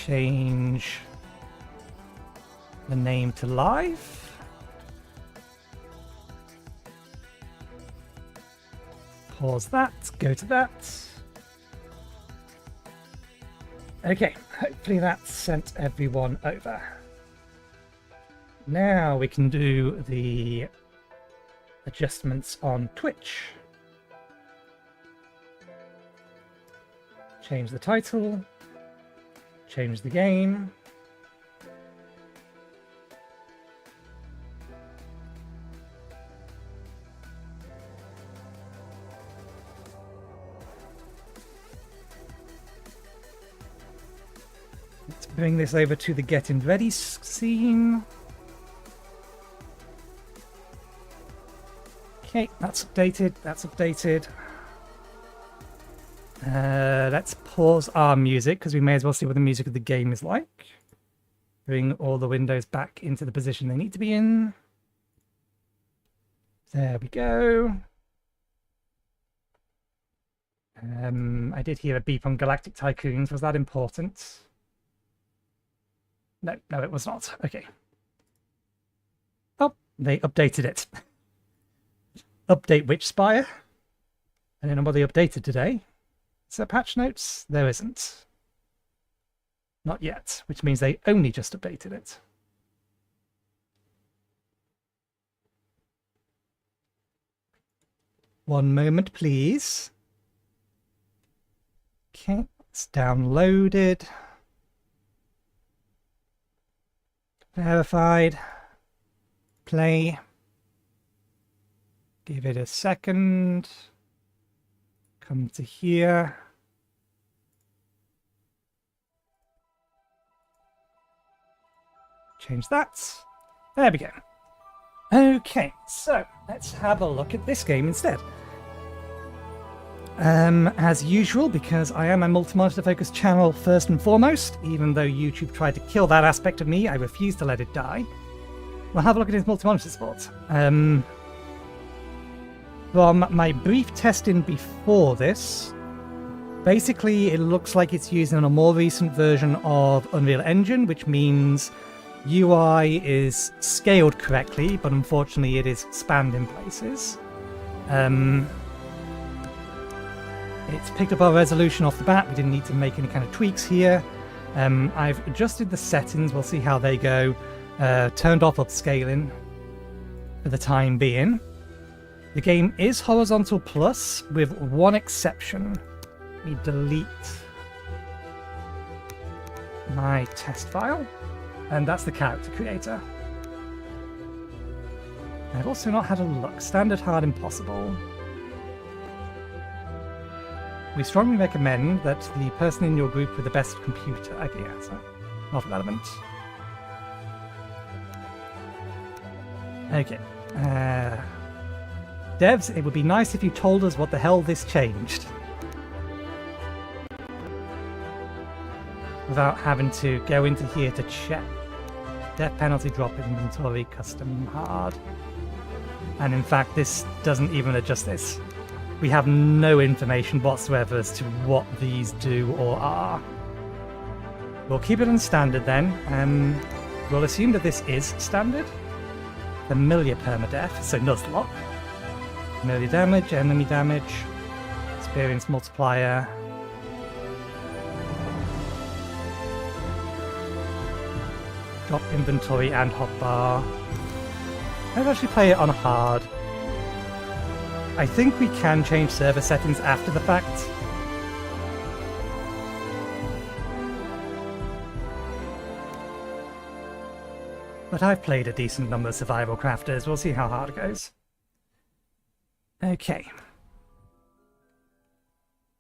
change the name to live. Pause that, go to that. Okay, hopefully that sent everyone over. Now we can do the adjustments on Twitch. Change the title, change the game. Let's bring this over to the getting ready scene. Okay, that's updated, that's updated. Let's pause our music because we may as well see what the music of the game is like. Bring all the windows back into the position they need to be in. There we go. I did hear a beep on Galactic Tycoons. Was that important? No, it was not. Okay. Oh, they updated it. Update Witchspire. I don't know what they updated today. Is there patch notes? There isn't. Not yet, which means they only just updated it. One moment, please. Okay, it's downloaded. Verified. Play. Give it a second. Come to here. Change that. There we go. Okay, so let's have a look at this game instead. As usual, because I am a multi-monitor focused channel first and foremost, even though YouTube tried to kill that aspect of me, I refuse to let it die. We'll have a look at his multi-monitor support. From my brief testing before this, basically it looks like it's using a more recent version of Unreal Engine, which means UI is scaled correctly, but unfortunately it is spanned in places. It's picked up our resolution off the bat. We didn't need to make any kind of tweaks here. I've adjusted the settings. We'll see how they go. Turned off upscaling for the time being. The game is horizontal plus, with one exception. Let me delete my test file, and that's the character creator. I've also not had a look. Standard, hard, impossible. We strongly recommend that the person in your group with the best computer... Okay, yeah, so not relevant. Okay. Devs, it would be nice if you told us what the hell this changed. Without having to go into here to check. Death penalty drop inventory, custom hard. And in fact, this doesn't even adjust this. We have no information whatsoever as to what these do or are. We'll keep it on standard then. We'll assume that this is standard. Familiar permadeath, so Nuzlocke. Melee damage, enemy damage, experience multiplier. Drop inventory and hotbar. Let's actually play it on hard. I think we can change server settings after the fact. But I've played a decent number of survival crafters. We'll see how hard it goes. Okay.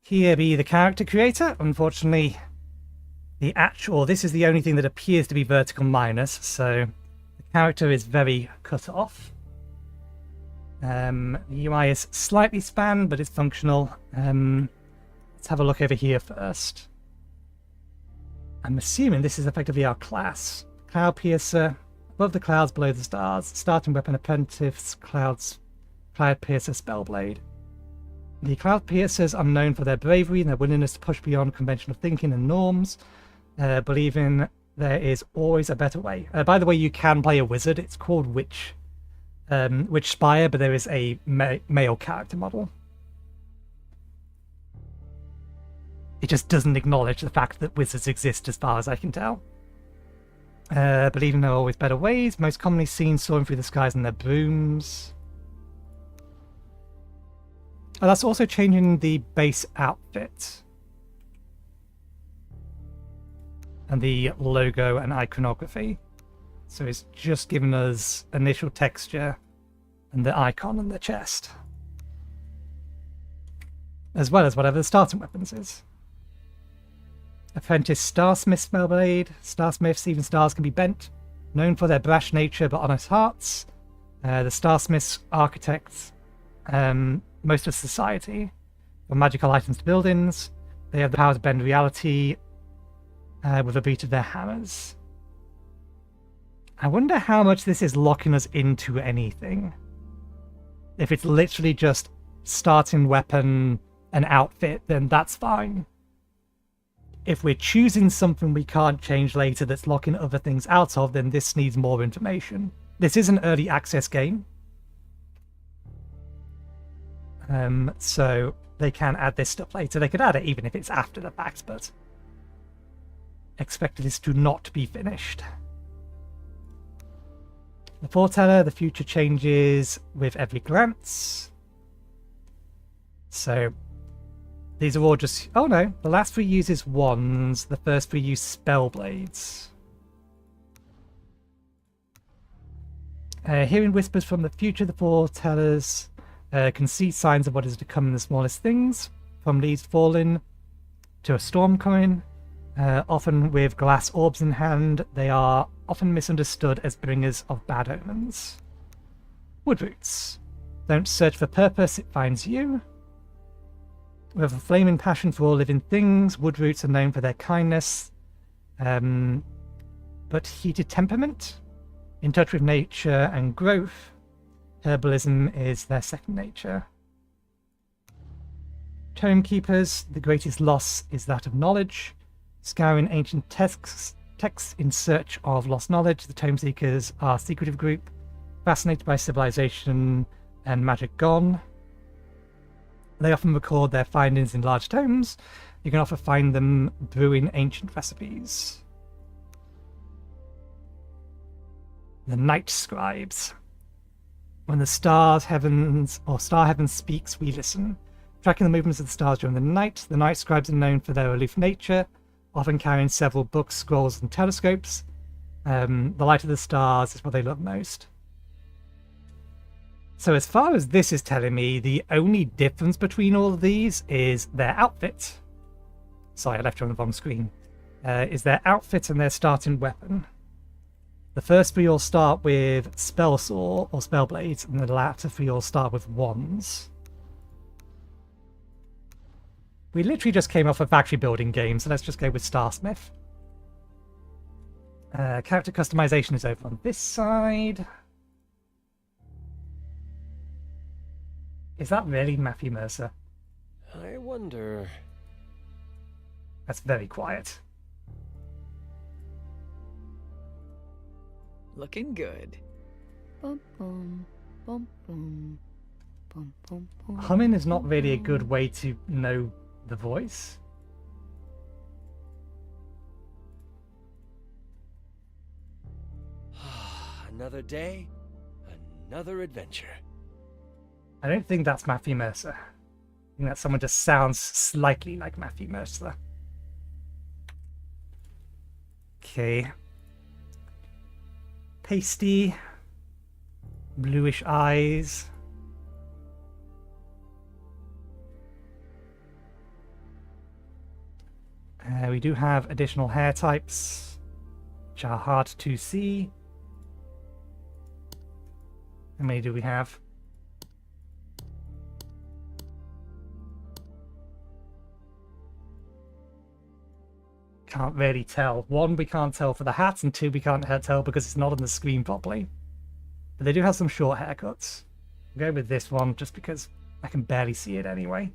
Here be the character creator. Unfortunately, this is the only thing that appears to be vertical minus, so the character is very cut off. The UI is slightly spanned, but it's functional. Let's have a look over here first. I'm assuming this is effectively our class. Cloud Piercer, above the clouds, below the stars. Starting weapon, Apprentice, Cloud Piercer, Spellblade. The Cloud Piercers are known for their bravery and their willingness to push beyond conventional thinking and norms. believing there is always a better way. By the way, you can play a wizard. It's called Witchspire, but there is a male character model. It just doesn't acknowledge the fact that wizards exist, as far as I can tell. Believing there are always better ways, most commonly seen soaring through the skies in their brooms. Oh, that's also changing the base outfit. And the logo and iconography. So it's just giving us initial texture and the icon and the chest. As well as whatever the starting weapons is. Apprentice Starsmith Spellblade. Starsmiths, even stars, can be bent. Known for their brash nature but honest hearts. The Starsmiths architects most of society. From magical items to buildings. They have the power to bend reality with a beat of their hammers. I wonder how much this is locking us into anything. If it's literally just starting weapon and outfit, then that's fine. If we're choosing something we can't change later that's locking other things out of, then this needs more information. This is an early access game. So they can add this stuff later. They could add it even if it's after the fact, but expect this to not be finished. The foreteller, the future changes with every glance. So these are all just... Oh no, the last 3 uses wands, the first 3 use spell blades. Hearing whispers from the future, the foretellers can see signs of what is to come in the smallest things, from leaves falling to a storm coming. Often with glass orbs in hand, they are often misunderstood as bringers of bad omens. Woodroots. Don't search for purpose, it finds you. With a flaming passion for all living things, woodroots are known for their kindness, but heated temperament. In touch with nature and growth, herbalism is their second nature. Tome keepers, the greatest loss is that of knowledge. Scouring ancient texts in search of lost knowledge, the Tome Seekers are a secretive group, fascinated by civilization and magic gone. They often record their findings in large tomes. You can often find them brewing ancient recipes. The Night Scribes. When the star heaven speaks, we listen. Tracking the movements of the stars during the Night Scribes are known for their aloof nature, often carrying several books, scrolls, and telescopes. The light of the stars is what they love most. So as far as this is telling me, the only difference between all of these is their outfit. Sorry, I left you on the wrong screen. Is their outfit and their starting weapon. The first 3 all start with spell saw or spell blades, and the latter 3 all start with wands. We literally just came off a factory building game, so let's just go with Starsmith. Character customization is over on this side. Is that really Matthew Mercer? I wonder... That's very quiet. Looking good. Bum, bum, bum, bum, bum, bum, bum, Humming is not really a good way to know the voice. Another day, another adventure. I don't think that's Matthew Mercer. I think that someone just sounds slightly like Matthew Mercer. Okay. Pasty. Bluish eyes. We do have additional hair types, which are hard to see. How many do we have? Can't really tell. 1, we can't tell for the hat, and 2, we can't tell because it's not on the screen properly. But they do have some short haircuts. I'll go with this one just because I can barely see it anyway.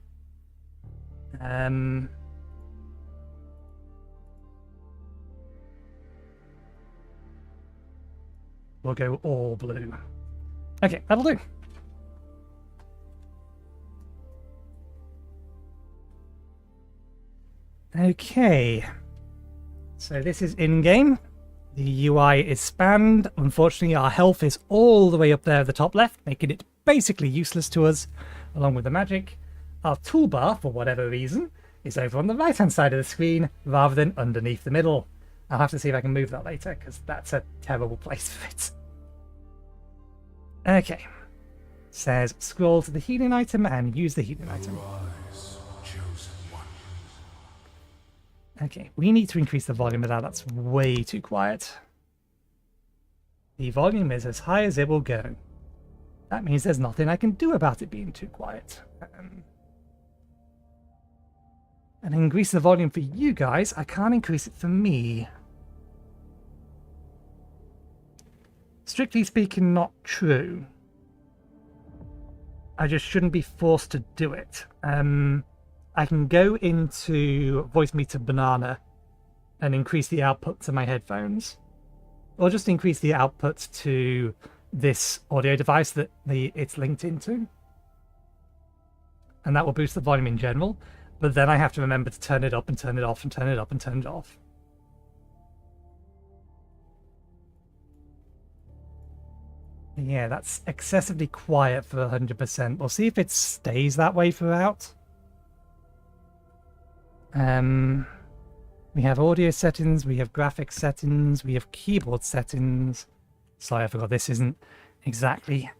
we'll go all blue. Okay, that'll do. Okay, so this is in-game. The UI is spanned. Unfortunately, our health is all the way up there at the top left, making it basically useless to us, along with the magic. Our toolbar, for whatever reason, is over on the right-hand side of the screen, rather than underneath the middle. I'll have to see if I can move that later, because that's a terrible place for it. Okay. Says, scroll to the healing item and use the healing item. Okay, we need to increase the volume of that. That's way too quiet. The volume is as high as it will go. That means there's nothing I can do about it being too quiet. And increase the volume for you guys. I can't increase it for me. Strictly speaking, not true. I just shouldn't be forced to do it. I can go into Voice Meter Banana and increase the output to my headphones. Or just increase the output to this audio device that it's linked into. And that will boost the volume in general. But then I have to remember to turn it up and turn it off and turn it up and turn it off. Yeah, that's excessively quiet for 100%. We'll see if it stays that way throughout. We have audio settings, we have graphics settings, we have keyboard settings. Sorry, I forgot this isn't exactly.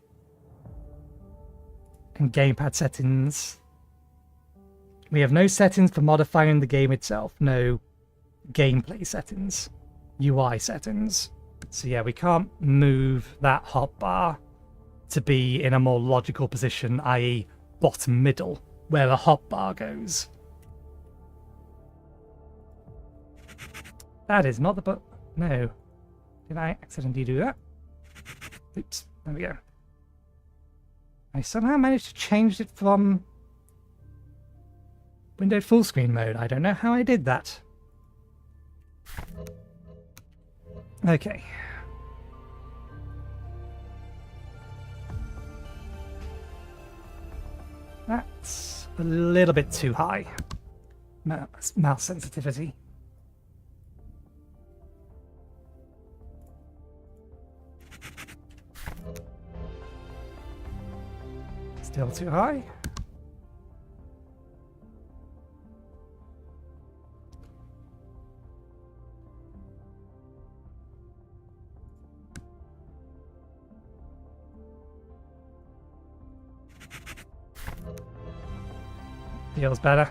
And gamepad settings. We have no settings for modifying the game itself. No gameplay settings. UI settings. So yeah, we can't move that hotbar to be in a more logical position, i.e. bottom middle, where the hotbar goes. That is not the no. Did I accidentally do that? Oops, there we go. I somehow managed to change it from Windows full screen mode. I don't know how I did that. Okay. That's a little bit too high. Mouse sensitivity. Still too high. Feels better.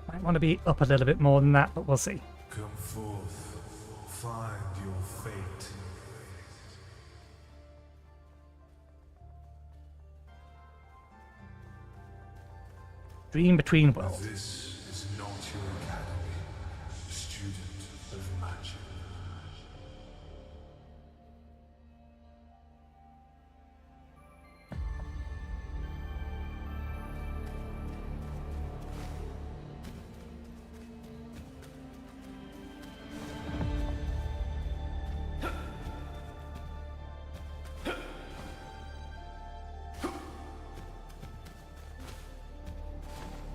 Might want to be up a little bit more than that, but we'll see. Come forth, find your fate. Dream between worlds. This is not your academy, student of magic.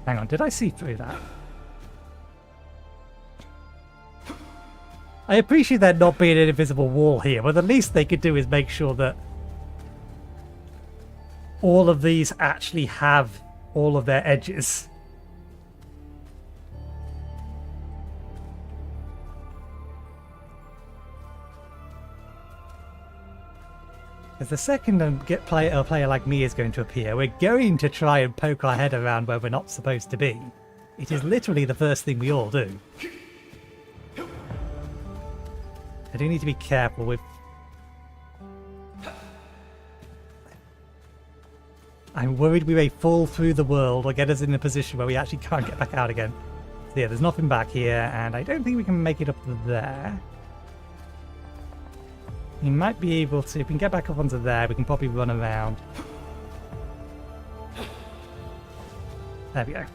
Hang on, did I see through that? I appreciate there not being an invisible wall here, but the least they could do is make sure that all of these actually have all of their edges. Because the second a player like me is going to appear, we're going to try and poke our head around where we're not supposed to be. It is literally the first thing we all do. I do need to be careful with... I'm worried we may fall through the world or get us in a position where we actually can't get back out again. So yeah, there's nothing back here, and I don't think we can make it up there. We might be able to, if we can get back up onto there, we can probably run around. There we go.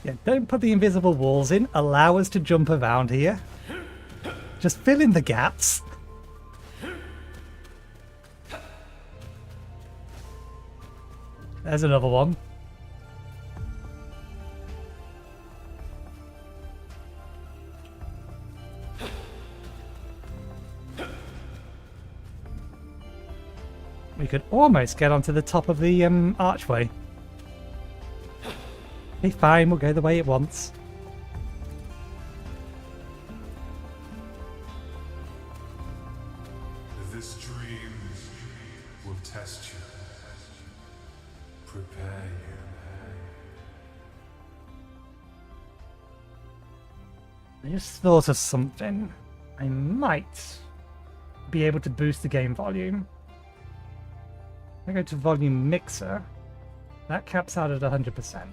Yeah, don't put the invisible walls in. Allow us to jump around here. Just fill in the gaps. There's another one. We could almost get onto the top of the archway. Be fine, we'll go the way it wants. This dream will test you. Prepare you. I just thought of something. I might be able to boost the game volume. I go to volume mixer. That caps out at 100%.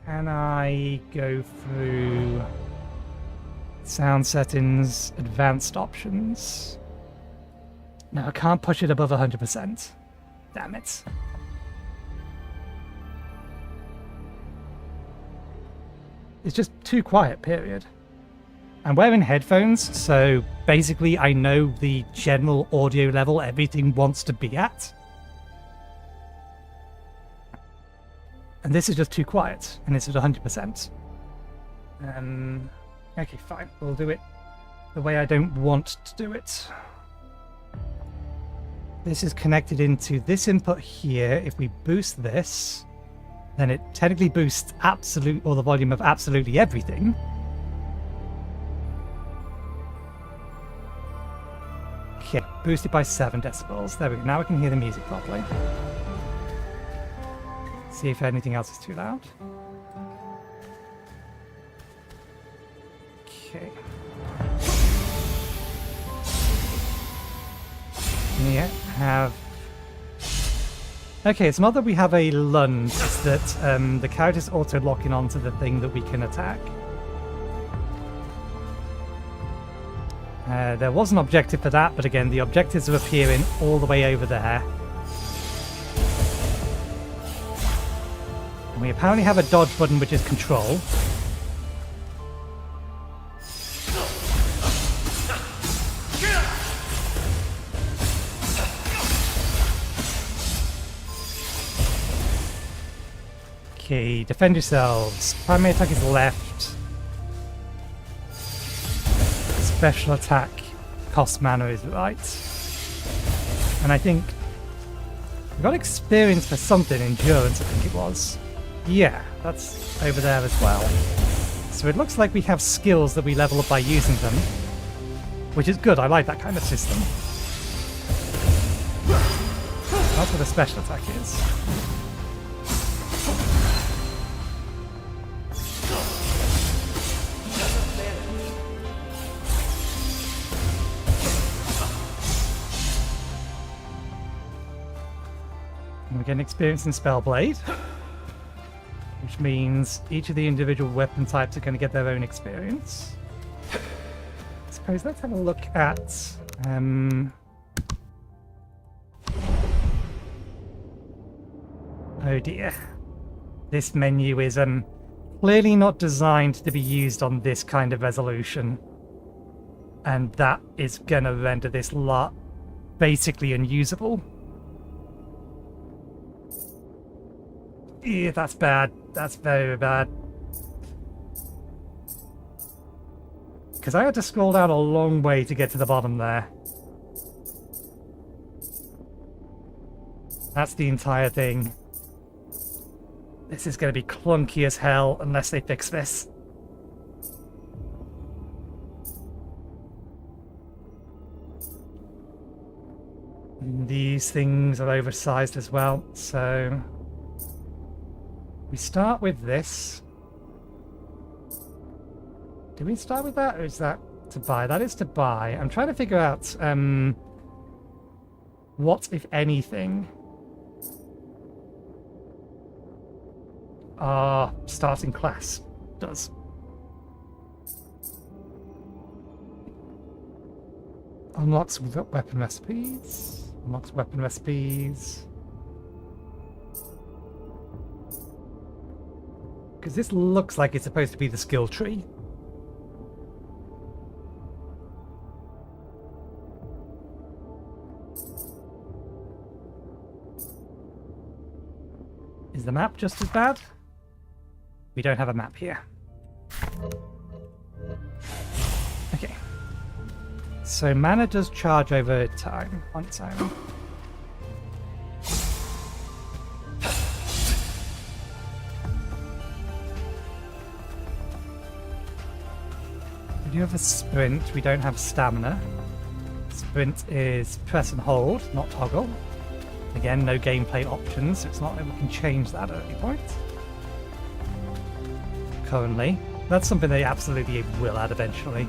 Can I go through sound settings, advanced options? No, I can't push it above 100%. Damn it. It's just too quiet, period. I'm wearing headphones, so basically I know the general audio level everything wants to be at. And this is just too quiet, and it's at 100%. Okay, fine. We'll do it the way I don't want to do it. This is connected into this input here. If we boost this, then it technically boosts the volume of absolutely everything. Okay, boosted by 7 decibels. There we go. Now we can hear the music properly. See if anything else is too loud. Okay. Yeah, have... Okay, it's not that we have a lunge, it's that the character's auto-locking onto the thing that we can attack. There was an objective for that, but again, the objectives are appearing all the way over there. And we apparently have a dodge button, which is control. Okay, defend yourselves. Primary attack is left. Special attack cost mana is right. And I think we got experience for something, endurance I think it was. Yeah, that's over there as well. So it looks like we have skills that we level up by using them, which is good. I like that kind of system. That's what a special attack is. And we get an experience in Spellblade, which means each of the individual weapon types are going to get their own experience. I suppose let's have a look at oh dear. This menu is clearly not designed to be used on this kind of resolution. And that is going to render this lot basically unusable. Yeah, that's bad. That's very bad. Because I had to scroll down a long way to get to the bottom there. That's the entire thing. This is going to be clunky as hell unless they fix this. And these things are oversized as well, so... We start with this. Do we start with that, or is that to buy? That is to buy. I'm trying to figure out what, if anything, our starting class does. Unlocks weapon recipes. Unlocks weapon recipes. Because this looks like it's supposed to be the skill tree. Is the map just as bad? We don't have a map here. Okay. So mana does charge over time on its own. We do have a sprint, we don't have stamina. Sprint is press and hold, not toggle. Again, no gameplay options, so it's not like we can change that at any point. Currently. That's something they absolutely will add eventually.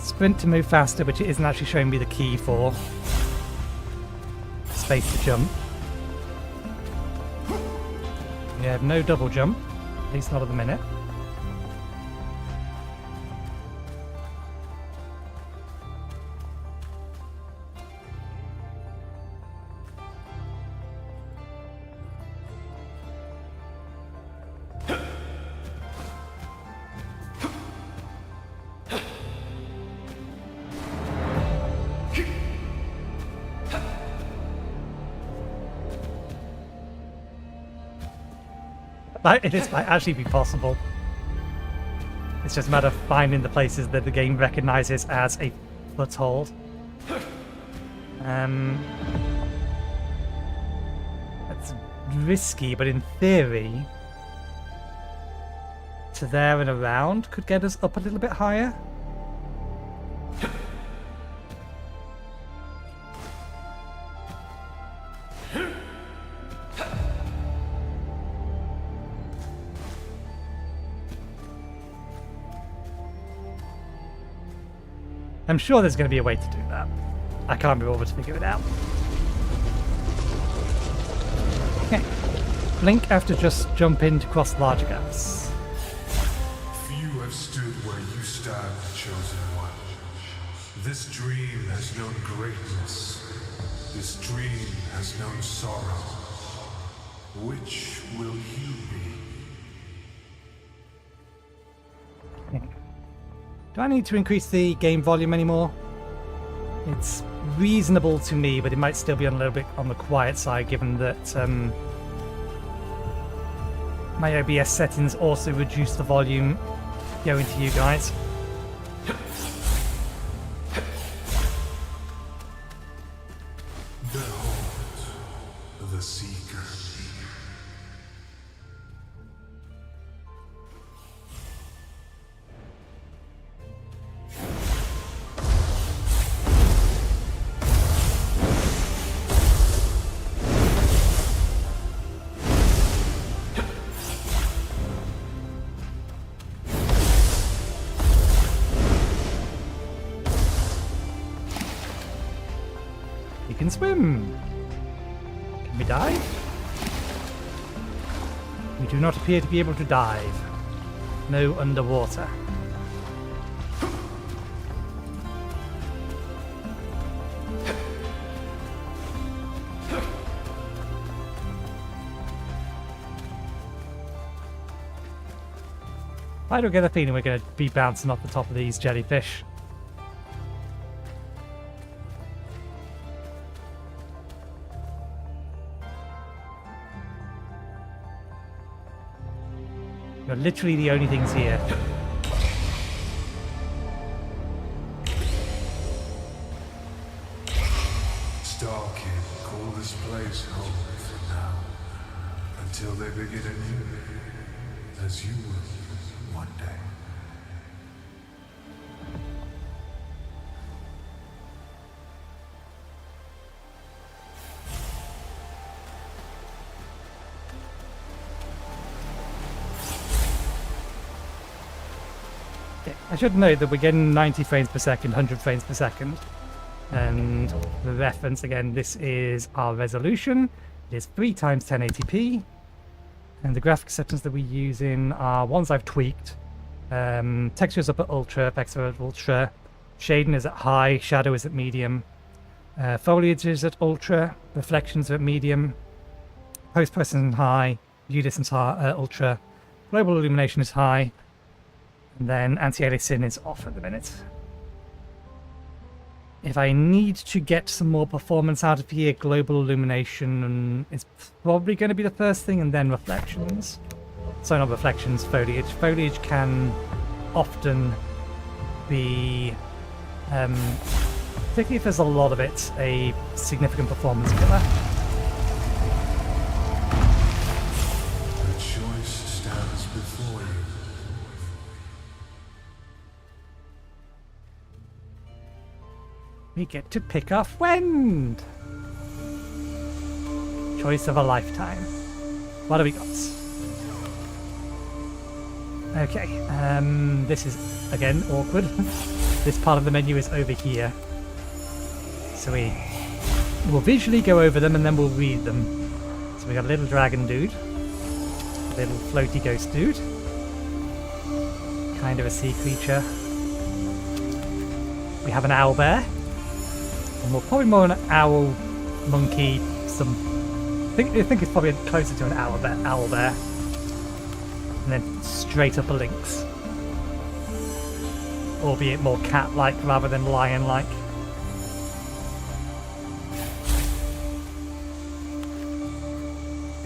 Sprint to move faster, which it isn't actually showing me the key for. Space to jump. We have no double jump, at least not at the minute. This might actually be possible. It's just a matter of finding the places that the game recognizes as a foothold. That's risky, but in theory, to there and around could get us up a little bit higher. I'm sure there's going to be a way to do that. I can't be bothered to figure it out. Okay. Blink after just jump in to cross larger gaps. Few have stood where you stand, chosen one. This dream has known greatness. This dream has known sorrow. Which will you be? Okay. Do I need to increase the game volume anymore? It's reasonable to me, but it might still be a little bit on the quiet side, given that my OBS settings also reduce the volume going to you guys. Behold the Seeker. You can swim. Can we dive? We do not appear to be able to dive. No underwater. I don't get a feeling we're going to be bouncing off the top of these jellyfish. You're literally the only things here. Star Kid, call this place home for now. Until they begin anew, as you will one day. I should note that we're getting 90 frames per second, 100 frames per second. And the reference, again, this is our resolution. It is 3 times 1080p. And the graphic settings that we use in are ones I've tweaked. Texture is up at ultra, effects are at ultra. Shading is at high, shadow is at medium. Foliage is at ultra, reflections are at medium, post-processing high, view distance high, ultra, global illumination is high, and then anti-aliasing is off at the minute. If I need to get some more performance out of here, global illumination is probably going to be the first thing, and then reflections. So not reflections, foliage. Foliage can often be, particularly if there's a lot of it, a significant performance killer. The choice stands before you. We get to pick our friend. Choice of a lifetime. What have we got? Okay, this is, again, awkward. This part of the menu is over here. So we'll visually go over them and then we'll read them. So we got a little dragon dude. A little floaty ghost dude. Kind of a sea creature. We have an owl bear. And we're probably more an owl, monkey, I think it's probably closer to an owl bear. And then straight up a lynx. Albeit more cat-like rather than lion-like.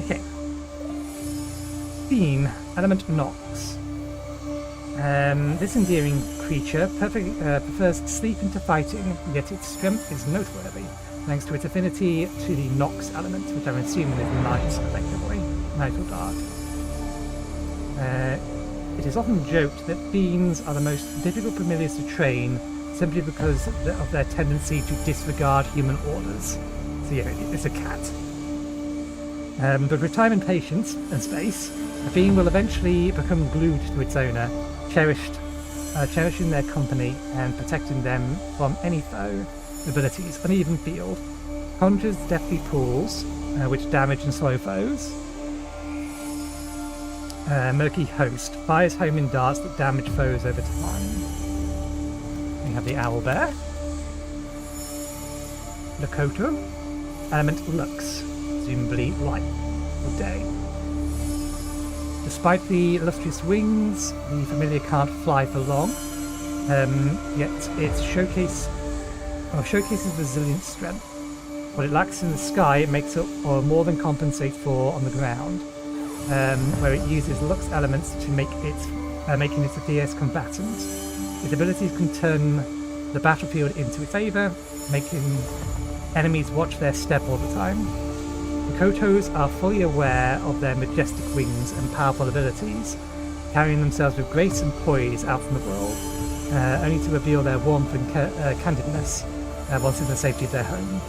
Okay. Bean, element Nox. This endearing creature prefers sleeping to fighting, yet its strength is noteworthy, thanks to its affinity to the Nox element, which I'm assuming is night, effectively. Night or dark. It is often joked that beans are the most difficult familiars to train, simply because of their tendency to disregard human orders. So yeah, it's a cat. But with time and patience and space, a bean will eventually become glued to its owner, cherishing their company and protecting them from any foe. Abilities: uneven field, conjures deathly pools, which damage and slow foes. Murky host, fires homing darts that damage foes over time. We have the owl bear. Lakoto, element lux, presumably light or day. Despite the illustrious wings, the familiar can't fly for long, yet it showcases resilient strength. What it lacks in the sky, it makes up or more than compensates for on the ground, where it uses lux elements to make making it a fierce combatant. Its abilities can turn the battlefield into its favour, making enemies watch their step all the time. The Kotos are fully aware of their majestic wings and powerful abilities, carrying themselves with grace and poise out from the world, only to reveal their warmth and candidness once in the safety of their home.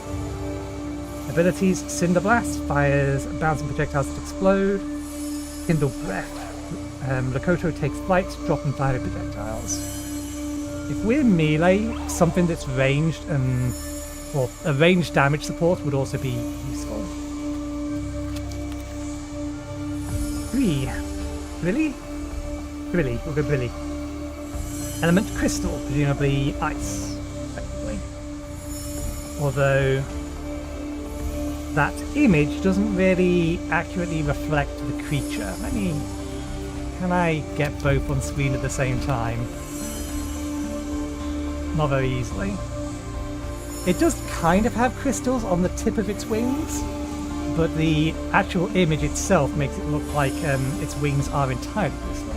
Abilities: Cinder Blast, fires bouncing projectiles that explode. Kindle Breath, Lakoto takes flight, dropping fiery projectiles. If we're melee, something that's ranged or a ranged damage support would also be useful. Brilly? We'll go Brilly. Element Crystal, presumably ice, effectively. Although that image doesn't really accurately reflect the creature. Can I get both on screen at the same time? Not very easily. It does kind of have crystals on the tip of its wings, but the actual image itself makes it look like its wings are entirely crystal.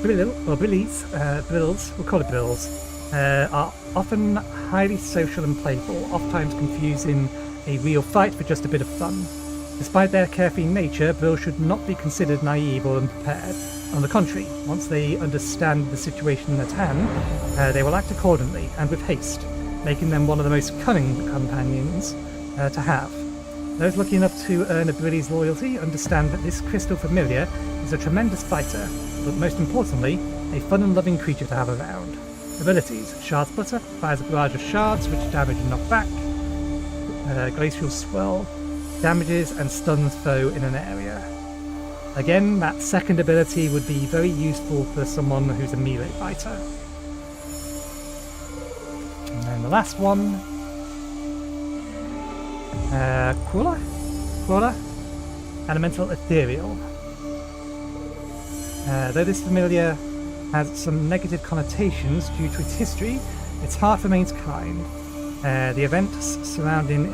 Brills, we'll call it brills, are often highly social and playful, oftentimes confusing a real fight for just a bit of fun. Despite their carefree nature, brills should not be considered naive or unprepared. On the contrary, once they understand the situation at hand, they will act accordingly and with haste, making them one of the most cunning companions to have. Those lucky enough to earn a Brilly's loyalty understand that this crystal familiar is a tremendous fighter, but most importantly, a fun and loving creature to have around. Abilities: Shard Splitter, fires a barrage of shards which damage and knock back. Glacial Swirl, damages and stuns foe in an area. Again, that second ability would be very useful for someone who's a melee fighter. last one. Crawler? Crawler? Elemental Ethereal. Though this familiar has some negative connotations due to its history, its heart remains kind. The events surrounding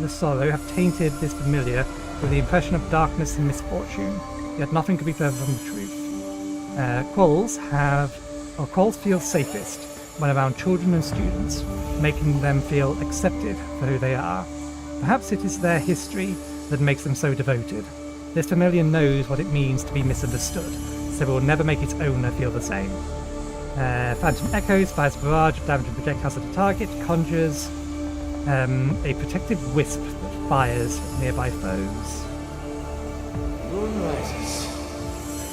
the sorrow have tainted this familiar with the impression of darkness and misfortune, yet nothing could be further from the truth. Quolls feel safest when around children and students, making them feel accepted for who they are. Perhaps it is their history that makes them so devoted. This familiar knows what it means to be misunderstood, so it will never make its owner feel the same. Phantom Echoes fires a barrage of damaging projectiles at the target, conjures a protective wisp that fires at nearby foes. Moon rises.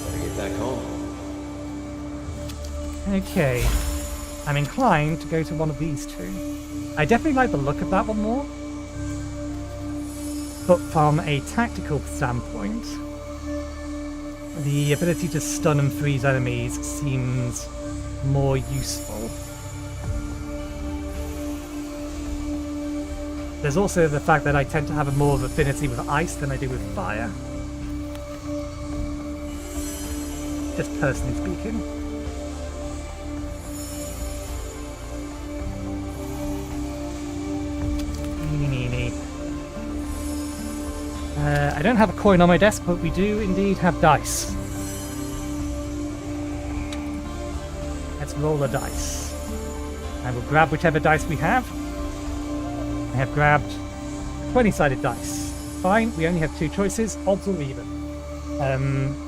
Better get back home. Okay, I'm inclined to go to one of these two. I definitely like the look of that one more, but from a tactical standpoint, the ability to stun and freeze enemies seems more useful. There's also the fact that I tend to have a more of affinity with ice than I do with fire. Just personally speaking. I don't have a coin on my desk, but we do indeed have dice. Let's roll a dice. I will grab whichever dice we have. I have grabbed 20-sided dice. Fine, we only have two choices, odds or even.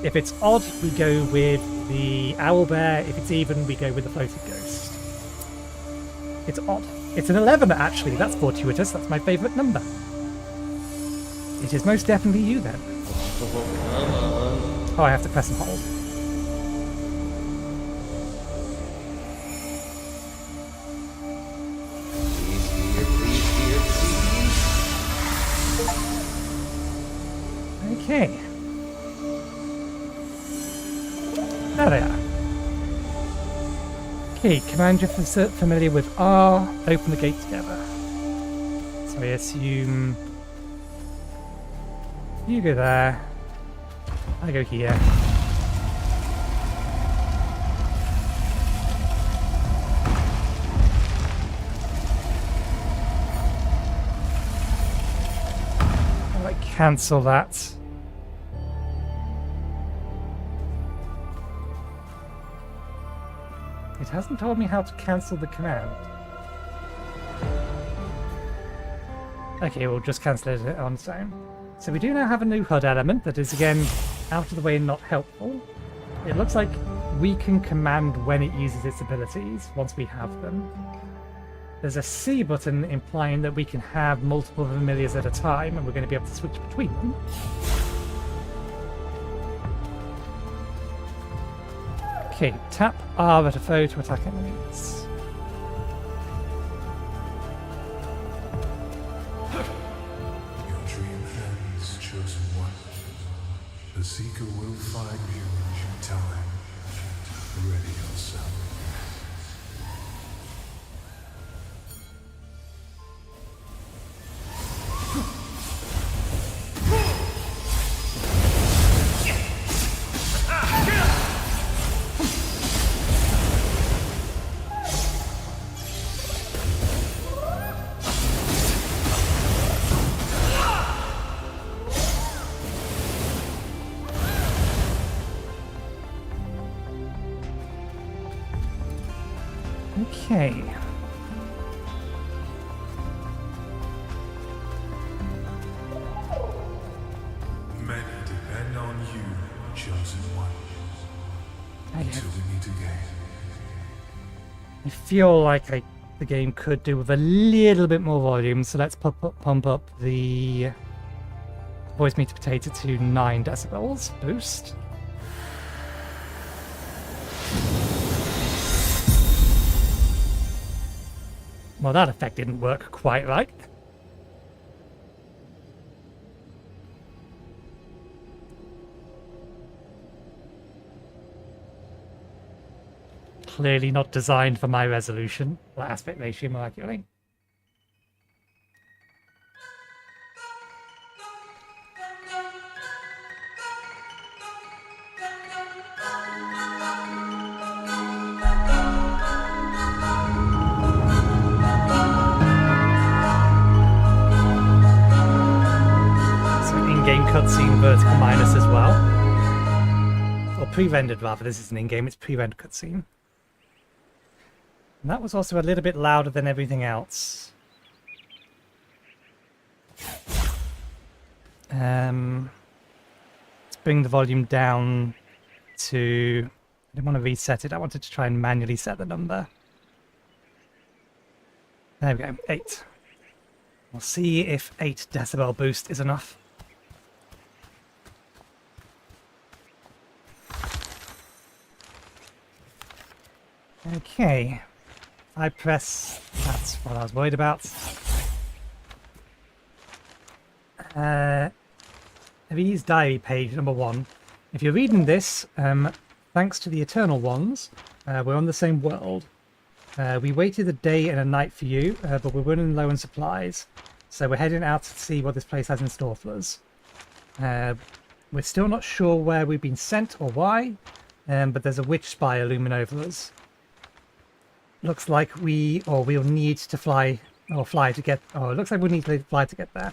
If it's odd, we go with the owlbear. If it's even, we go with the floating ghost. It's odd. It's an 11, actually. That's fortuitous. That's my favourite number. It is most definitely you, then. Oh, I have to press and hold. Okay. There they are. Okay, command you're familiar with R, open the gate together. So I assume you go there, I go here. I'll like cancel that. It hasn't told me how to cancel the command. Okay, we'll just cancel it on its own. So we do now have a new HUD element that is again out of the way and not helpful. It looks like we can command when it uses its abilities once we have them. There's a C button implying that we can have multiple familiars at a time and we're going to be able to switch between them. Okay, tap R at a foe to attack enemies. Your dream ends, chosen one. The seeker will find you in due time. Ready yourself. Okay. Many depend on you, chosen one. Until we meet again. I feel like the game could do with a little bit more volume, so let's pump up the voice meter potato to 9 decibels boost. Well, that effect didn't work quite right. clearly not designed for my resolution, or aspect ratio more accurately. Cutscene vertical minus as well. Or pre-rendered rather, this is an in-game, it's pre-rendered cutscene. And that was also a little bit louder than everything else. Let's bring the volume down to... I didn't want to reset it, I wanted to try and manually set the number. There we go, 8. We'll see if 8 decibel boost is enough. Okay, I press, that's what I was worried about. V's diary page number 1. If you're reading this, thanks to the Eternal Ones, we're on the same world. We waited a day and a night for you, but we're running low on supplies. So we're heading out to see what this place has in store for us. We're still not sure where we've been sent or why, but there's a Witchspire looming over us. Looks like we'll need to fly to get. Oh, it looks like we'll need to fly to get there.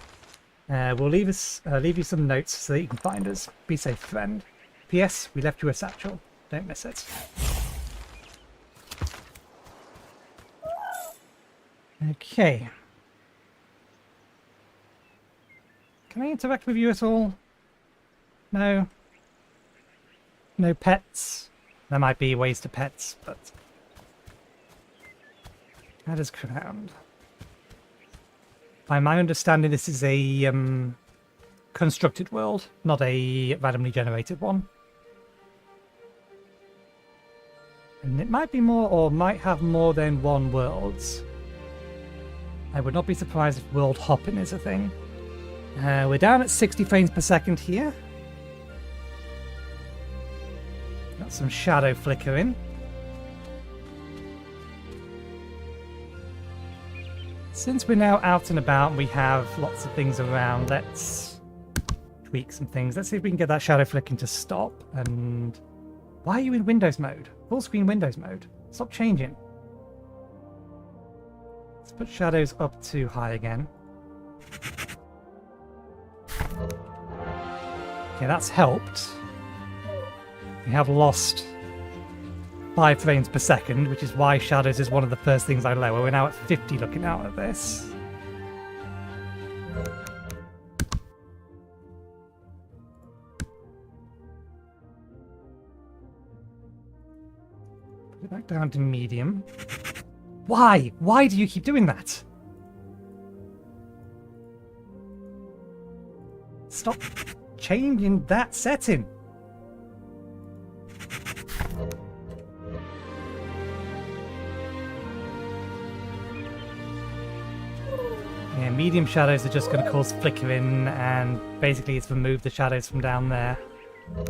We'll leave you some notes so that you can find us. Be safe, friend. P.S. We left you a satchel. Don't miss it. Okay. Can I interact with you at all? No. No pets. There might be ways to pets, but. That is crowned. By my understanding, this is a constructed world, not a randomly generated one. And it might be more, or might have more than one worlds. I would not be surprised if world hopping is a thing. We're down at 60 frames per second here. Got some shadow flickering. Since we're now out and about and we have lots of things around, let's tweak some things. Let's see if we can get that shadow flicking to stop. And why are you in Windows mode? Full screen Windows mode. Stop changing. Let's put shadows up too high again. Okay, that's helped. We have lost 5 frames per second, which is why shadows is one of the first things I lower. We're now at 50 looking out at this. Put it back down to medium. Why? Why do you keep doing that? Stop changing that setting. Yeah, medium shadows are just going to cause flickering, and basically it's removed the shadows from down there. Go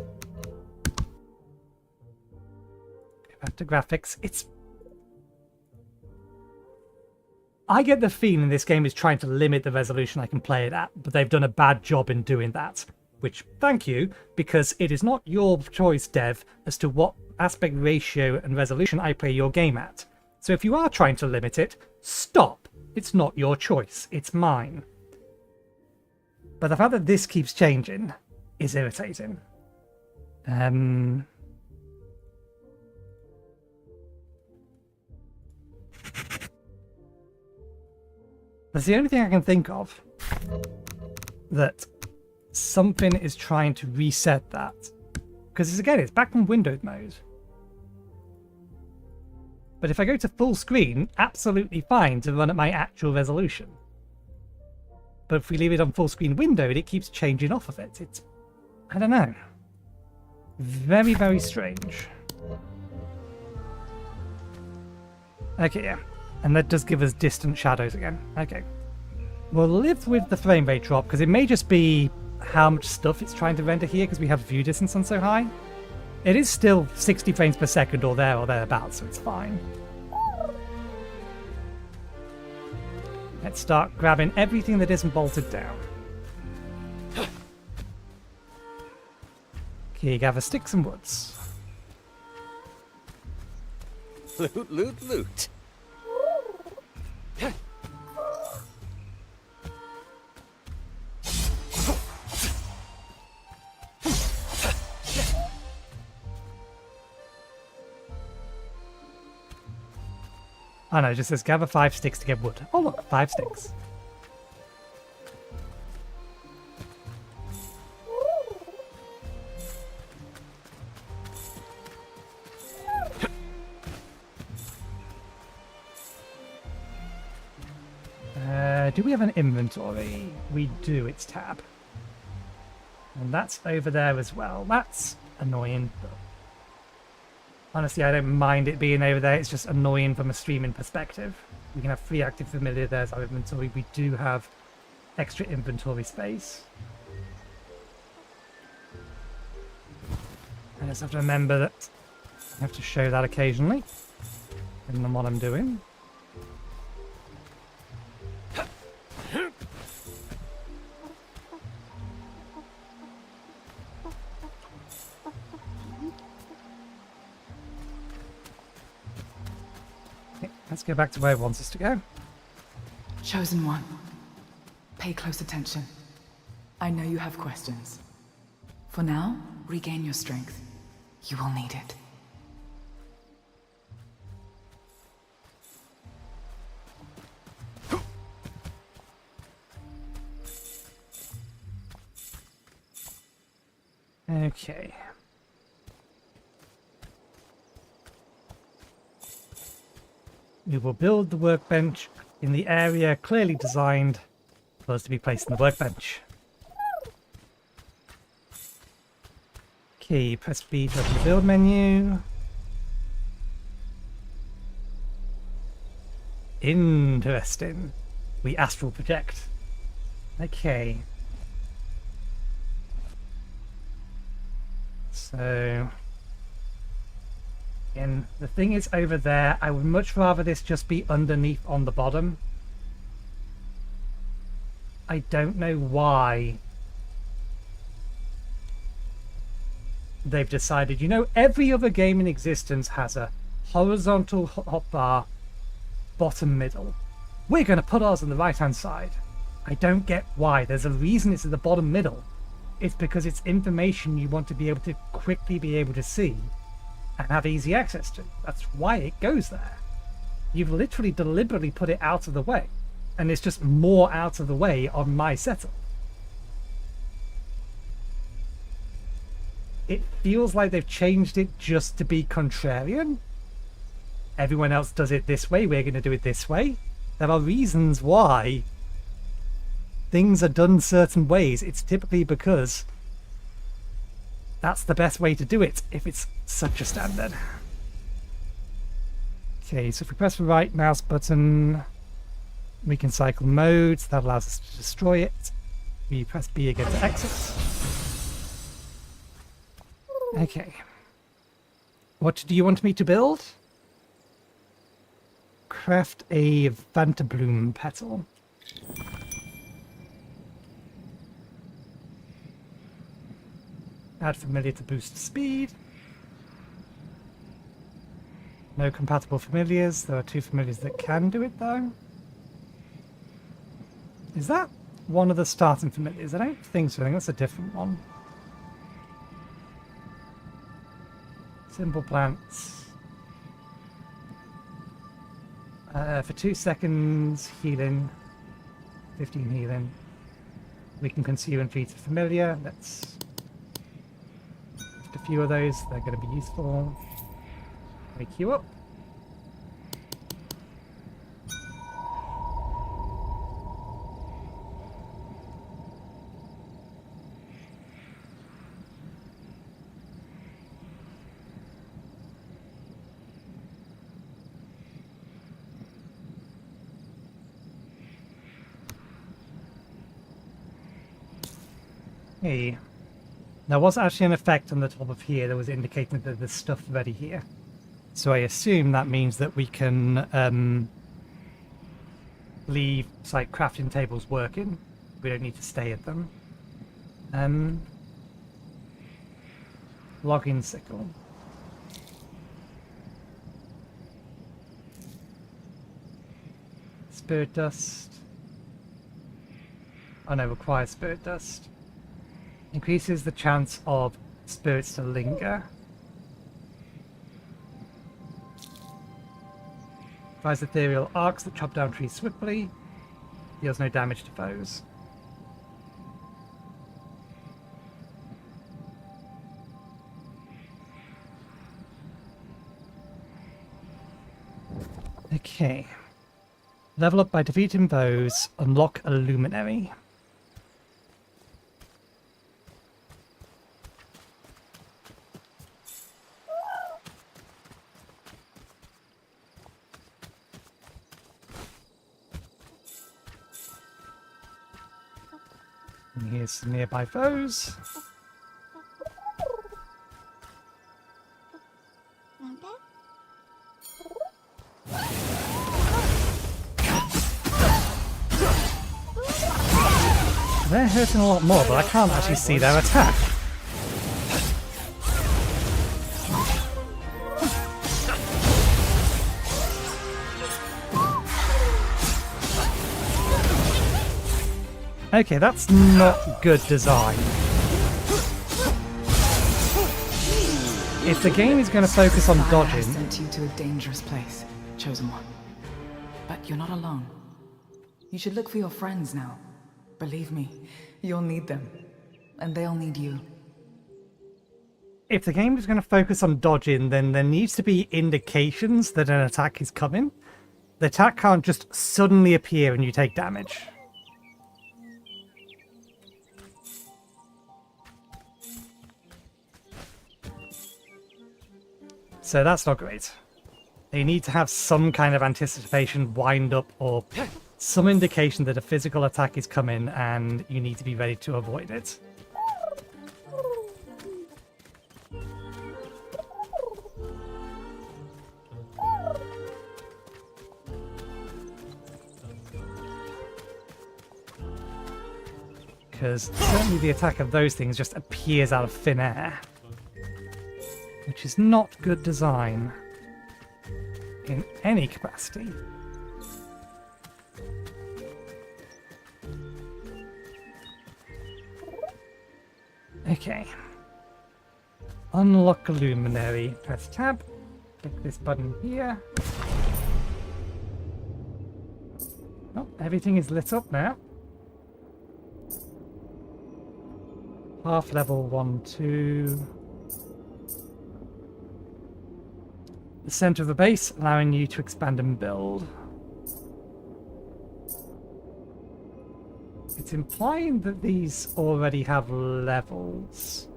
back to graphics. I get the feeling this game is trying to limit the resolution I can play it at, but they've done a bad job in doing that. Which, thank you, because it is not your choice, dev, as to what aspect ratio and resolution I play your game at. So if you are trying to limit it, stop. It's not your choice, it's mine. But the fact that this keeps changing is irritating. That's the only thing I can think of that something is trying to reset that. Because again, it's back in Windows mode. But if I go to full screen, absolutely fine to run at my actual resolution. But if we leave it on full screen windowed, it keeps changing off of it. It's, I don't know. Very, very strange. Okay, yeah. And that does give us distant shadows again. Okay. We'll live with the frame rate drop, because it may just be how much stuff it's trying to render here, because we have view distance on so high. It is still 60 frames per second or there or thereabouts, so it's fine. Let's start grabbing everything that isn't bolted down. Okay, gather sticks and woods. Loot, loot, loot. Oh no, it just says gather 5 sticks to get wood. Oh look, 5 sticks. Do we have an inventory? We do, it's tab. And that's over there as well. That's annoying. But honestly, I don't mind it being over there. It's just annoying from a streaming perspective. We can have 3 active familiar. There's our inventory. We do have extra inventory space. I just have to remember that I have to show that occasionally, depending on what I'm doing. Let's go back to where it wants us to go. Chosen One, pay close attention. I know you have questions. For now, regain your strength. You will need it. Okay. We will build the workbench in the area clearly designed for us to be placed in the workbench. Okay, press B to open the build menu. Interesting. We astral project. Okay. So... and the thing is over there, I would much rather this just be underneath on the bottom. I don't know why they've decided, you know, every other game in existence has a horizontal hotbar, bottom middle. We're going to put ours on the right hand side. I don't get why. There's a reason it's at the bottom middle. It's because it's information you want to be able to quickly be able to see and have easy access to. That's why it goes there. You've literally deliberately put it out of the way, and it's just more out of the way on my setup. It feels like they've changed it just to be contrarian. Everyone else does it this way, we're going to do it this way. There are reasons why things are done certain ways. It's typically because that's the best way to do it, if it's such a standard. Okay, so if we press the right mouse button, we can cycle modes. That allows us to destroy it. We press B again to exit. Okay. What do you want me to build? Craft a Vantabloom petal. Add familiar to boost speed. No compatible familiars. There are 2 familiars that can do it though. Is that one of the starting familiars? I don't think so. I think that's a different one. Simple plants. For 2 seconds, healing. 15 healing. We can consume and feed a familiar. Let's a few of those. They're going to be useful. Wake you up. Hey. There was actually an effect on the top of here that was indicating that there's stuff ready here. So I assume that means that we can leave like crafting tables working. We don't need to stay at them. Logging sickle. Spirit dust. Oh no, requires spirit dust. Increases the chance of spirits to linger. Fires ethereal arcs that chop down trees swiftly. Deals no damage to foes. Okay. Level up by defeating foes. Unlock a luminary. And here's some nearby foes. They're hurting a lot more, but I can't actually see their attack. Okay, that's not good design. If the game is going to focus on Spire dodging... has sent you to a dangerous place, Chosen One. But you're not alone. You should look for your friends now. Believe me, you'll need them. And they'll need you. If the game is going to focus on dodging, then there needs to be indications that an attack is coming. The attack can't just suddenly appear and you take damage. So that's not great. They need to have some kind of anticipation, wind up, or some indication that a physical attack is coming and you need to be ready to avoid it. Because certainly the attack of those things just appears out of thin air. Which is not good design in any capacity. Okay. Unlock a luminary. Press tab. Click this button here. Oh, everything is lit up now. Half level 1, 2. The center of the base, allowing you to expand and build. It's implying that these already have levels.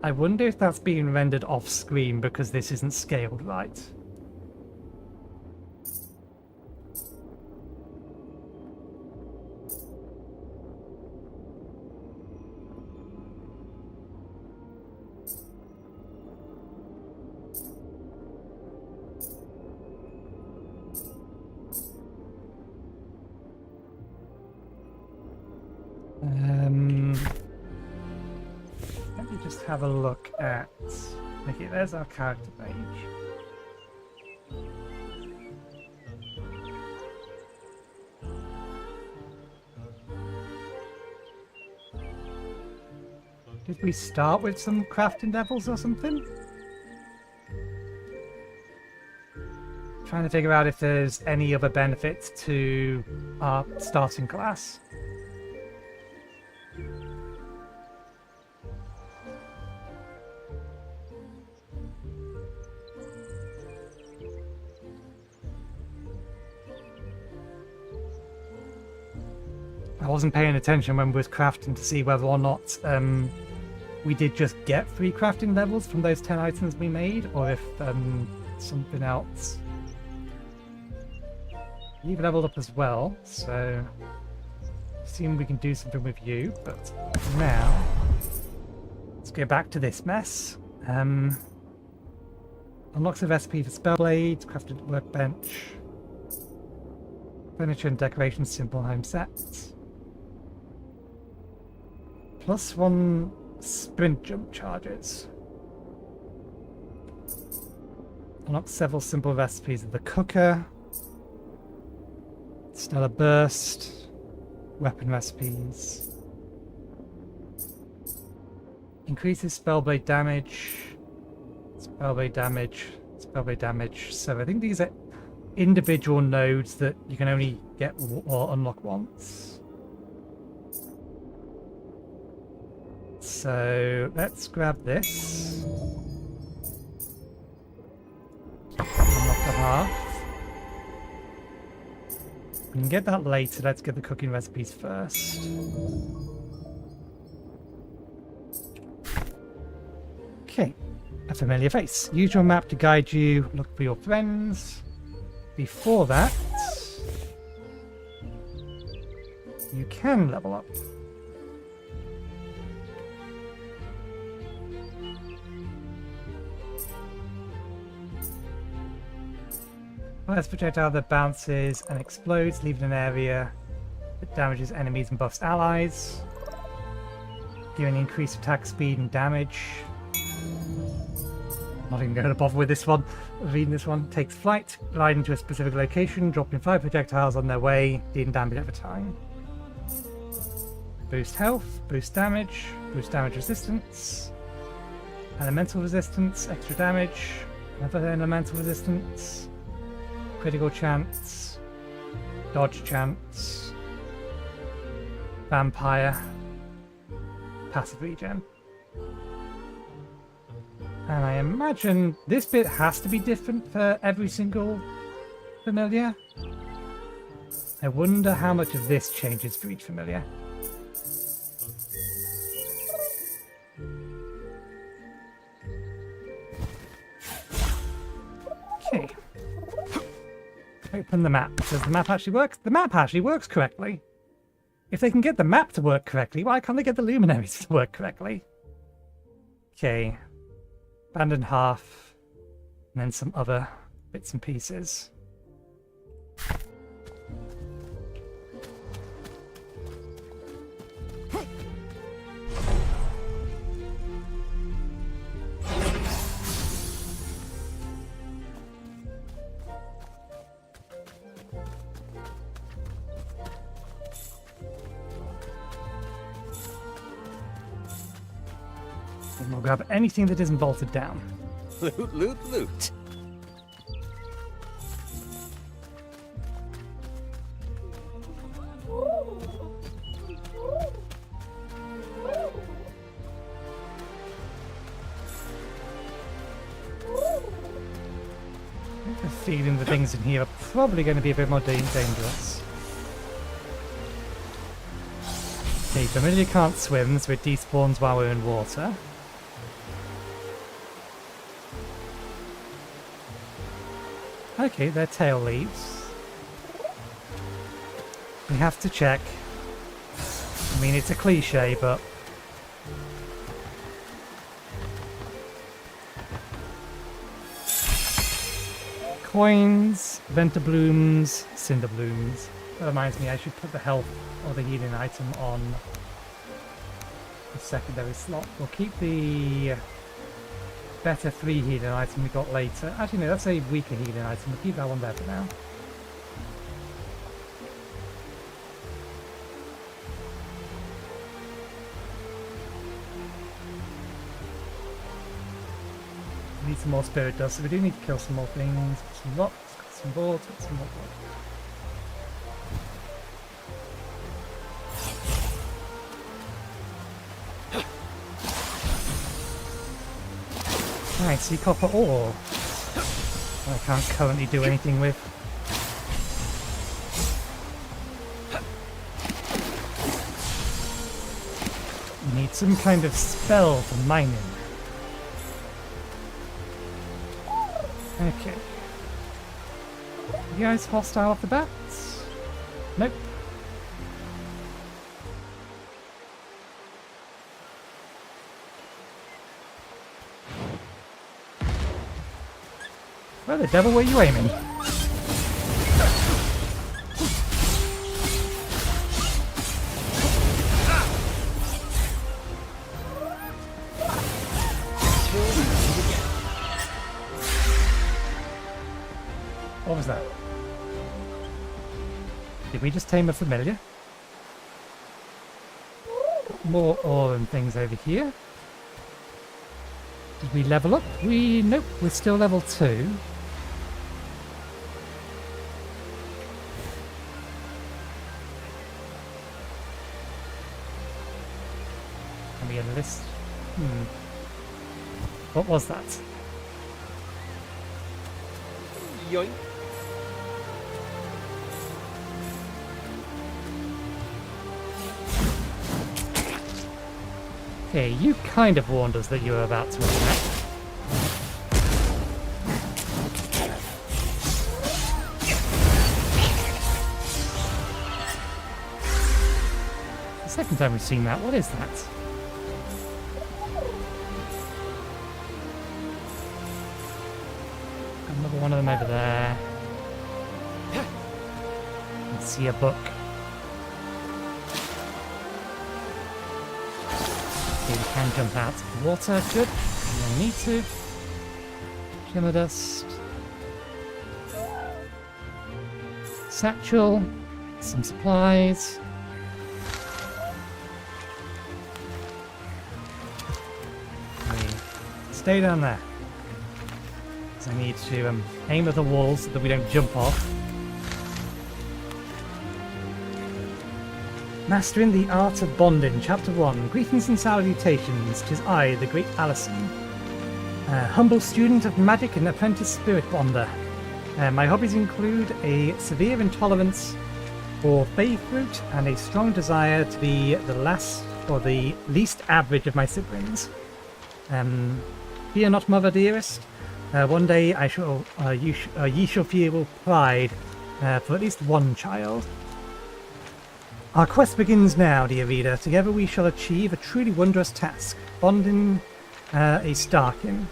I wonder if that's being rendered off screen because this isn't scaled right. Let me just have a look at... Okay, there's our character page. Did we start with some crafting levels or something? Trying to figure out if there's any other benefits to our starting class. I wasn't paying attention when we was crafting to see whether or not we did just get 3 crafting levels from those 10 items we made, or if something else. You've leveled up as well, so assume we can do something with you, but for now Let's go back to this mess. Unlocks a recipe for spell blades, crafted workbench, furniture and decorations, simple home sets. +1 sprint jump charges. Unlocks several simple recipes of the cooker, stellar burst, weapon recipes. Increases spellblade damage, spellblade damage, spellblade damage. So I think these are individual nodes that you can only get or unlock once. So let's grab this. Unlock the half. We can get that later. Let's get the cooking recipes first. Okay, a familiar face. Use your map to guide you. Look for your friends. Before that, you can level up. Fires projectile that bounces and explodes, leaving an area that damages enemies and buffs allies, giving increased attack speed and damage. Not even going to bother with this one. Reading this one. Takes flight, gliding to a specific location, dropping 5 projectiles on their way, dealing damage over time. Boost health, boost damage resistance, elemental resistance, extra damage, another elemental resistance, critical chance, dodge chance, vampire, passive regen. And I imagine this bit has to be different for every single familiar. I wonder how much of this changes for each familiar. Okay. Open the map. Does the map actually work? The map actually works correctly. If they can get the map to work correctly, why can't they get the luminaries to work correctly? Okay. Abandoned half, and then some other bits and pieces. And we'll grab anything that isn't bolted down. Loot, loot, loot. I have a feeling the things in here are probably going to be a bit more dangerous. Okay, familiar can't swim, so it despawns while we're in water. Okay, their tail leaves. We have to check. I mean, it's a cliche, but... Coins, venter blooms, cinder blooms. That reminds me, I should put the health or the healing item on the secondary slot. We'll keep the better 3 healing item we got later. Actually, no, that's a weaker healing item. We'll keep that one there for now. We need some more spirit dust, so we do need to kill some more things. Some rocks, some boards, some more wood. I see copper ore. I can't currently do anything with. We need some kind of spell for mining. Okay. You guys hostile off the bat? Nope. Where the devil were you aiming? What was that? Did we just tame a familiar? More ore and things over here. Did we level up? Nope, we're still level 2. Can we enlist? What was that? Yoink. Okay, you kind of warned us that you were about to attack. The second time we've seen that, what is that? Another one of them over there. I see a book. Okay, we can jump out of the water. Good. We don't need to. Shimmer dust. Satchel. Some supplies. Stay down there. I need to aim at the walls so that we don't jump off. Mastering the Art of Bonding, Chapter 1. Greetings and salutations. 'Tis I, the great Alison, humble student of magic and apprentice spirit bonder. My hobbies include a severe intolerance for fae fruit and a strong desire to be the last or the least average of my siblings. Fear not, mother dearest. One day ye shall feel pride for at least one child. Our quest begins now, dear reader. Together we shall achieve a truly wondrous task, bonding a Starkin,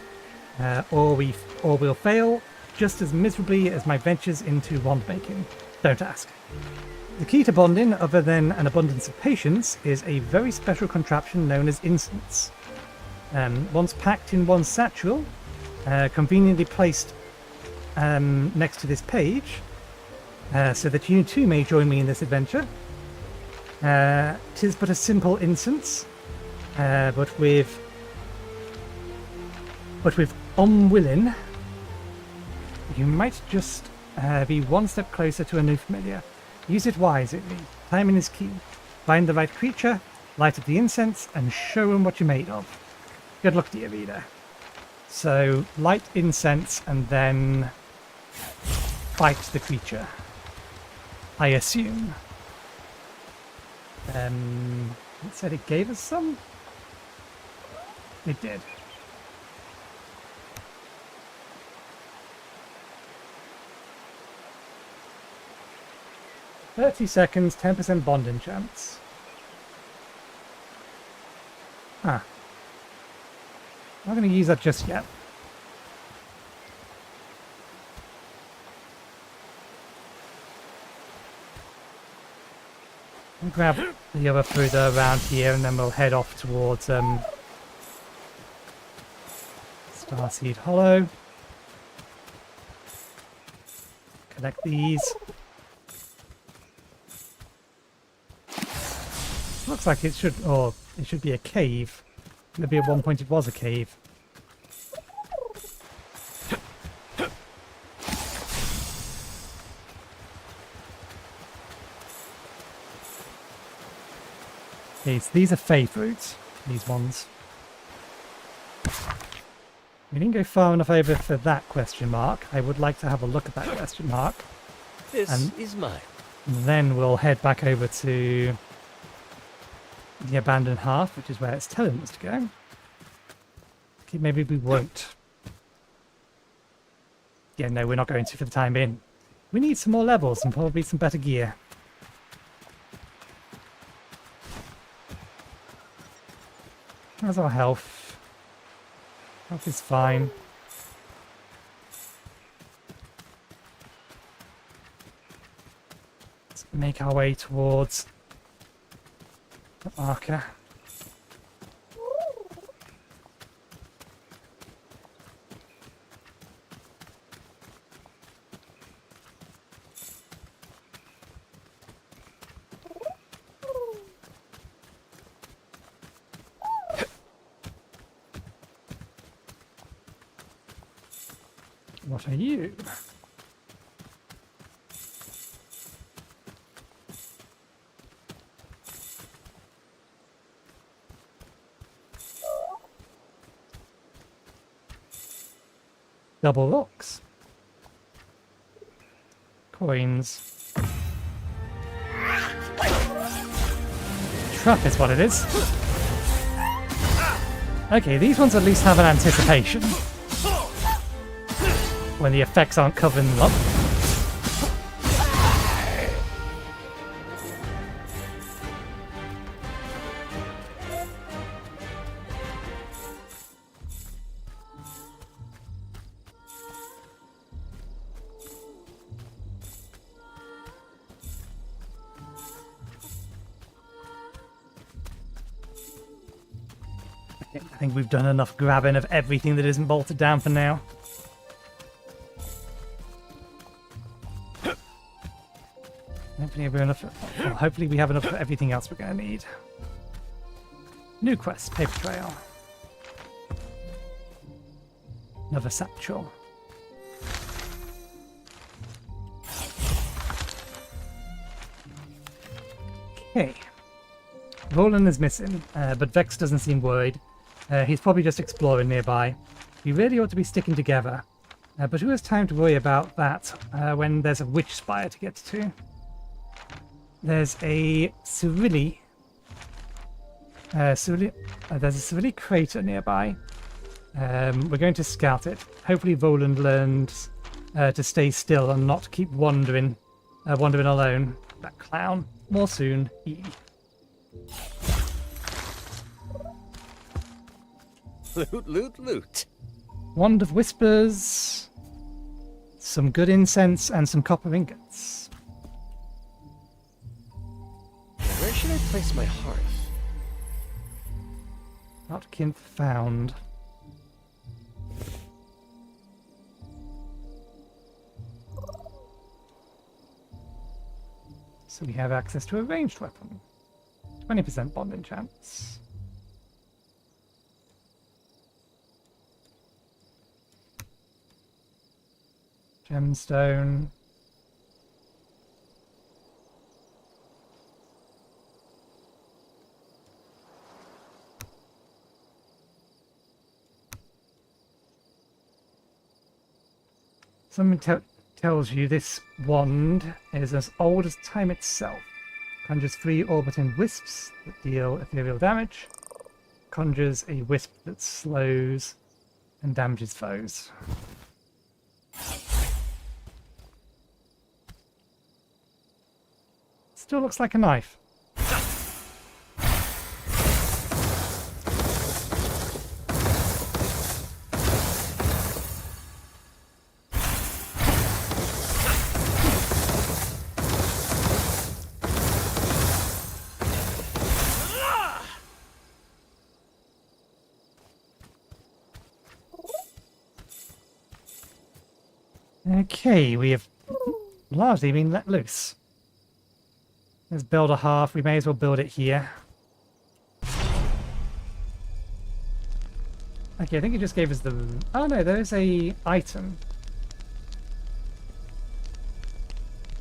or we'll fail just as miserably as my ventures into wand making. Don't ask. The key to bonding, other than an abundance of patience, is a very special contraption known as incense. Once packed in one's satchel, conveniently placed next to this page, so that you too may join me in this adventure. 'Tis but a simple incense, but with unwilling, you might just be one step closer to a new familiar. Use it wisely. Timing is key. Find the right creature, light up the incense, and show them what you're made of. Good luck, dear reader. So, light incense and then fight the creature, I assume. It said it gave us some? It did. "30 seconds, 10% bonding chance." Ah. I'm not going to use that just yet. I'll grab the other food around here and then we'll head off towards Starseed Hollow. Collect these. Looks like it should be a cave. Maybe at one point it was a cave. Okay, so these are fae fruits, these ones. We didn't go far enough over for that question mark. I would like to have a look at that question mark. This And is mine. then we'll head back over to the abandoned half, which is where it's telling us to go. Okay, maybe we won't. Yeah, no, we're not going to for the time being. We need some more levels and probably some better gear. How's our health? Health is fine. Let's make our way towards the marker. What are you? Double locks. Coins. Trap is what it is. Okay, these ones at least have an anticipation. When the effects aren't covering them up. I think we've done enough grabbing of everything that isn't bolted down for now. Hopefully we have enough for everything else we're going to need. New quest, paper trail. Another satchel. Okay. Roland is missing, but Vex doesn't seem worried. He's probably just exploring nearby. We really ought to be sticking together. But who has time to worry about that when there's a Witchspire to get to? There's a Cyrilli. There's a Cyrilli crater nearby. We're going to scout it. Hopefully Roland learns to stay still and not keep wandering alone. That clown. More soon. Loot, loot, loot. Wand of Whispers. Some good incense and some copper ingots. Where should I place my hearth? Outkin found. So we have access to a ranged weapon. 20% bonding chance. Gemstone. Someone tells you this wand is as old as time itself. Conjures 3 orbiting wisps that deal ethereal damage. Conjures a wisp that slows and damages foes. Still looks like a knife. Okay, we have largely been let loose. Let's build a half. We may as well build it here. Okay, I think it just gave us the... Oh no, there's a item.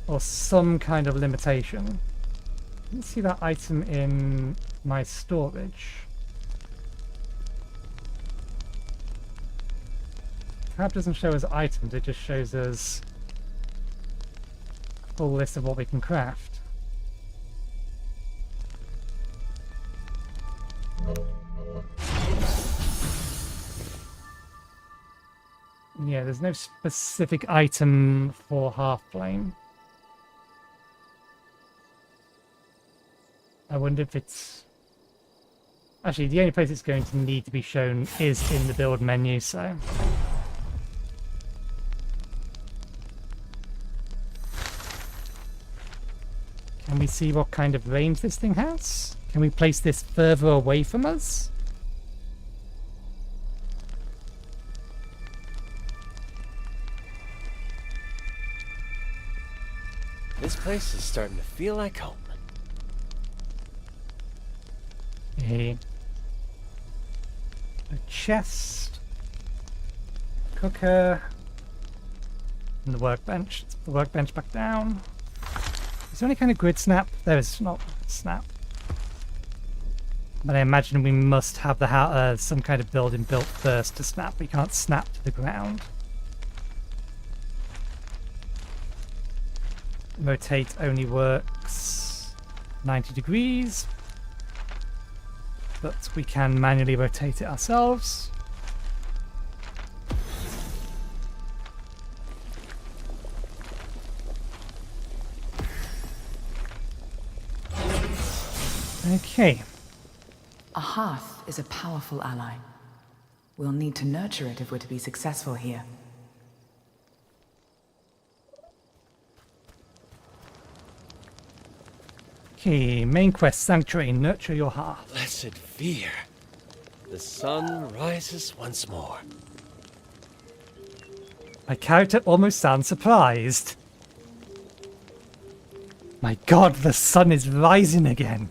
Or some kind of limitation. Let's see that item in my storage. Tab doesn't show us items, it just shows us a full list of what we can craft. Yeah, there's no specific item for Half-Flame. I wonder if it's... Actually, the only place it's going to need to be shown is in the build menu, so... Can we see what kind of range this thing has? Can we place this further away from us? This place is starting to feel like home. A chest, cooker, and the workbench. Let's put the workbench back down. Is there any kind of grid snap? There is not snap. But I imagine we must have the some kind of building built first to snap. We can't snap to the ground. Rotate only works 90 degrees. But we can manually rotate it ourselves. Okay. A hearth is a powerful ally. We'll need to nurture it if we're to be successful here. Okay, main quest, Sanctuary, nurture your hearth. Blessed fear. The sun rises once more. My character almost sounds surprised. My god, the sun is rising again.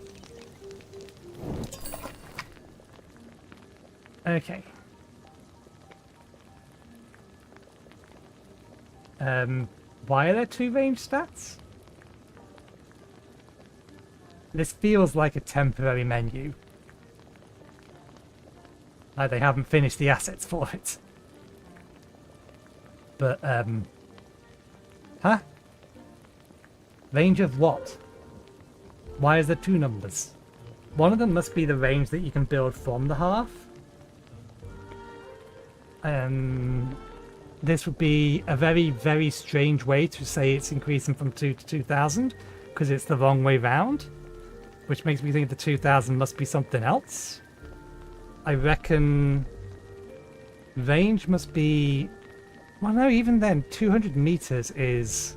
Okay. Why are there 2 range stats? This feels like a temporary menu. Like they haven't finished the assets for it. But, huh? Range of what? Why is there 2 numbers? One of them must be the range that you can build from the hearth. This would be a very, very strange way to say it's increasing from 2 to 2,000, because it's the wrong way round. Which makes me think the 2,000 must be something else. I reckon range must be... Well, no, even then, 200 meters is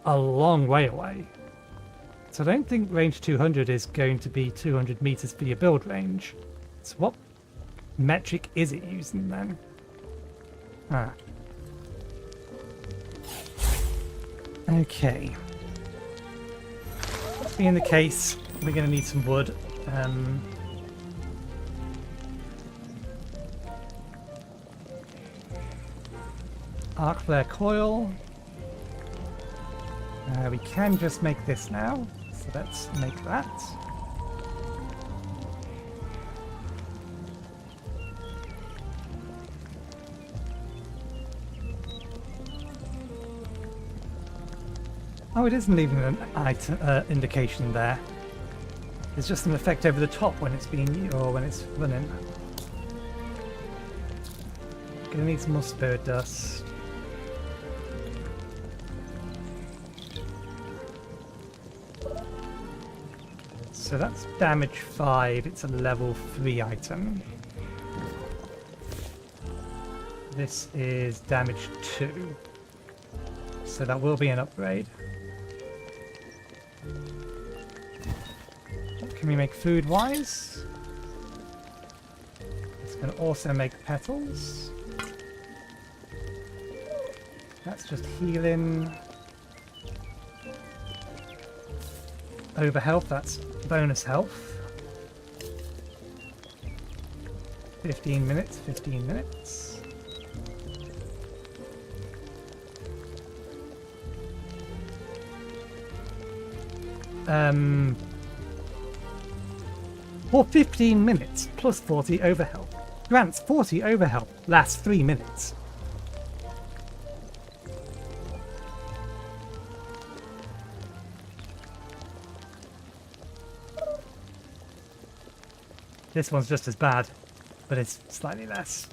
a long way away. So I don't think range 200 is going to be 200 meters for your build range. So what metric is it using then? Ah. Okay. Being the case, we're going to need some wood. Arc flare coil. We can just make this now, so let's make that. Oh, it isn't leaving an item, indication there. It's just an effect over the top when it's being or when it's running. Gonna need some more spirit dust. So that's damage 5. It's a level 3 item. This is damage 2. So that will be an upgrade. What can we make food-wise? It's going to also make petals. That's just healing. Over health, that's bonus health. 15 minutes, 15 minutes. For 15 minutes, plus 40 over health. Grants 40 over health, lasts 3 minutes. This one's just as bad, but it's slightly less.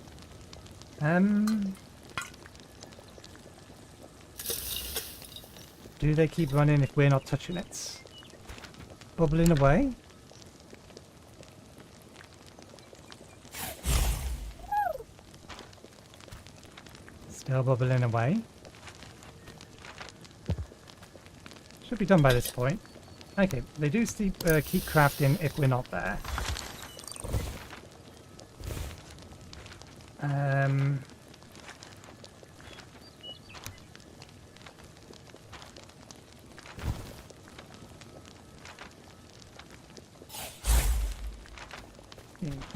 Do they keep running if we're not touching it? Bubbling away. Still bubbling away. Should be done by this point. Okay, they do keep crafting if we're not there.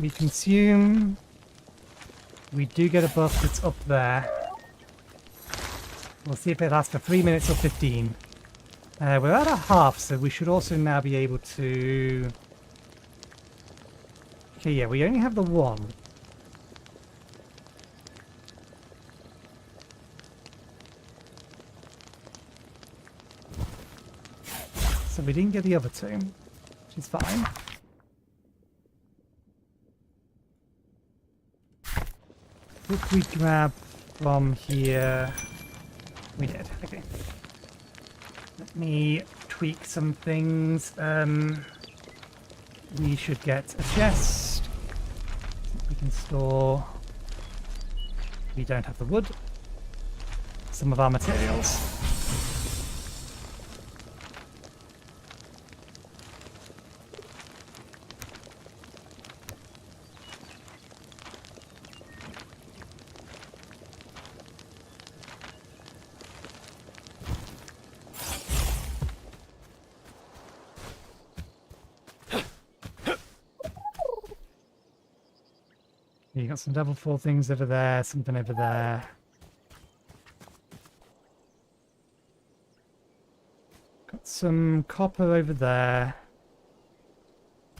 We consume. We do get a buff that's up there. We'll see if it lasts for 3 minutes or 15. We're at a half, so we should also now be able to... Okay, yeah, we only have the one. So we didn't get the other two, which is fine. Did we grab from here? We did, okay. Let me tweak some things. We should get a chest. We can store... We don't have the wood. Some of our materials. You got some level 4 things over there, something over there. Got some copper over there.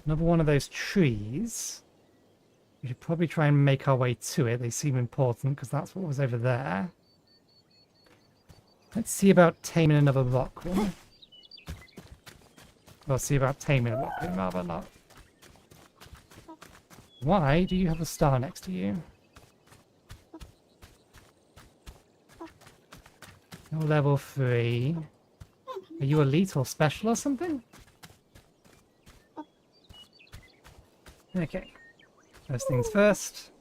Another one of those trees. We should probably try and make our way to it. They seem important because that's what was over there. Let's see about taming another rockwood. Well, see about taming a rockwood, rather not. Why do you have a star next to you? You're level 3. Are you elite or special or something? Okay. First things first.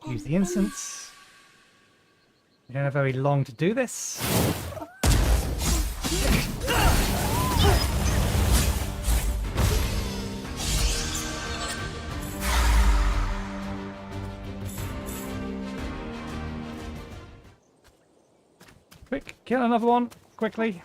Use the incense. We don't have very long to do this. Quick, kill another one, quickly.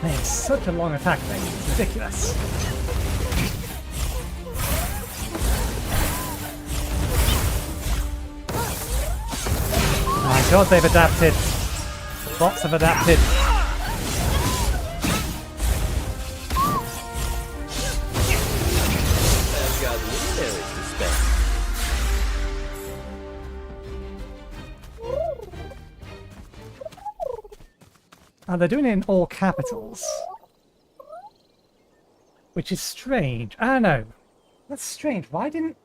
Man, it's such a long attack thing, it's ridiculous. My god, they've adapted. The bots have adapted. I've got luminaries to spend. Oh, they're doing it in all capitals. Which is strange. I don't know. That's strange. Why didn't...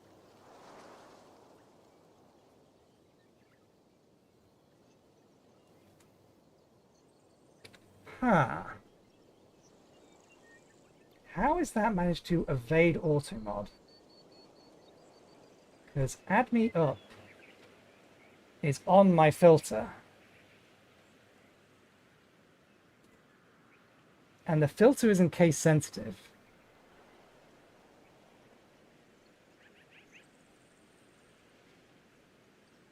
Huh. How is that managed to evade auto mod? Because add me up is on my filter. And the filter isn't case sensitive.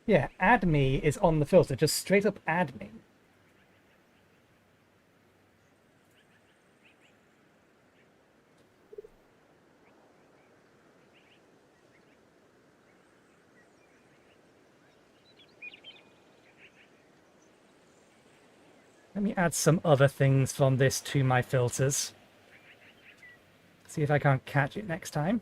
Yeah, add me is on the filter. Just straight up add me. Let me add some other things from this to my filters. See if I can't catch it next time.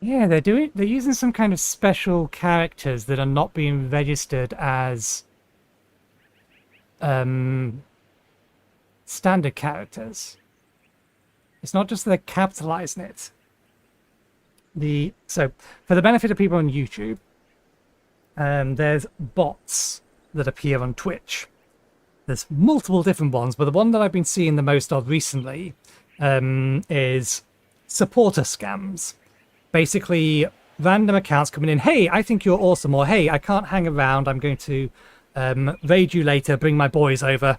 Yeah, they're using some kind of special characters that are not being registered as standard characters. It's not just that they're capitalizing it. So for the benefit of people on YouTube, there's bots that appear on Twitch. There's multiple different ones, but the one that I've been seeing the most of recently is supporter scams. Basically, random accounts coming in, hey, I think you're awesome, or hey, I can't hang around, I'm going to raid you later, bring my boys over.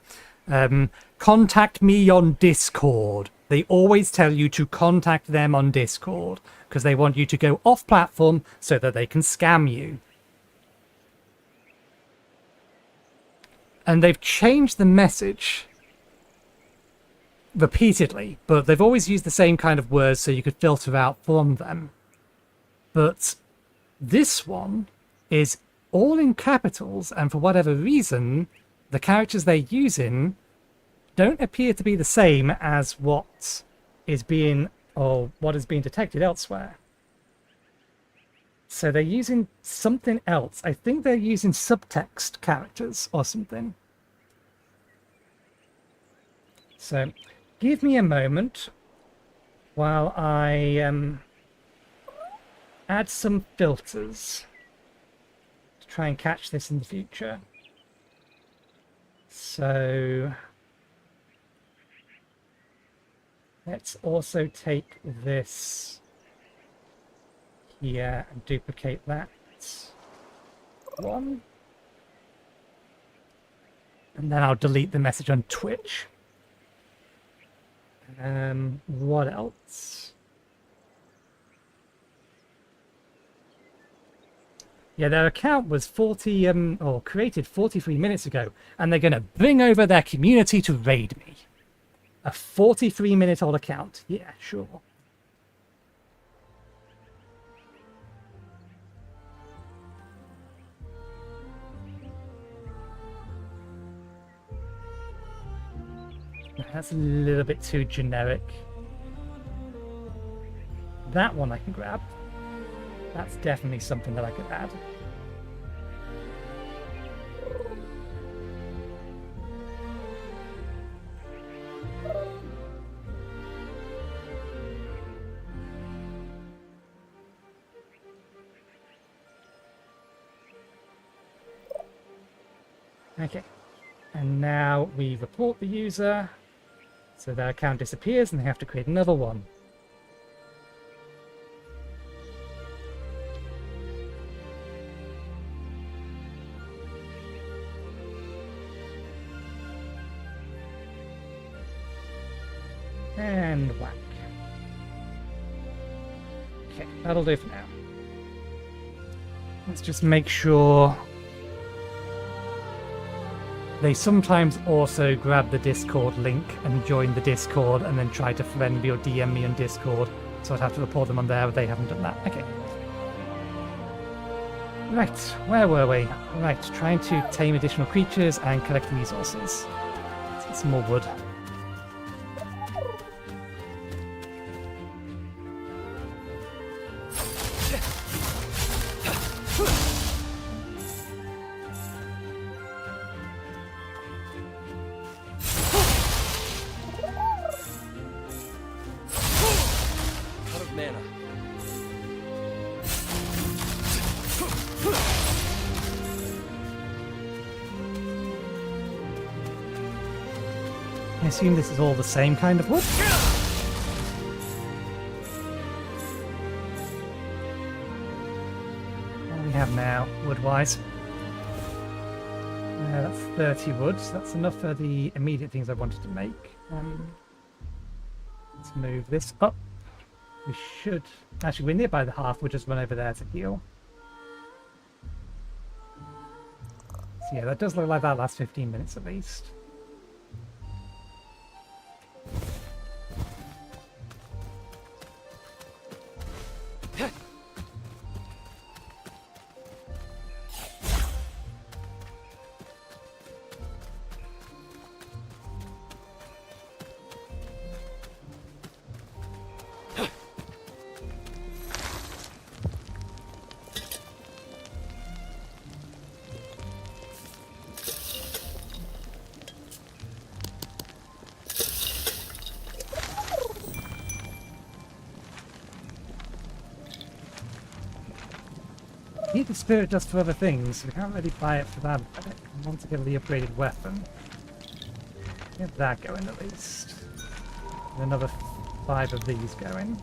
Contact me on Discord. They always tell you to contact them on Discord because they want you to go off platform so that they can scam you. And they've changed the message repeatedly, but they've always used the same kind of words so you could filter out from them. But this one is all in capitals, and for whatever reason, the characters they're using don't appear to be the same as what is being detected elsewhere. So they're using something else. I think they're using subtext characters or something. So give me a moment while I add some filters to try and catch this in the future. So let's also take this here and duplicate that one. And then I'll delete the message on Twitch. What else? Yeah, their account was created 43 minutes ago, and they're going to bring over their community to raid me. A 43-minute-old account. Yeah, sure. That's a little bit too generic. That one I can grab. That's definitely something that I could add. Okay, and now we report the user, so their account disappears and they have to create another one. And whack. Okay, that'll do for now. Let's just make sure. They sometimes also grab the Discord link and join the Discord and then try to friend me or DM me on Discord, so I'd have to report them on there, but they haven't done that. Okay. Right, where were we? Right, trying to tame additional creatures and collect resources. Let's get some more wood. I assume this is all the same kind of wood. What do we have now, wood-wise? That's 30 wood, so that's enough for the immediate things I wanted to make. Let's move this up. We should... Actually, we're nearby the half, we'll just run over there to heal. So yeah, that does look like that lasts 15 minutes at least. need the spirit dust for other things, so we can't really buy it for that. I want to get the upgraded weapon. Get that going at least. And another 5 of these going.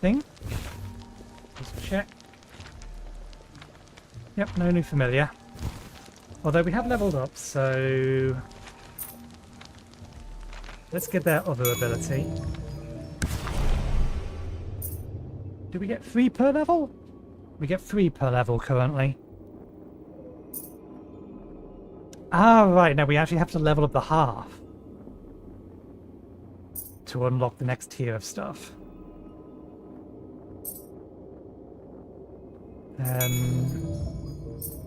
Thing. Just check. Yep, no new familiar. Although we have leveled up, so let's get their other ability. Do we get 3 per level? We get 3 per level currently. Ah, right, now we actually have to level up the half to unlock the next tier of stuff.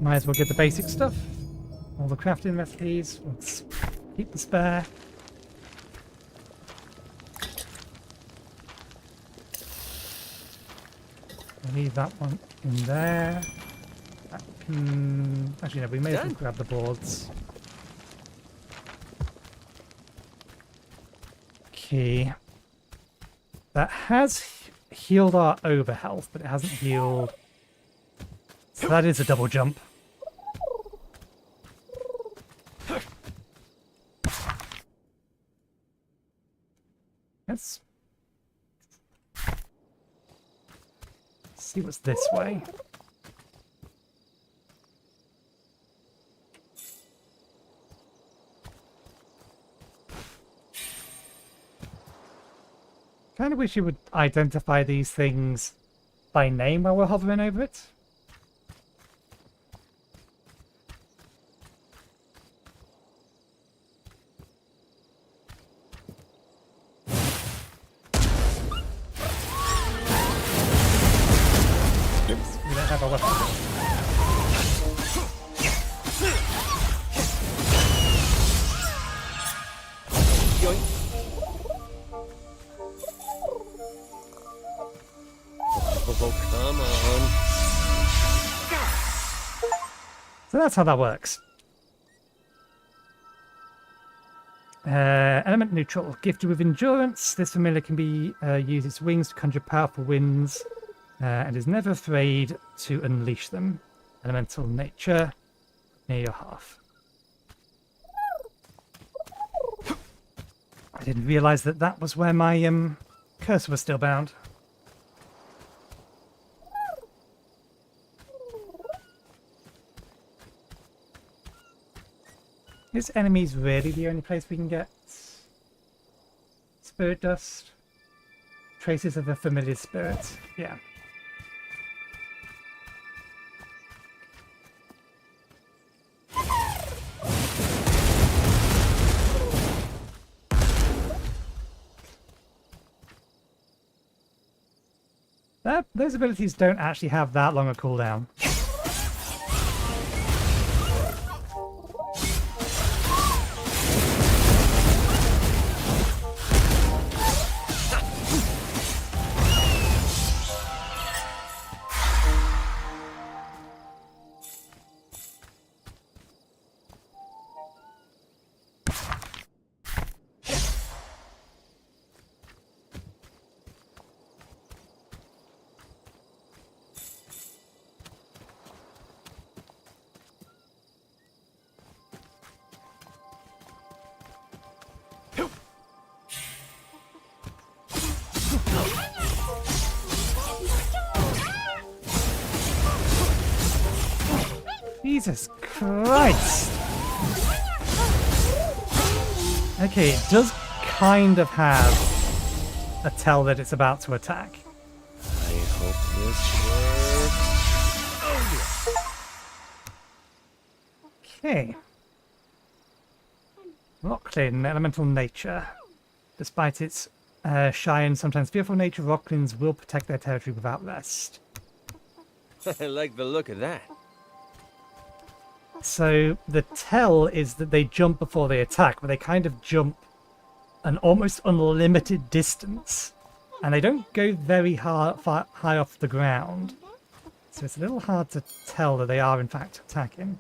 Might as well get the basic stuff. All the crafting recipes. Let's keep the spare. I'll leave that one in there. That can... Actually, no, we may as well grab the boards. Okay. That has healed our over health, but it hasn't healed... So that is a double jump. Let's see what's this way. Kind of wish you would identify these things by name while we're hovering over it. We don't have a weapon. Oh, come on. So that's how that works. Element neutral. Gifted with endurance, this familiar can be use its wings to conjure powerful winds and is never afraid to unleash them. Elemental nature, near your half. I didn't realise that that was where my cursor was still bound. Is enemies really the only place we can get spirit dust? Traces of a familiar spirit. Yeah. Those abilities don't actually have that long a cooldown. Jesus Christ! Okay, it does kind of have a tell that it's about to attack. I hope this works. Okay. Rocklin, elemental nature. Despite its shy and sometimes fearful nature, Rocklins will protect their territory without rest. I like the look of that. So the tell is that they jump before they attack, but they kind of jump an almost unlimited distance. And they don't go very high off the ground. So it's a little hard to tell that they are in fact attacking.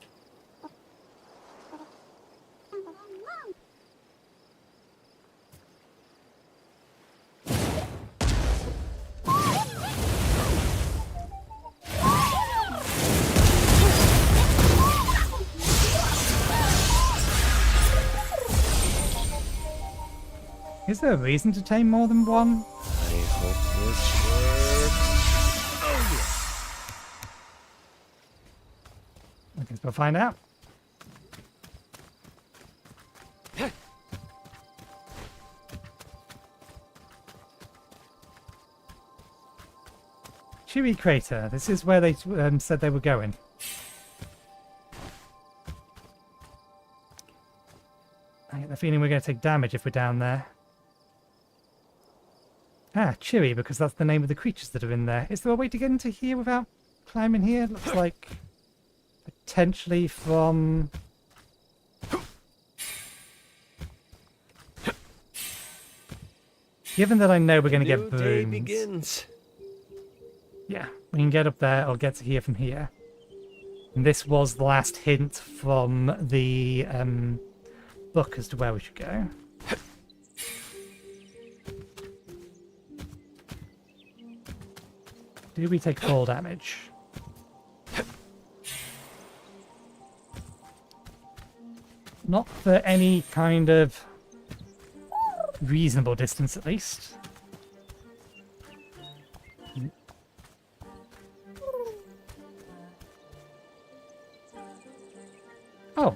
Is there a reason to tame more than one? I hope this works. Oh, I guess we'll find out. Chewy Crater. This is where they said they were going. I get the feeling we're going to take damage if we're down there. Ah, Chewy, because that's the name of the creatures that are in there. Is there a way to get into here without climbing here? Looks like potentially from... Given that I know we're going to get New day brooms. begins. Yeah, we can get up there or get to here from here. And this was the last hint from the book as to where we should go. Do we take fall damage? Not for any kind of reasonable distance, at least. Oh.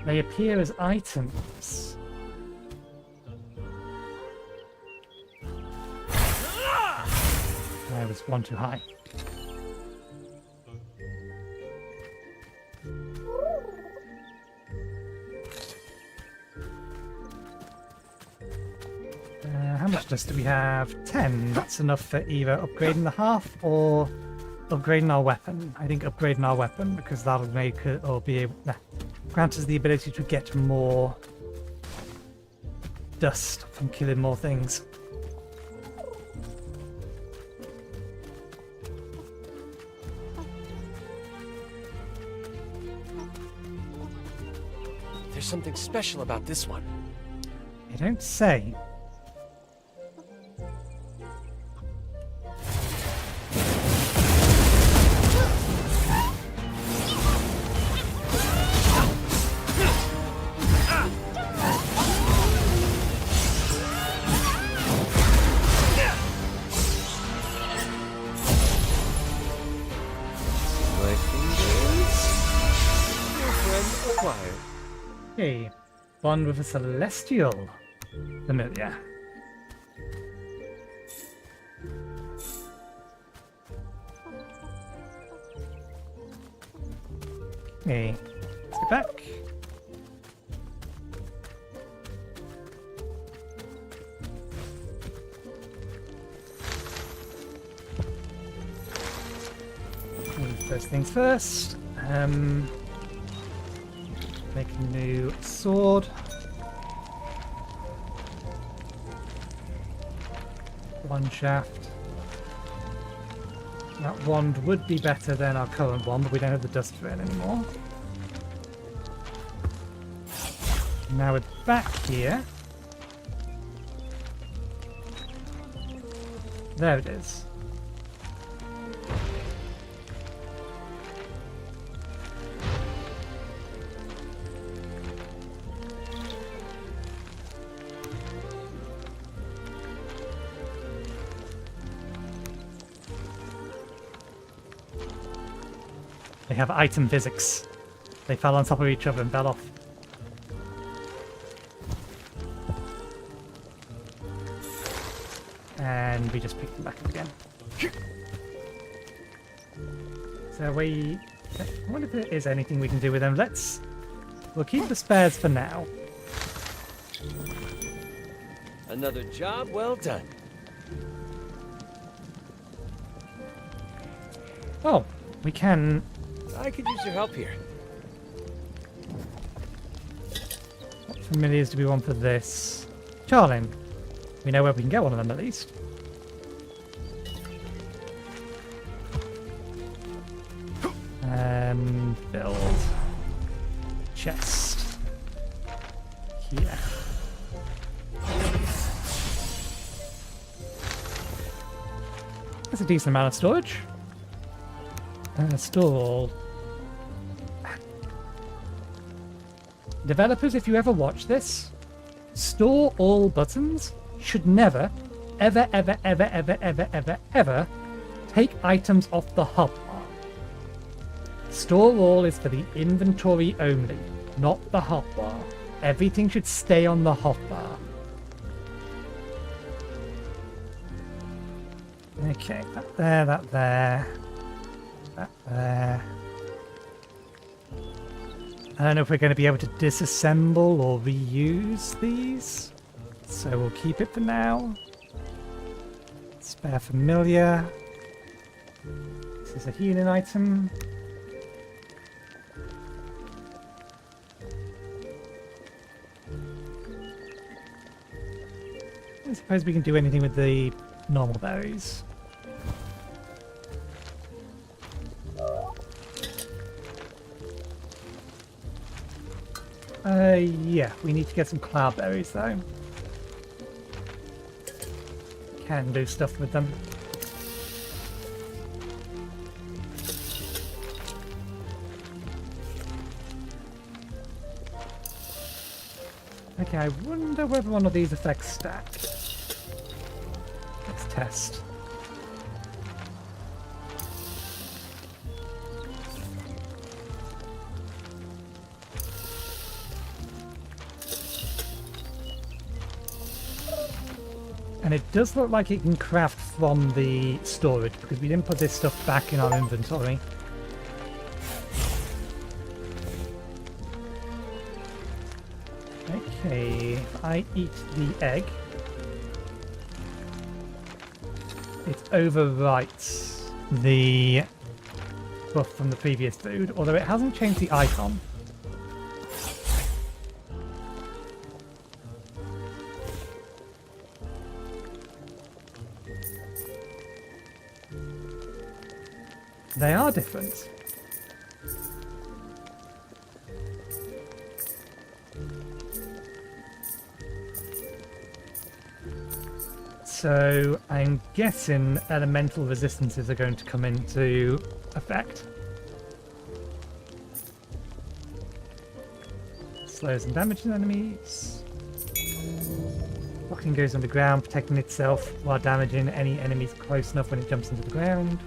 They appear as items. I was one too high. How much dust do we have? 10. That's enough for either upgrading the half or upgrading our weapon. I think upgrading our weapon, because that'll make it, or be able, grant us the ability to get more dust from killing more things. There's something special about this one. You don't say. My fingers. Your friend acquired. Okay, bond with a celestial familiar. Okay, let's get back. First things first. Make a new sword. One shaft. That wand would be better than our current one, but we don't have the dust for it anymore. Now we're back here. There it is. They have item physics. They fell on top of each other and fell off. And we just picked them back up again. So I wonder if there is anything we can do with them. We'll keep the spares for now. Another job well done. Oh, we can... I could use your help here. What familiars do we want for this? Charlin. We know where we can get one of them at least. Build. Chest. Here. That's a decent amount of storage. Store all. Developers, if you ever watch this, store all buttons should never, ever, ever, ever, ever, ever, ever, ever take items off the hotbar. Store all is for the inventory only, not the hotbar. Everything should stay on the hotbar. Okay, that there, that there, that there. I don't know if we're going to be able to disassemble or reuse these, so we'll keep it for now. Spare familiar. This is a healing item. I suppose we can do anything with the normal berries. Yeah, we need to get some cloudberries though. Can do stuff with them. Okay, I wonder whether one of these affects stack. Let's test. And it does look like it can craft from the storage, because we didn't put this stuff back in our inventory. Okay, if I eat the egg, it overwrites the buff from the previous food, although it hasn't changed the icon. They are different. So I'm guessing elemental resistances are going to come into effect. Slows and damages enemies. Blocking goes underground, protecting itself while damaging any enemies close enough when it jumps into the ground.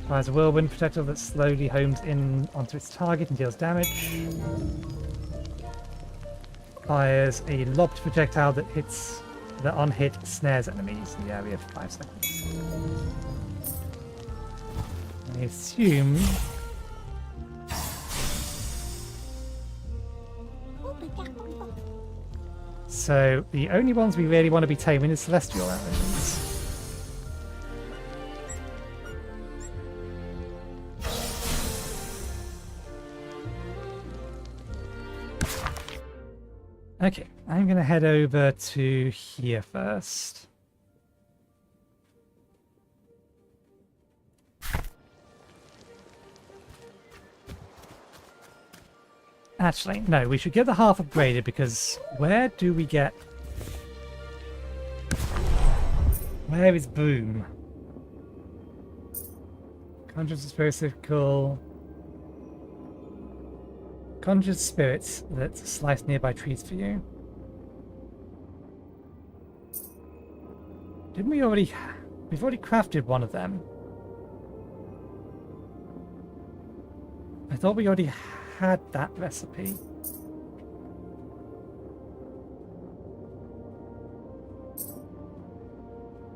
Fires a whirlwind projectile that slowly homes in onto its target and deals damage. Fires a lobbed projectile that on hit snares enemies in the area for 5 seconds. I assume so the only ones we really want to be taming is celestial enemies. Okay, I'm going to head over to here first. Actually, no, we should get the half upgraded because where do we get... Where is Boom? Conjures is very cyclical. Conjures spirits that slice nearby trees for you. Didn't we already... We've already crafted one of them. I thought we already had that recipe.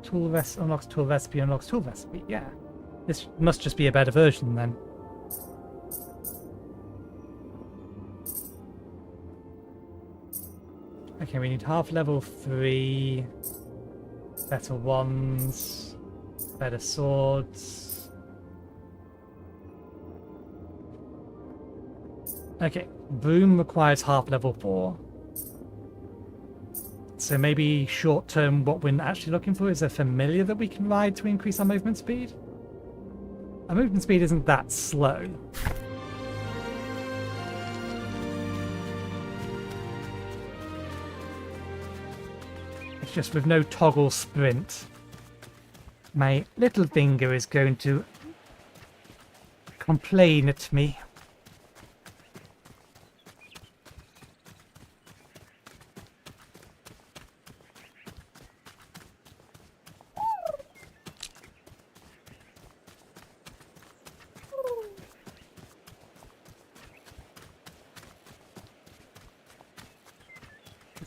Tool recipe unlocks tool recipe, unlocks tool recipe. Yeah. This must just be a better version then. Okay, we need half level 3, better wands, better swords. Okay, Boom requires half level 4. So maybe short term what we're actually looking for is a familiar that we can ride to increase our movement speed. Our movement speed isn't that slow. Just with no toggle sprint, my little finger is going to complain at me.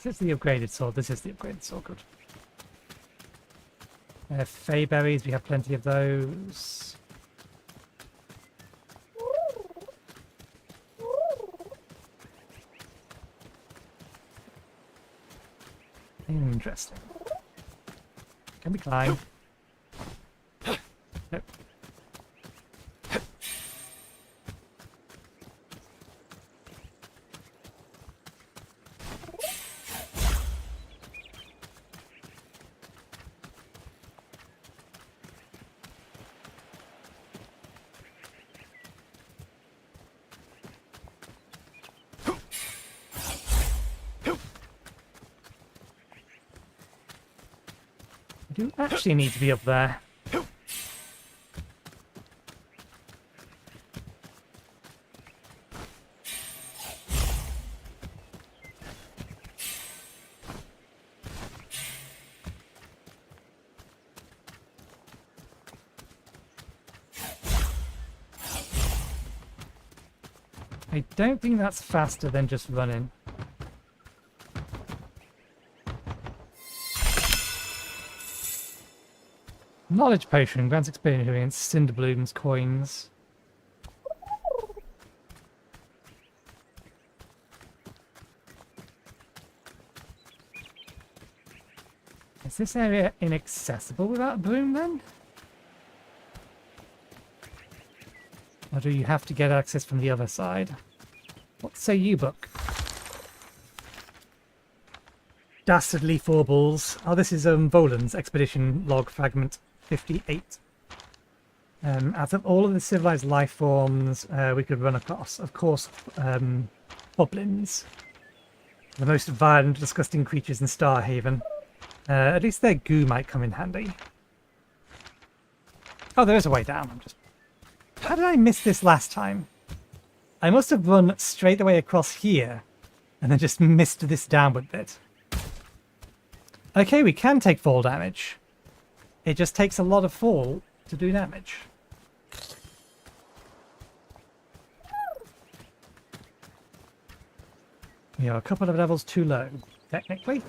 This is the upgraded sword. This is the upgraded sword. Good. Fey berries. We have plenty of those. Interesting. Can we climb? Nope. I do actually need to be up there. I don't think that's faster than just running. Knowledge potion grants experience against cinder blooms, coins. Is this area inaccessible without a broom then? Or do you have to get access from the other side? What say you, book? Dastardly Fourballs. Oh, this is Volan's expedition log fragment 58. Out of all of the civilized life forms we could run across, of course, goblins. The most violent, disgusting creatures in Starhaven. At least their goo might come in handy. Oh, there is a way down. How did I miss this last time? I must have run straight the way across here and then just missed this downward bit. Okay, we can take fall damage. It just takes a lot of fall to do damage. We are a couple of levels too low, technically.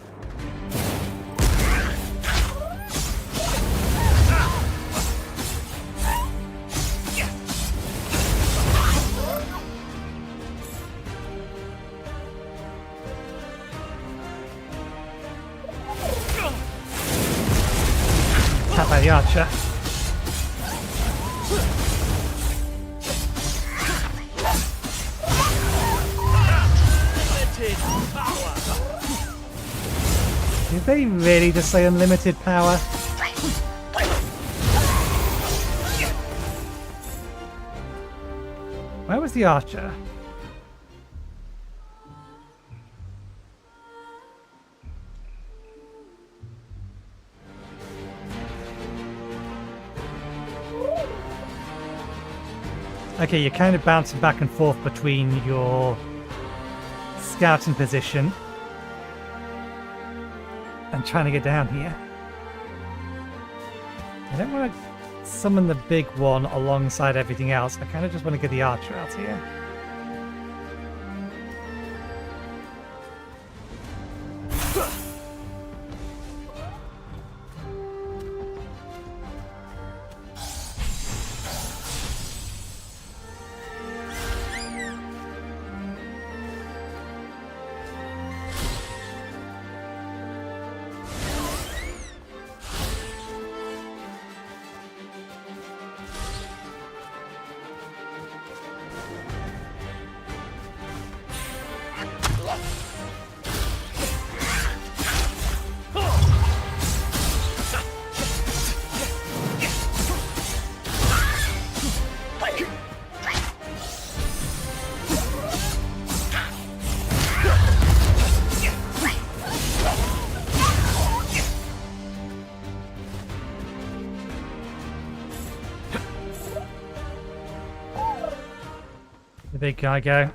By the archer. Did they really just say unlimited power? Where was the archer? Okay, you're kind of bouncing back and forth between your scouting position and trying to get down here. I don't want to summon the big one alongside everything else. I kind of just want to get the archer out here. The big guy go.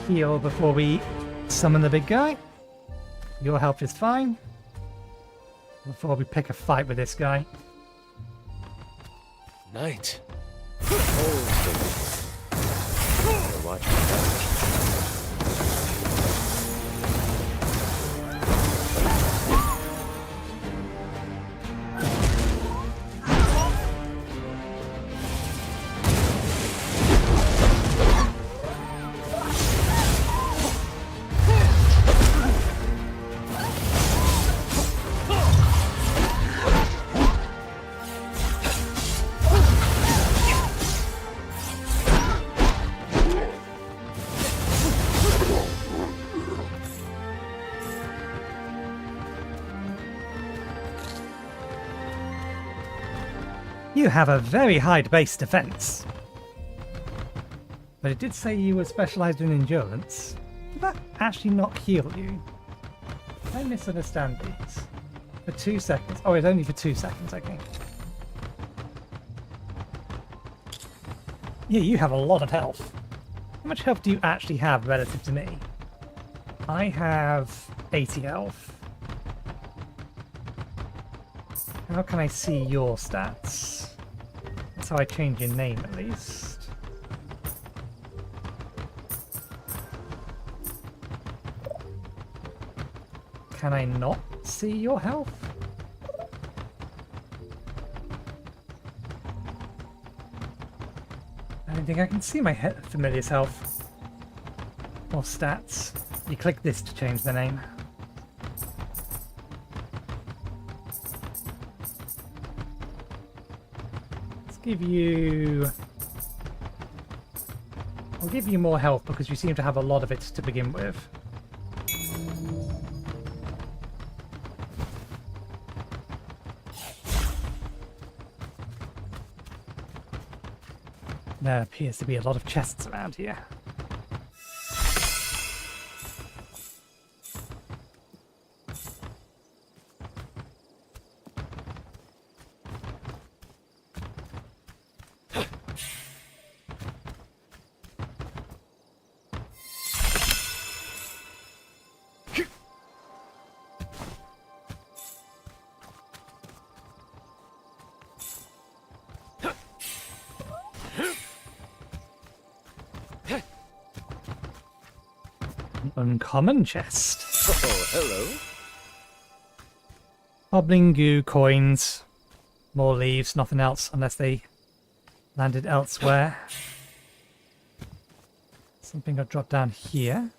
heal before we summon the big guy. Your health is fine. Before we pick a fight with this guy. Night. Oh, so watch my back. You have a very high base defense. But it did say you were specialized in endurance. Did that actually not heal you? I misunderstand these. For 2 seconds. Oh, it's only for 2 seconds, okay. Yeah, you have a lot of health. How much health do you actually have relative to me? I have 80 health. How can I see your stats? That's how I change your name, at least. Can I not see your health? I don't think I can see my familiar's health or stats. You click this to change the name. Give you... I'll give you more health because you seem to have a lot of it to begin with. There appears to be a lot of chests around here. Uncommon chest. Oh, hello. Bobbling goo coins. More leaves, nothing else unless they landed elsewhere. Something got dropped down here.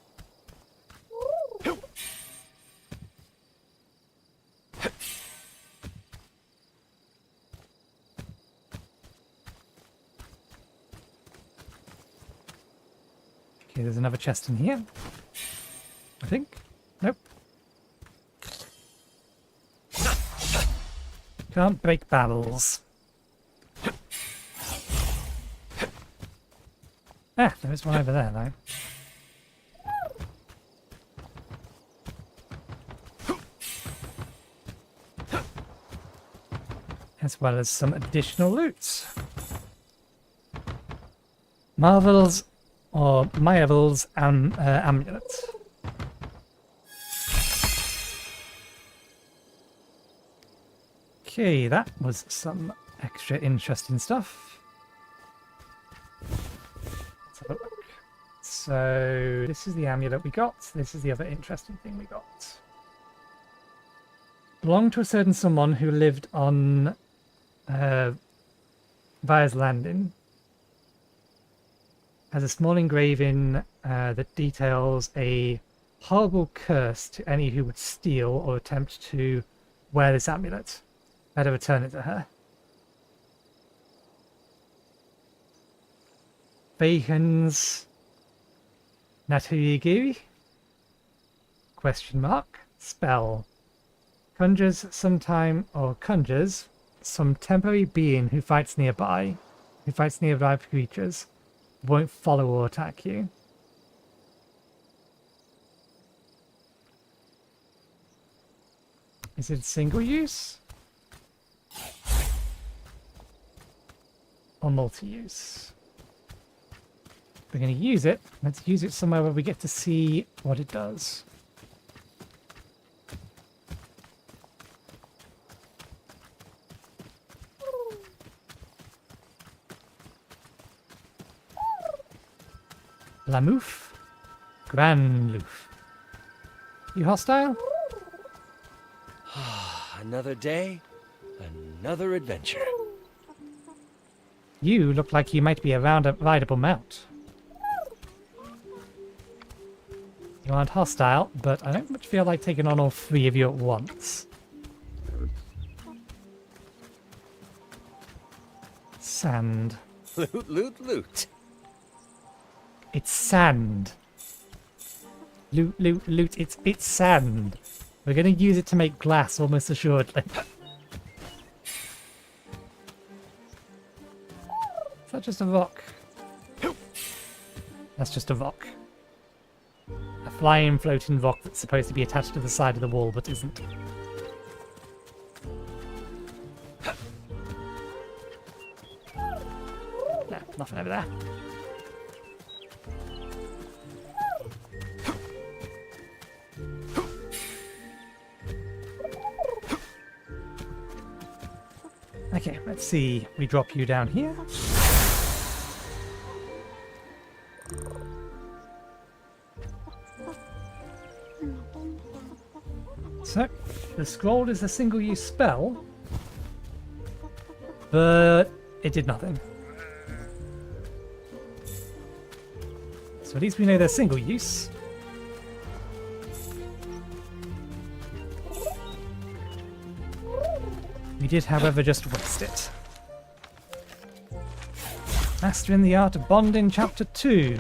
Okay, there's another chest in here. I think. Nope. Can't break barrels. Ah, there is one over there, though. As well as some additional loot. Marvels or Myavil's amulet. Okay, that was some extra interesting stuff. Let's have a look. So, this is the amulet we got. This is the other interesting thing we got. Belonged to a certain someone who lived on Vire's Landing. Has a small engraving that details a horrible curse to any who would steal or attempt to wear this amulet. Better return it to her. Bacon's Naturigiri? Question mark. Spell. Conjures some temporary being who fights nearby creatures. Won't follow or attack you. Is it single use? Or multi-use? we're going to use it. Let's use it somewhere where we get to see what it does. Lamouf. Grand Loof. You hostile? Another day, another adventure. You look like you might be a rideable mount. You aren't hostile, but I don't much feel like taking on all three of you at once. Sand. Loot, loot, loot. It's sand. Loot, loot, loot. It's sand. We're going to use it to make glass, almost assuredly. Is that just a rock? That's just a rock. A flying, floating rock that's supposed to be attached to the side of the wall, but isn't. No, nothing over there. Okay, let's see. We drop you down here. So, the scroll is a single-use spell, but it did nothing. So at least we know they're single-use. We did, however, just waste it. Mastering the Art of Bonding, Chapter 2.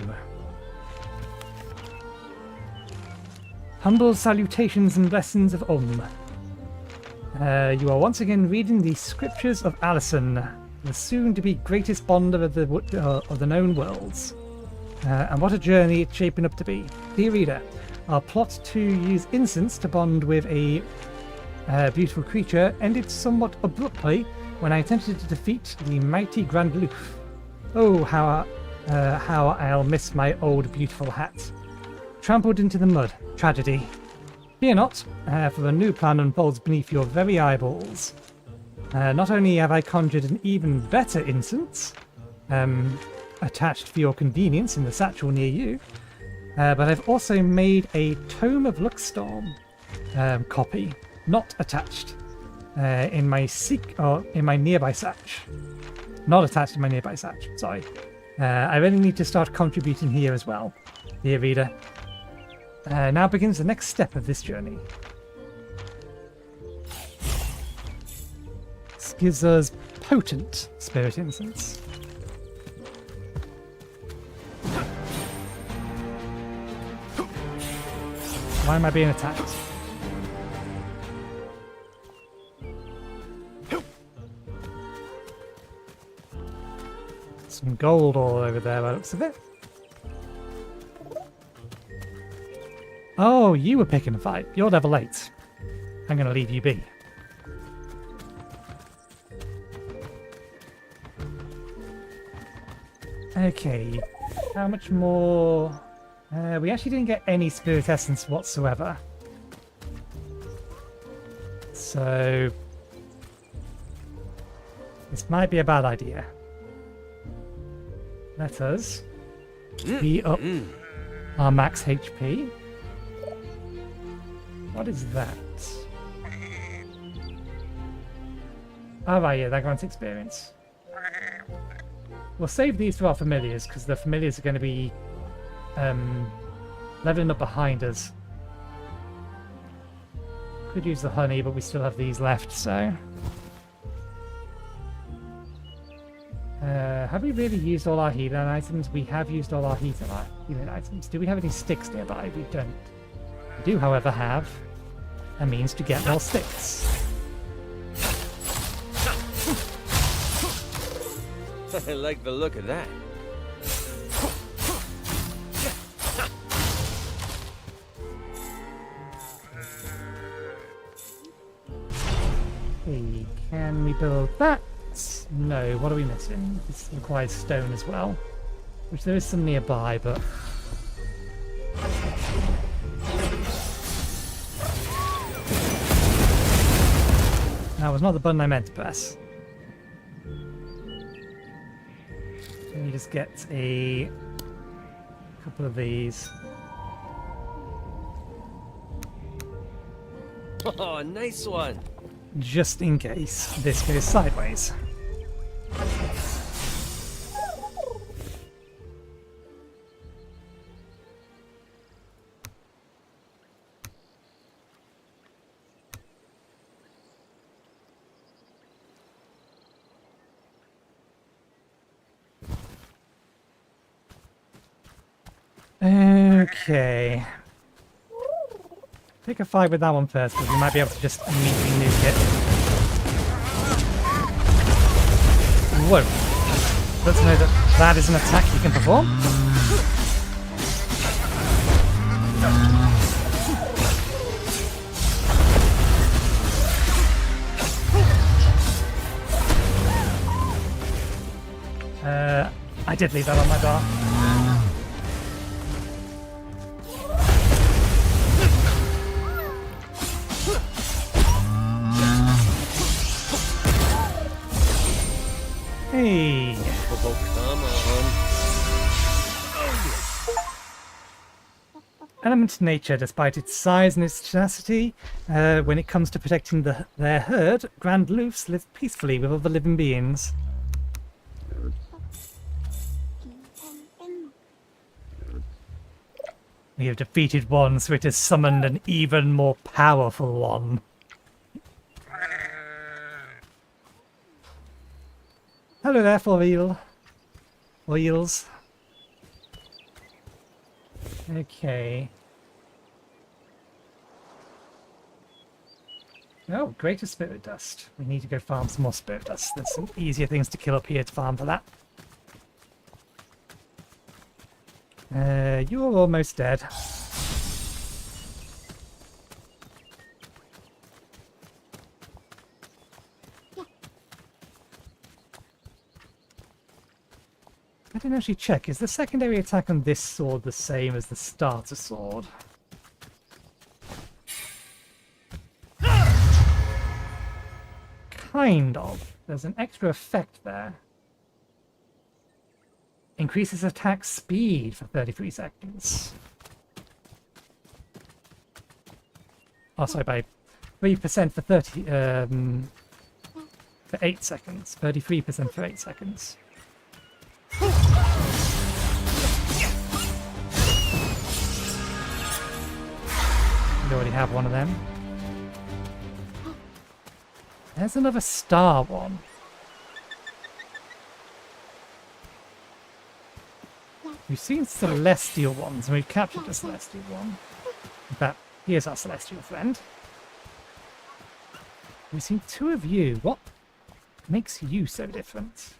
Humble salutations and blessings of Om. You are once again reading the scriptures of Alison, the soon-to-be greatest bonder of the known worlds. And what a journey it's shaping up to be. Dear reader, our plot to use incense to bond with a beautiful creature ended somewhat abruptly when I attempted to defeat the mighty Grand Loof. Oh, how I'll miss my old beautiful hat. Trampled into the mud. Tragedy. Fear not, for a new plan unfolds beneath your very eyeballs. Not only have I conjured an even better incense, attached for your convenience in the satchel near you, but I've also made a Tome of Luckstorm copy, not attached, in my nearby satch. Not attached to my nearby satch, sorry. I really need to start contributing here as well, dear reader. Now begins the next step of this journey. This gives us potent spirit incense. Why am I being attacked? Some gold all over there by the looks of it. Oh, you were picking a fight. You're level 8. I'm going to leave you be. Okay, how much more? We actually didn't get any spirit essence whatsoever. So this might be a bad idea. Let us be up our max HP. What is that? Oh, right, yeah, that grants experience. We'll save these for our familiars, because the familiars are going to be leveling up behind us. Could use the honey, but we still have these left, so... have we really used all our healing items? We have used all our healing items. Do we have any sticks nearby? We don't. We do, however, have a means to get more sticks. I like the look of that. Hey, can we build that? No, what are we missing? This requires stone as well. Which there is some nearby, but... That was not the button I meant to press. Let me just get a couple of these. Oh, nice one. Just in case this goes sideways. Okay. Pick a fight with that one first, because we might be able to just immediately nuke it. Whoa. Let's know that that is an attack you can perform. I did leave that on my bar. Hey! Oh, Element nature, despite its size and its tenacity, when it comes to protecting their herd, Grand Loofs live peacefully with other living beings. We have defeated one, so it has summoned an even more powerful one. Hello there, four-wheel. Wheels. Okay. Oh, greater spirit dust. We need to go farm some more spirit dust. There's some easier things to kill up here to farm for that. You are almost dead. I didn't actually check. Is the secondary attack on this sword the same as the starter sword? Kind of. There's an extra effect there. Increases attack speed for 33 seconds. Oh, sorry, by 3% for 8 seconds. 33% for 8 seconds. We already have one of them. There's another star one. We've seen celestial ones, and we've captured a celestial one. In fact, here's our celestial friend. We've seen 2 of you. What makes you so different?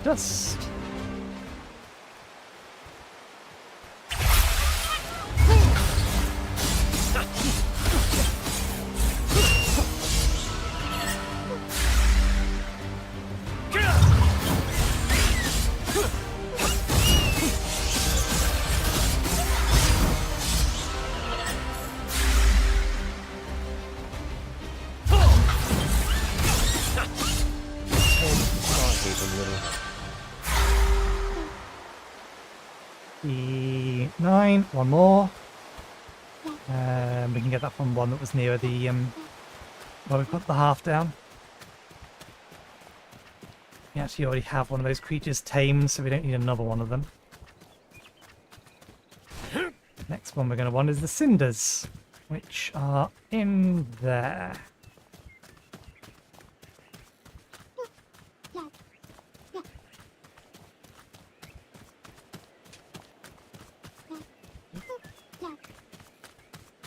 Dust. One more. We can get that from one that was near the well, we put the half down. We actually already have one of those creatures tamed, so we don't need another one of them. Next one we're going to want is the cinders, which are in there.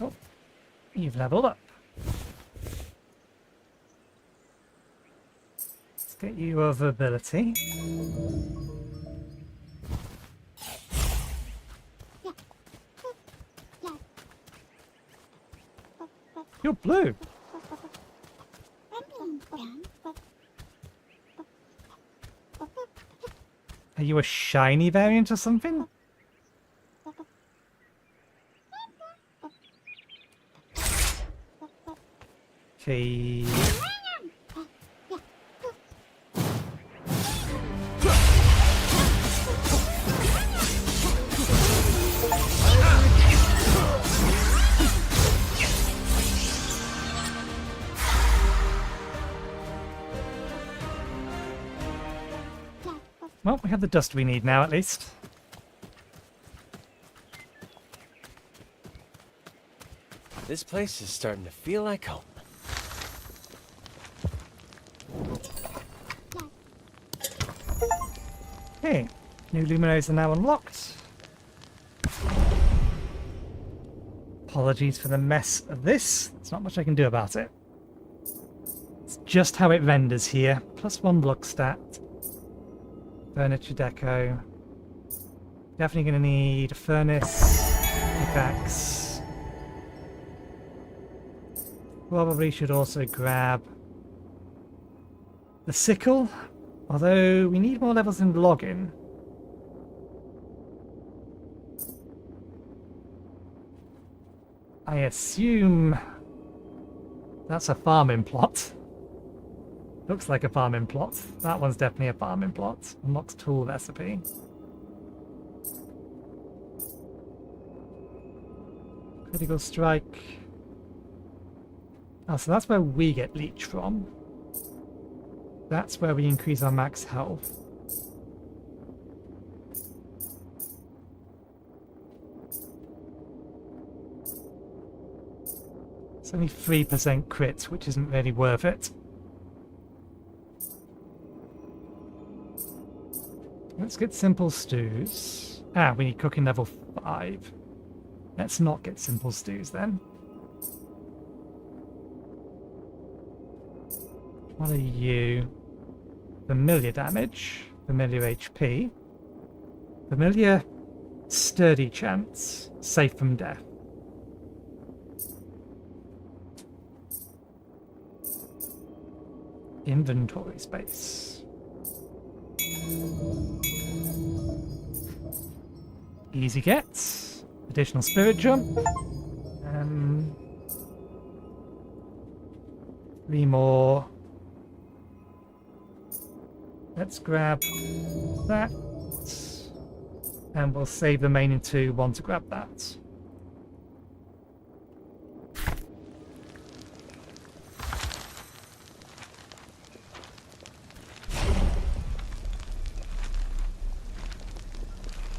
Oh, you've leveled up. get you over ability. You're blue. Are you a shiny variant or something? Okay. Well, we have the dust we need now, at least. This place is starting to feel like home. Okay, new luminaries are now unlocked. Apologies for the mess of this. There's not much I can do about it. It's just how it renders here. +1 block stat. Furniture deco. Definitely going to need a furnace, pickaxe. Probably should also grab the sickle, although we need more levels in logging. I assume that's a farming plot. Looks like a farming plot. That one's definitely a farming plot. Unlocks tool recipe. Critical strike. Oh, so that's where we get leech from. That's where we increase our max health. It's only 3% crit, which isn't really worth it. Let's get simple stews. Ah, we need cooking level 5. Let's not get simple stews then. What are you? Familiar damage, familiar HP, familiar sturdy chance, safe from death. Inventory space. Easy gets. Additional spirit jump. 3 more. Let's grab that. And we'll save the remaining 2 one to grab that.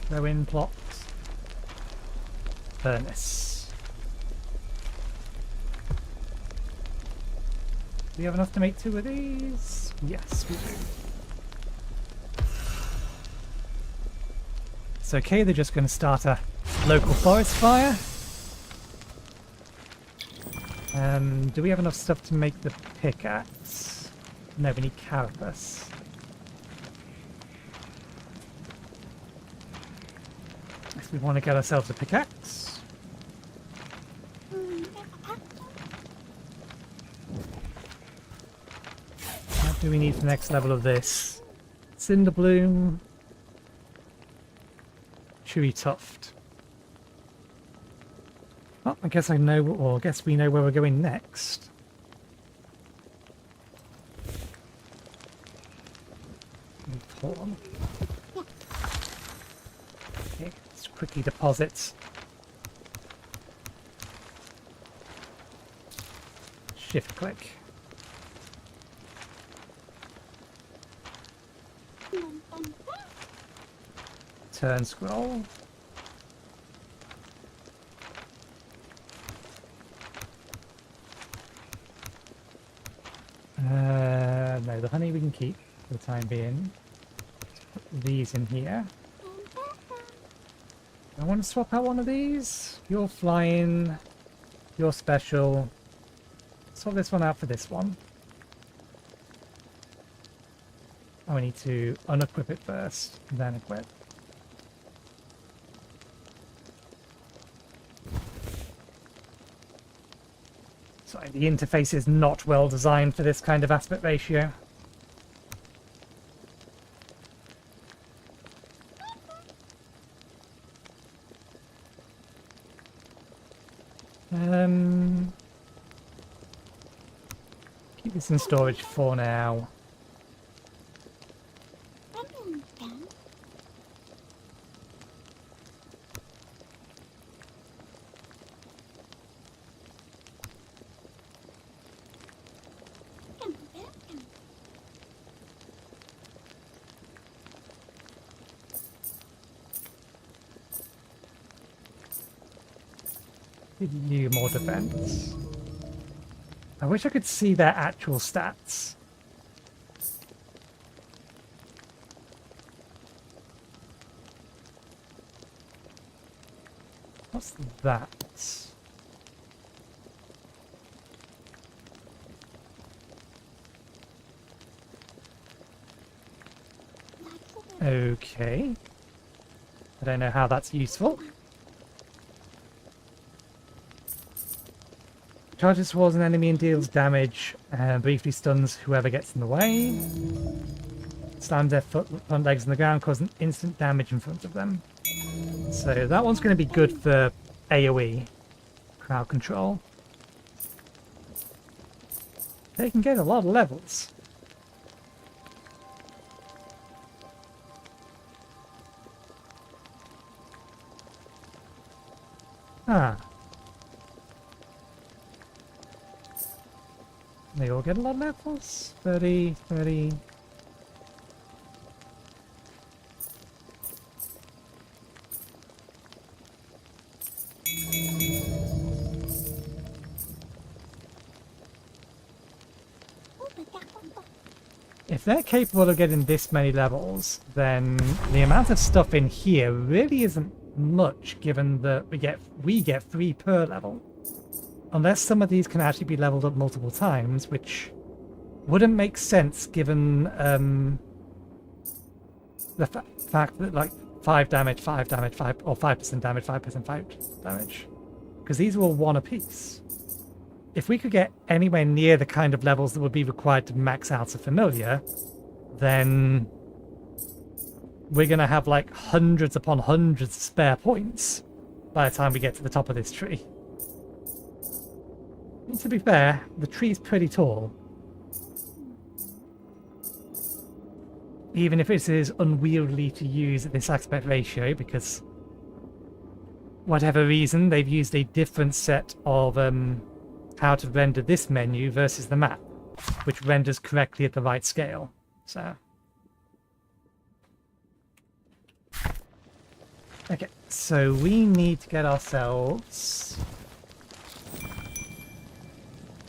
Go in plot. Furnace. Do we have enough to make 2 of these? Yes, we do. It's okay, they're just going to start a local forest fire. Do we have enough stuff to make the pickaxe? No, we need carapace. We want to get ourselves a pickaxe. What do we need for the next level of this? Cinder bloom. Chewy tuft. Oh, I guess I know, or I guess we know where we're going next. Hold on. Okay, let's quickly deposit. Shift click. Turn scroll. No, the honey we can keep for the time being. Put these in here. I want to swap out one of these. You're flying. You're special. Swap this one out for this one. Oh, we need to unequip it first, then equip. Sorry, the interface is not well designed for this kind of aspect ratio. Keep this in storage for now. Give you more defense. I wish I could see their actual stats. What's that? Okay. I don't know how that's useful. Charges towards an enemy and deals damage, and briefly stuns whoever gets in the way. Slams their front legs on the ground, causing instant damage in front of them. So that one's going to be good for AoE, crowd control. They can get a lot of levels. Ah. They all get a lot of levels. 30, 30. If they're capable of getting this many levels, then the amount of stuff in here really isn't much, given that we get 3 per level. Unless some of these can actually be leveled up multiple times, which wouldn't make sense given the fact that like 5 damage, 5 damage, 5 or 5% damage, 5%, 5 damage. Because these are all 1 apiece. If we could get anywhere near the kind of levels that would be required to max out a familiar, then we're going to have like hundreds upon hundreds of spare points by the time we get to the top of this tree. And to be fair, the tree's pretty tall. Even if it is unwieldy to use at this aspect ratio, because whatever reason, they've used a different set of how to render this menu versus the map, which renders correctly at the right scale. So, okay, so we need to get ourselves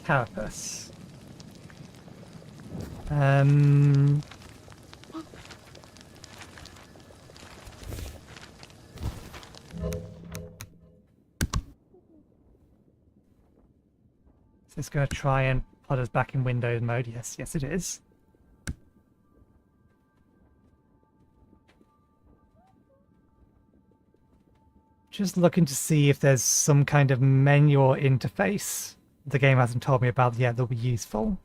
carapace. Is this going to try and put us back in Windows mode? Yes, yes it is. Just looking to see if there's some kind of menu or interface the game hasn't told me about yet that'll be useful.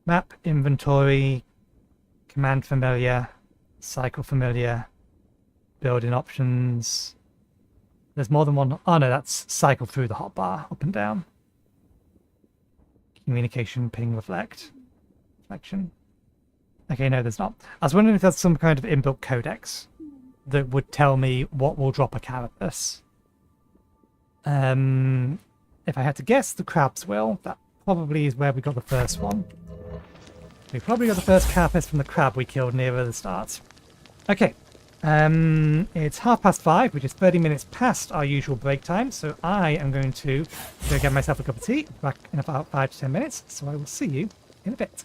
Map, inventory, command familiar, cycle familiar, building options. There's more than one. Oh no, that's cycle through the hotbar, up and down. Communication, ping, reflection. Okay, no, there's not. I was wondering if there's some kind of inbuilt codex that would tell me what will drop a carapace. If I had to guess, the crabs will. That probably is where we got the first one. We probably got the first carapace from the crab we killed nearer the start. Okay. It's 5:30, which is 30 minutes past our usual break time, so I am going to go get myself a cup of tea, back in about 5 to 10 minutes, so I will see you in a bit.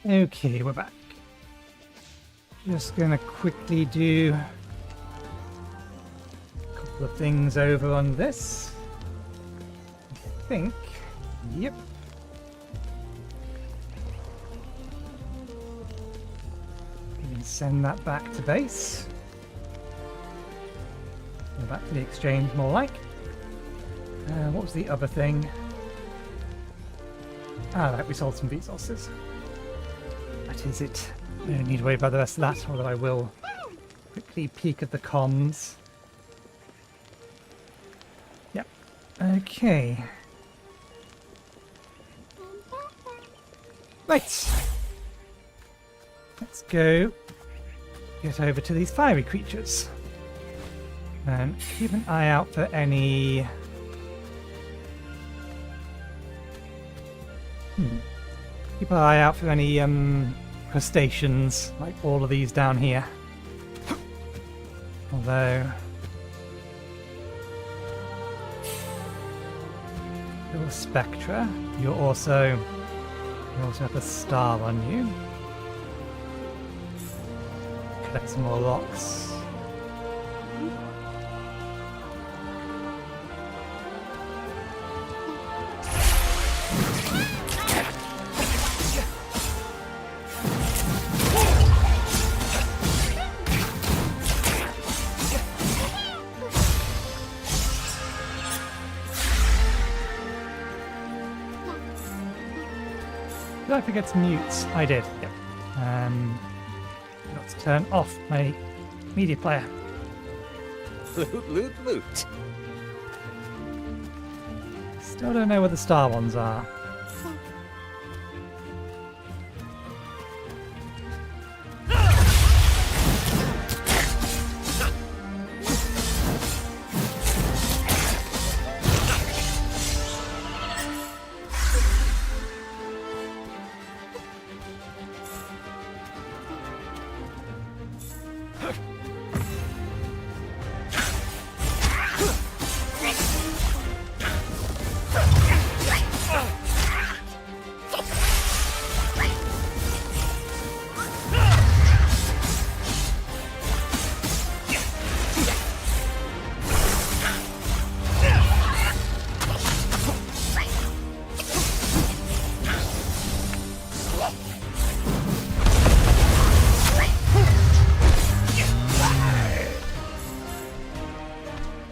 Okay, we're back. Just gonna quickly do a couple of things over on this. I think. Yep. We can send that back to base. Or back to the exchange, more like. What was the other thing? Ah, right, we sold some resources. That is it. I don't need to worry about the rest of that, although I will quickly peek at the comms. Yep. Okay. Right. Let's go get over to these fiery creatures. And keep an eye out for any... Keep an eye out for any crustaceans, like all of these down here. Although... You're Spectra. You also have a star on you. Collect some more rocks. Did I forget to mute? I did, yep. Got to turn off my media player. Loot, loot, loot. Still don't know where the star ones are.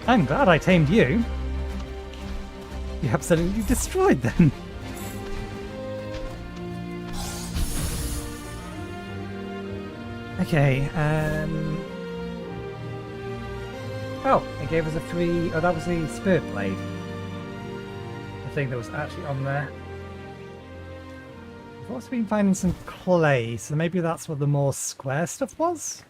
I'm glad I tamed you. You absolutely destroyed them. Okay, oh, it gave us a free... Oh, that was the Spirit Blade. The thing that was actually on there. I've also been finding some clay, so maybe that's what the more square stuff was?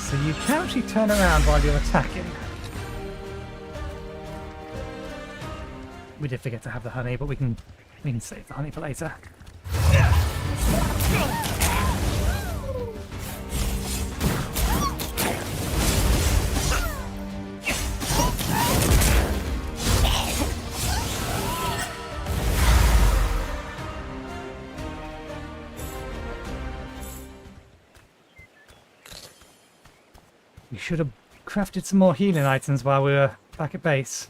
So you can actually turn around while you're attacking. We did forget to have the honey, but we can save the honey for later. We should have crafted some more healing items while we were back at base.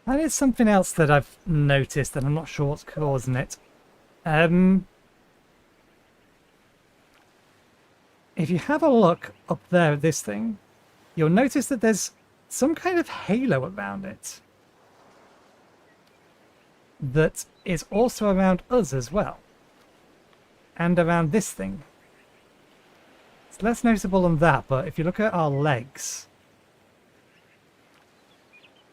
That is something else that I've noticed, and I'm not sure what's causing it. If you have a look up there at this thing, you'll notice that there's some kind of halo around it. That is also around us as well. And around this thing. It's less noticeable on that, but if you look at our legs,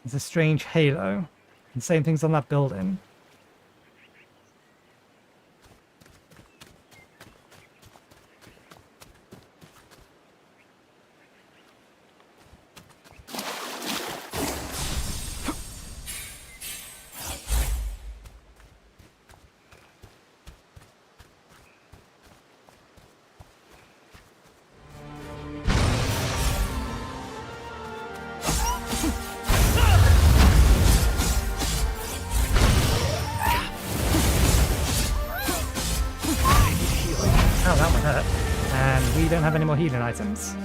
there's a strange halo. And same things on that building. Ow, that one hurt. And we don't have any more healing items.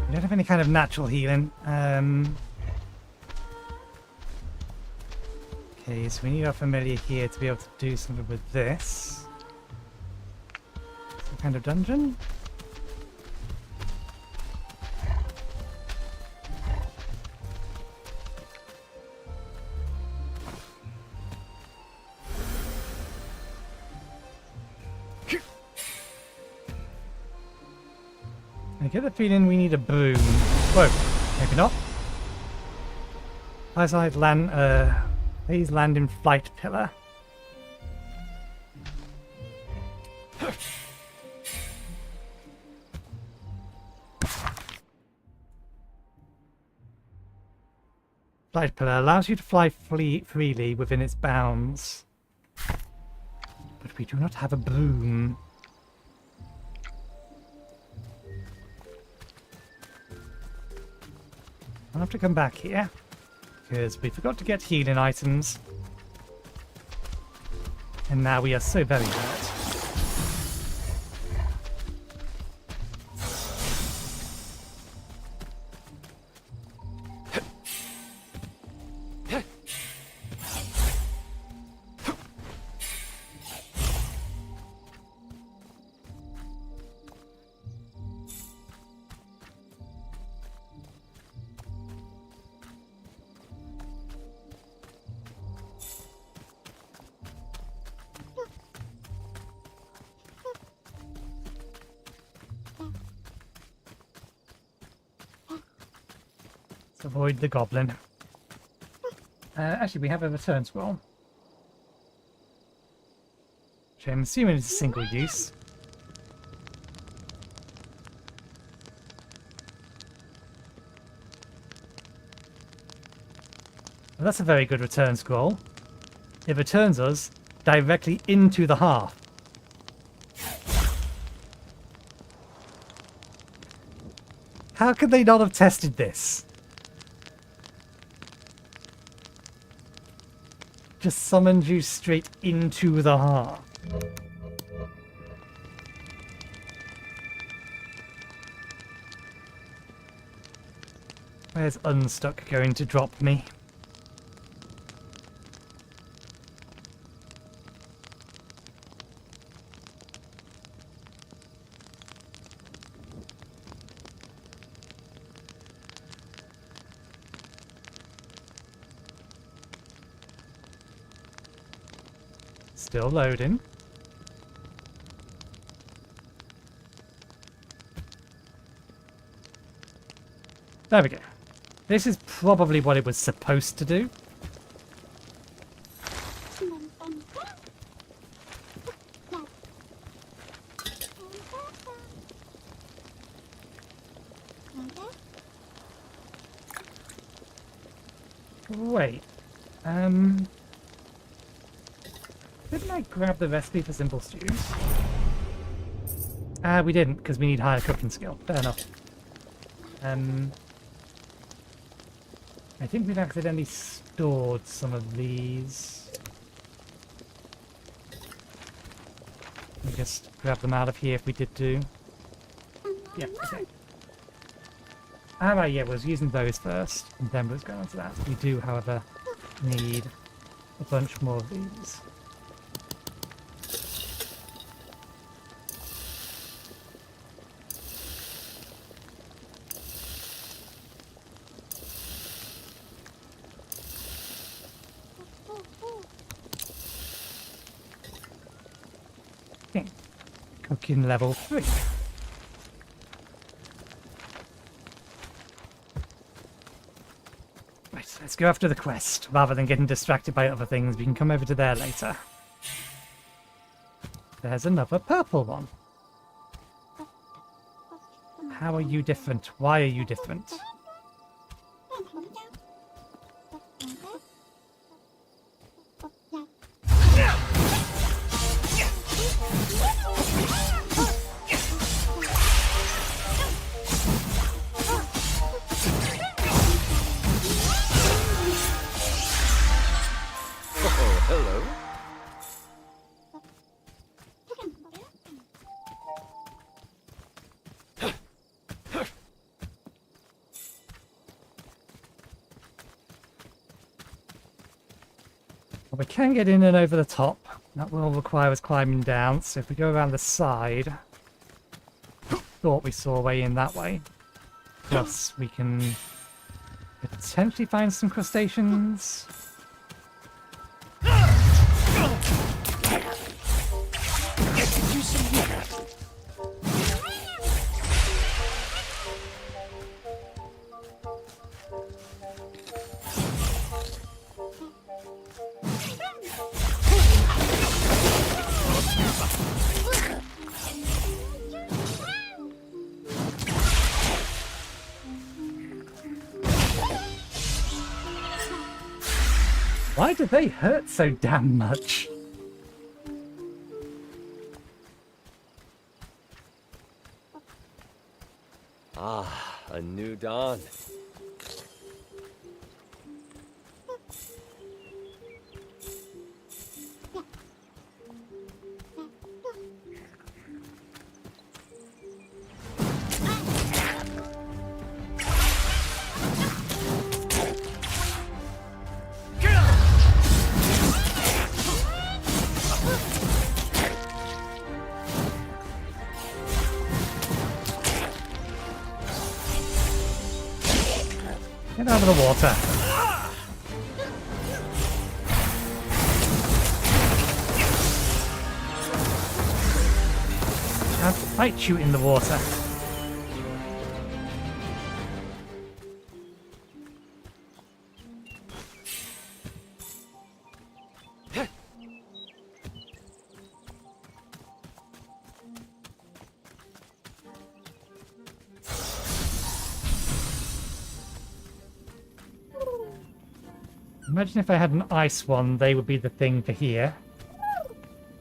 We don't have any kind of natural healing. Okay, so we need our familiar here to be able to do something with this. Some kind of dungeon? I get the feeling we need a broom. Whoa, maybe not. Eyesight land, please land in flight pillar. Flight pillar allows you to fly freely within its bounds. But we do not have a broom. I'll have to come back here, because we forgot to get healing items. And now we are so very hurt. Avoid the goblin. Actually, we have a return scroll, which I'm assuming is a single use. Well, that's a very good return scroll. It returns us directly into the hearth. How could they not have tested this? Just summoned you straight into the heart. Where's Unstuck going to drop me? Still loading. There we go. This is probably what it was supposed to do. Wait. Didn't I grab the recipe for simple stews? We didn't, because we need higher cooking skill. Fair enough. I think we've accidentally stored some of these. Let me just grab them out of here if we did do. Yeah, okay. Alright, yeah, we was using those first, and then we was going on to that. We do, however, need a bunch more of these. Okay. Cooking level 3. Right, let's go after the quest. Rather than getting distracted by other things, we can come over to there later. There's another purple one. How are you different? Why are you different? Oh, hello. Well, we can get in and over the top. That will require us climbing down, so if we go around the side... Thought we saw a way in that way. Plus, we can potentially find some crustaceans. Why do they hurt so damn much? Ah, a new dawn. Get out of the water. Can't fight you in the water. Imagine if I had an ice one, they would be the thing for here.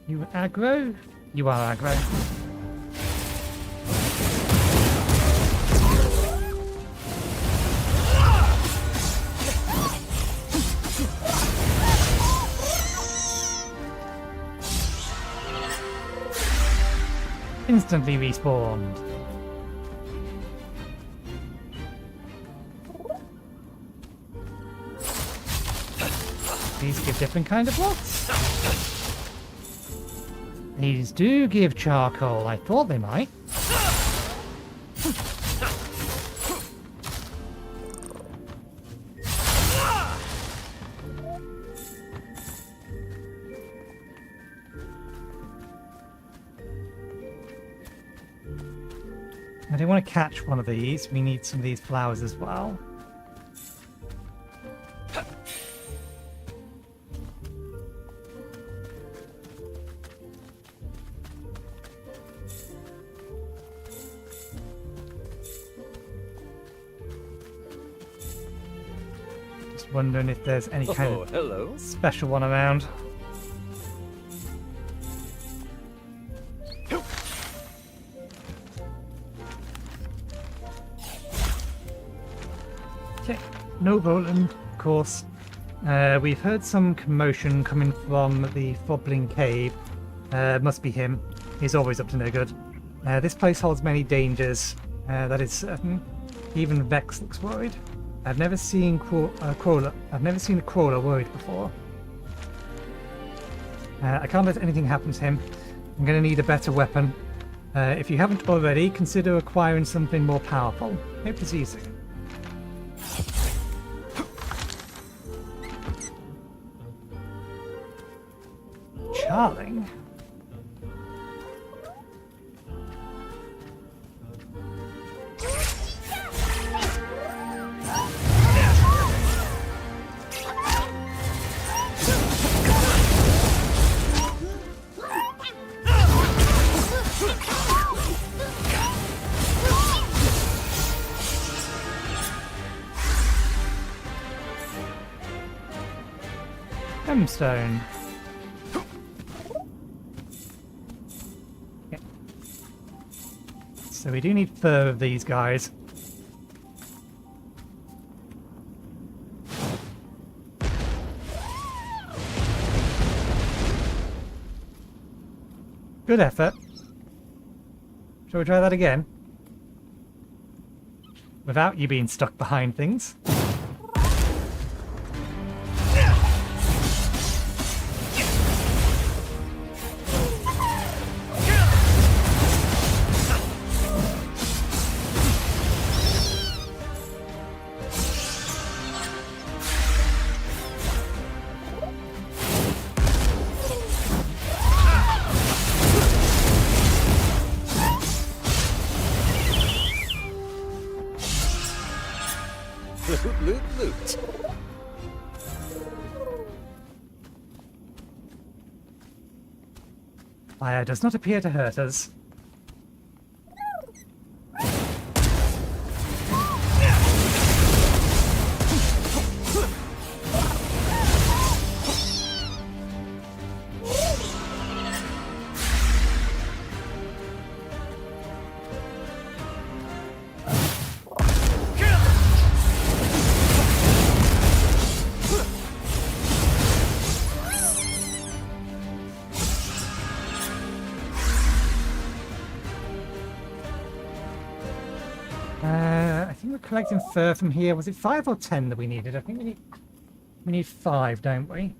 You aggro? You are aggro. Instantly respawned. These give different kind of blocks. These do give charcoal. I thought they might. I do want to catch one of these. We need some of these flowers as well. Wondering if there's any kind of hello. special one around. Okay, no Roland, of course. We've heard some commotion coming from the Fobbling Cave. Must be him. He's always up to no good. This place holds many dangers, that is certain. Even Vex looks worried. I've never seen a crawler worried before. I can't let anything happen to him. I'm going to need a better weapon. If you haven't already, consider acquiring something more powerful. Hope it's easy. Charling? Gemstone. Okay. So we do need fur of these guys. Good effort. Shall we try that again? Without you being stuck behind things. Loot, loot, loot. Fire does not appear to hurt us. I think we're collecting fur from here. Was it 5 or 10 that we needed? I think we need 5, don't we?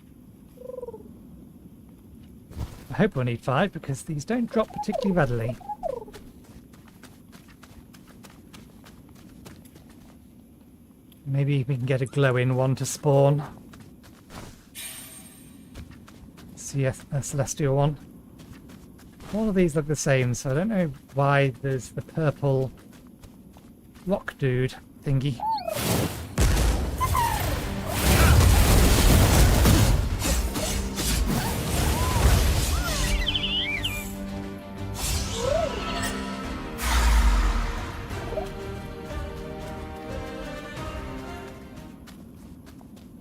I hope we'll need 5 because these don't drop particularly readily. Maybe we can get a glowing one to spawn. See a celestial one. All of these look the same, so I don't know why there's the purple rock dude thingy.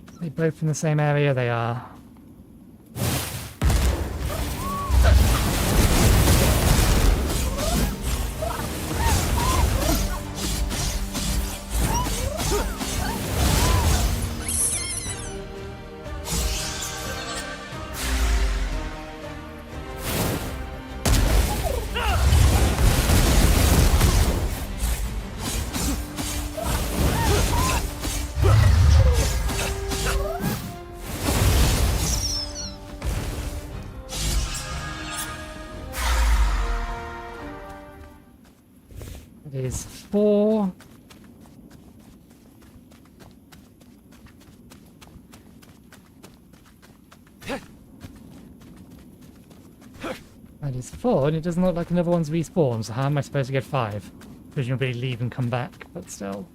Are they both in the same area? They are. It is 4. That is 4, and it doesn't look like another one's respawned, so how am I supposed to get 5? Presumably leave and come back, but still.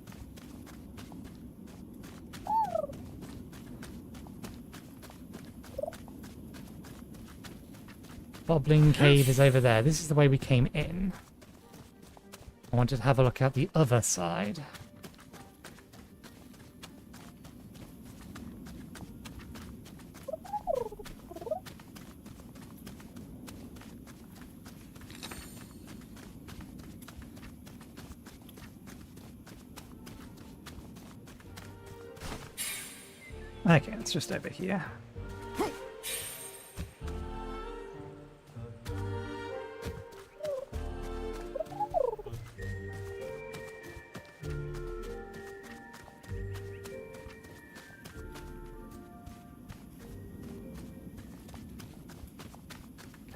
Bobbling Cave is over there. This is the way we came in. I wanted to have a look at the other side. Okay, it's just over here.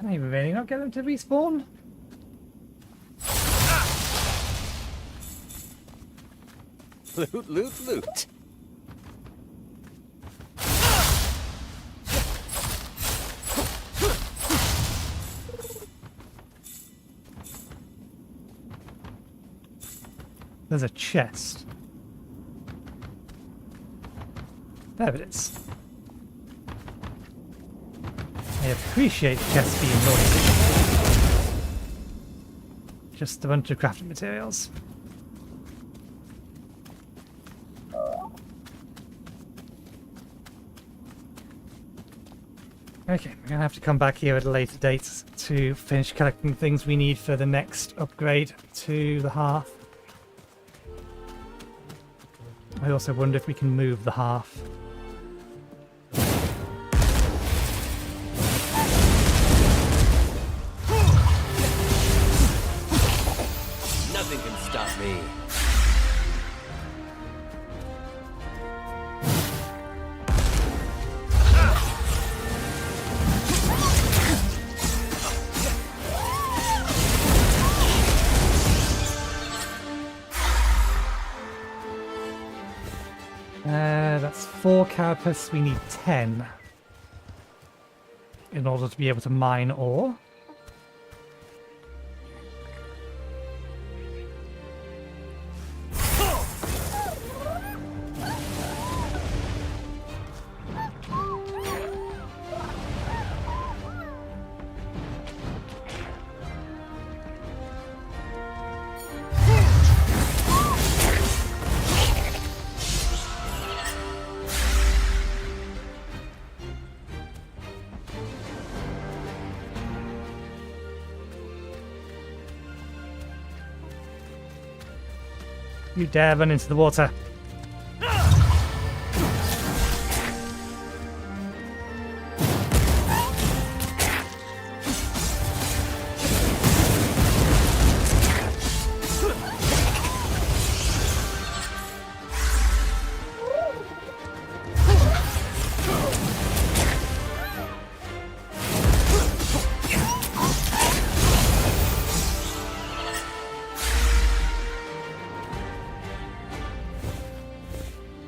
Can I really not get them to respawn? Loot, loot, loot. There's a chest. There it is. I appreciate chests being noisy. Just a bunch of crafting materials. Okay, we're gonna have to come back here at a later date to finish collecting things we need for the next upgrade to the hearth. I also wonder if we can move the hearth. Nothing can stop me. That's 4 carapace, we need 10 in order to be able to mine ore. You dare run into the water.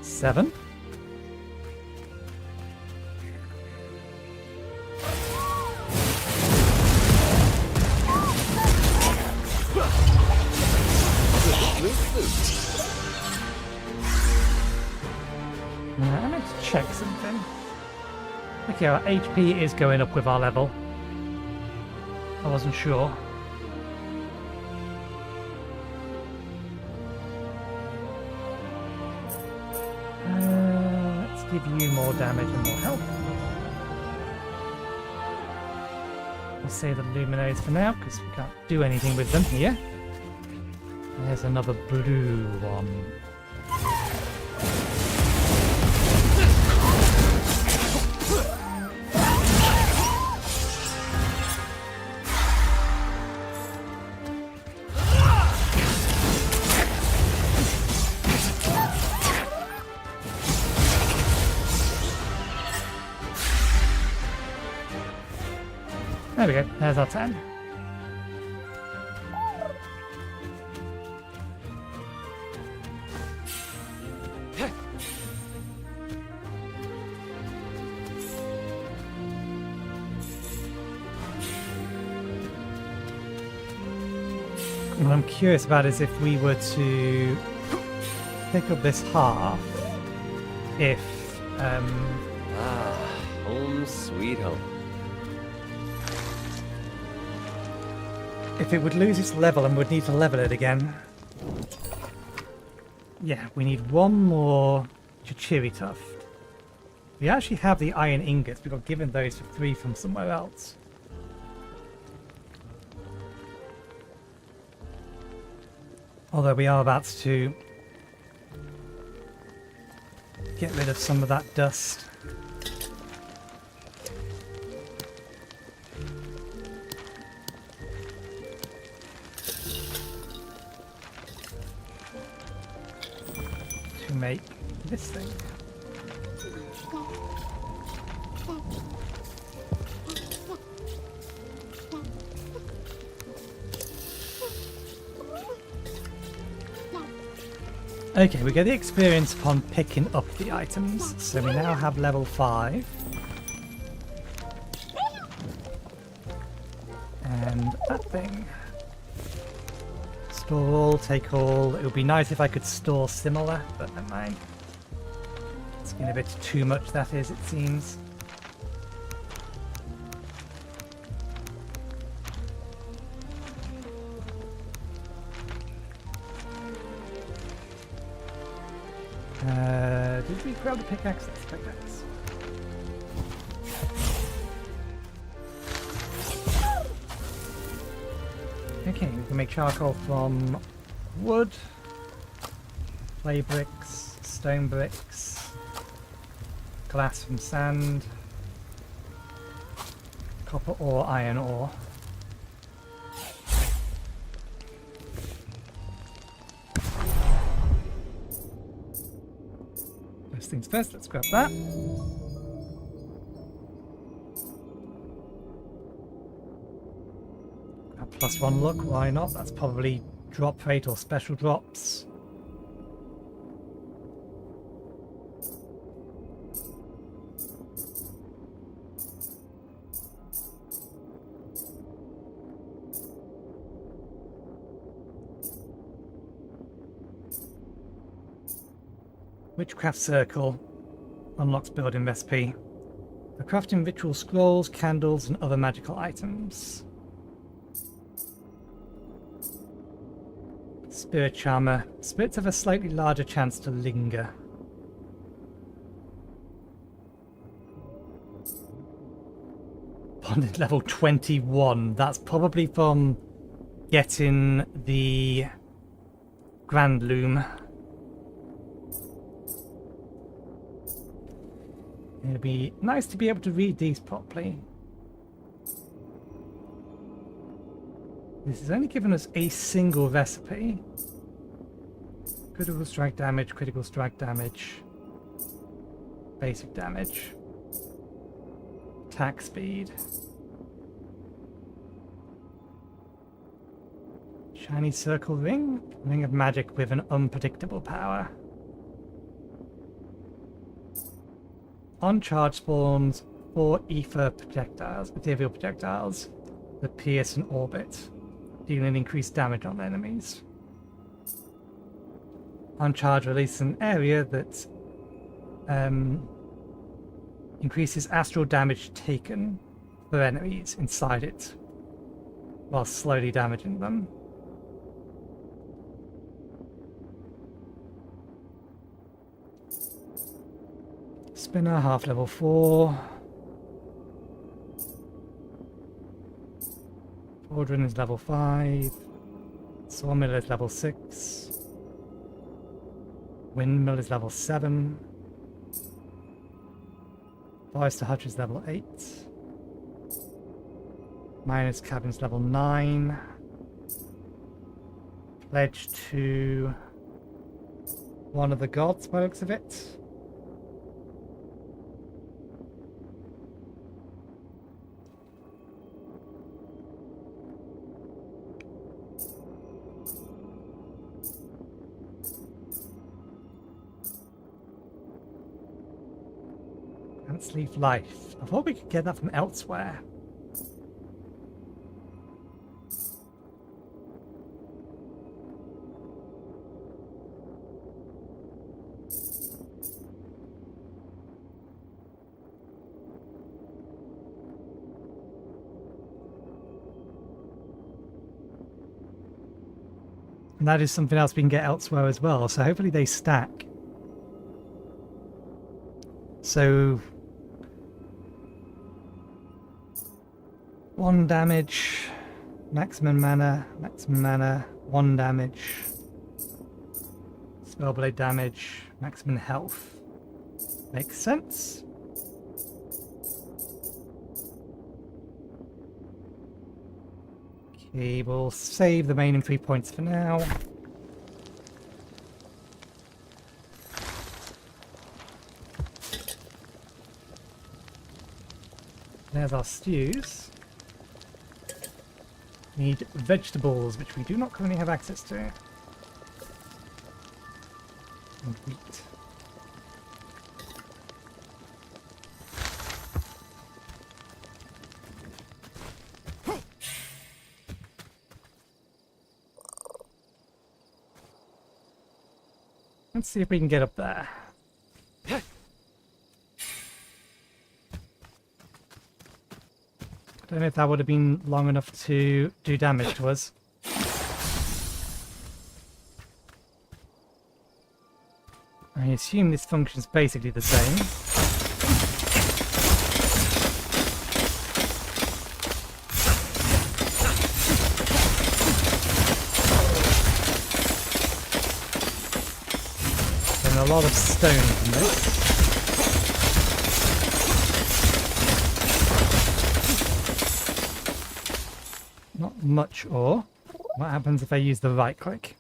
Seven. I meant to check something. Okay, our HP is going up with our level. I wasn't sure. Let's give you more damage and more health. We'll save the luminaries for now because we can't do anything with them here. There's another blue one. There we go, there's our 10. What I'm curious about is if we were to pick up this half, if Home sweet home. if it would lose its level and would need to level it again. Yeah, we need one more Chichiri Tuft. We actually have the iron ingots. We got given those for free from somewhere else. Although we are about to get rid of some of that dust. To make this thing. Okay, we get the experience upon picking up the items, so we now have level 5. And that thing. Store all, take all. It would be nice if I could store similar, but never mind. It's getting a bit too much, that is, it seems. Did we grab the pickaxe? That's pickaxe. Okay, we can make charcoal from wood, clay bricks, stone bricks, glass from sand, copper ore, iron ore. First things first, let's grab that. +1 look, why not? That's probably drop rate or special drops. Witchcraft Circle unlocks building recipe for crafting ritual scrolls, candles, and other magical items. Spirit Charmer. Spirits have a slightly larger chance to linger. Bonded level 21. That's probably from getting the Grand Loom. It'd be nice to be able to read these properly. This has only given us a single recipe. Critical strike damage, basic damage, attack speed, shiny circle ring, ring of magic with an unpredictable power. On charge spawns 4 ethereal projectiles that pierce and orbit, dealing increased damage on enemies. On charge releases an area that increases astral damage taken for enemies inside it, while slowly damaging them. Spinner, half level 4. Cauldron is level 5. Sawmill is level 6. Windmill is level 7. Forester Hutch is level 8. Miner's Cabin is level 9. Pledge to one of the gods by the looks of it. Leaf life. I thought we could get that from elsewhere. And that is something else we can get elsewhere as well, so hopefully they stack. So 1 damage, maximum mana, 1 damage, spellblade damage, maximum health. Makes sense. Okay, we'll save the remaining 3 points for now. There's our stews. Need vegetables, which we do not currently have access to. And wheat. Let's see if we can get up there. I don't know if that would have been long enough to do damage to us. I assume this functions basically the same. And a lot of stone from this. Not much ore. What happens if I use the right click?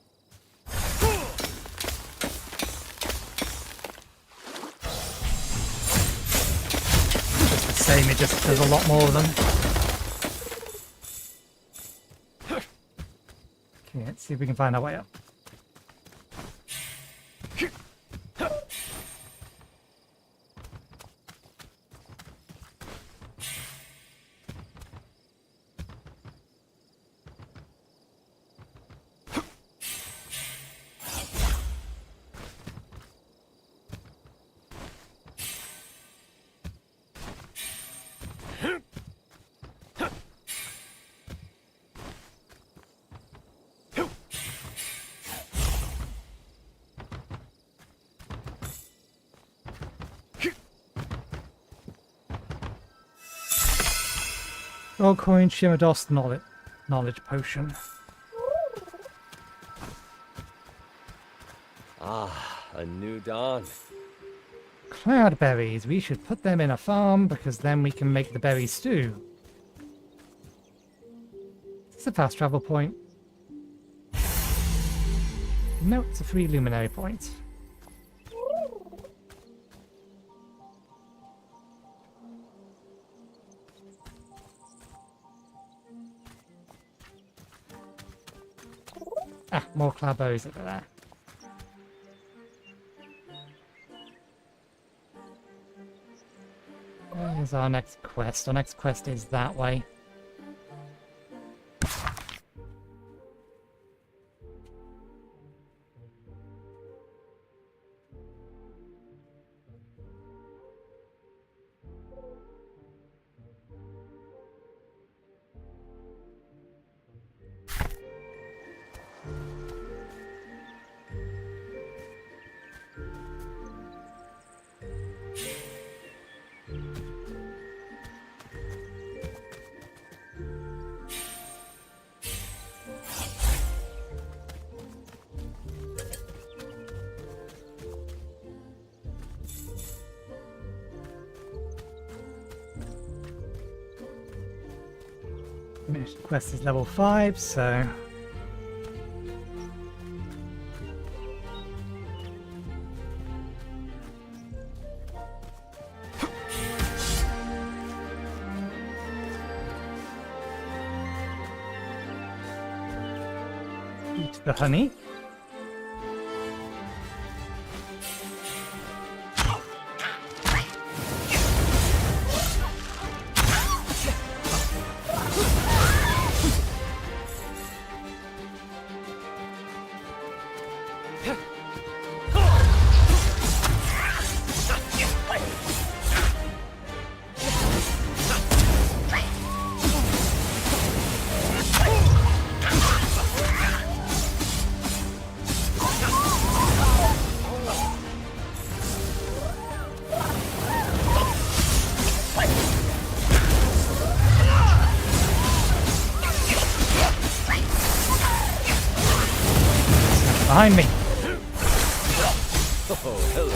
Just the same, it just does a lot more of them. Okay, let's see if we can find our way up. Gold coin, shimmer dust, knowledge potion. Ah, a new dawn. Cloudberries. We should put them in a farm because then we can make the berry stew. Is this a fast travel point? No, it's a free luminary point. Ah, more cloudberries over there. Where's our next quest? Our next quest is that way. Mission quest is level 5, so... Eat the honey. Behind me! Oh, hello.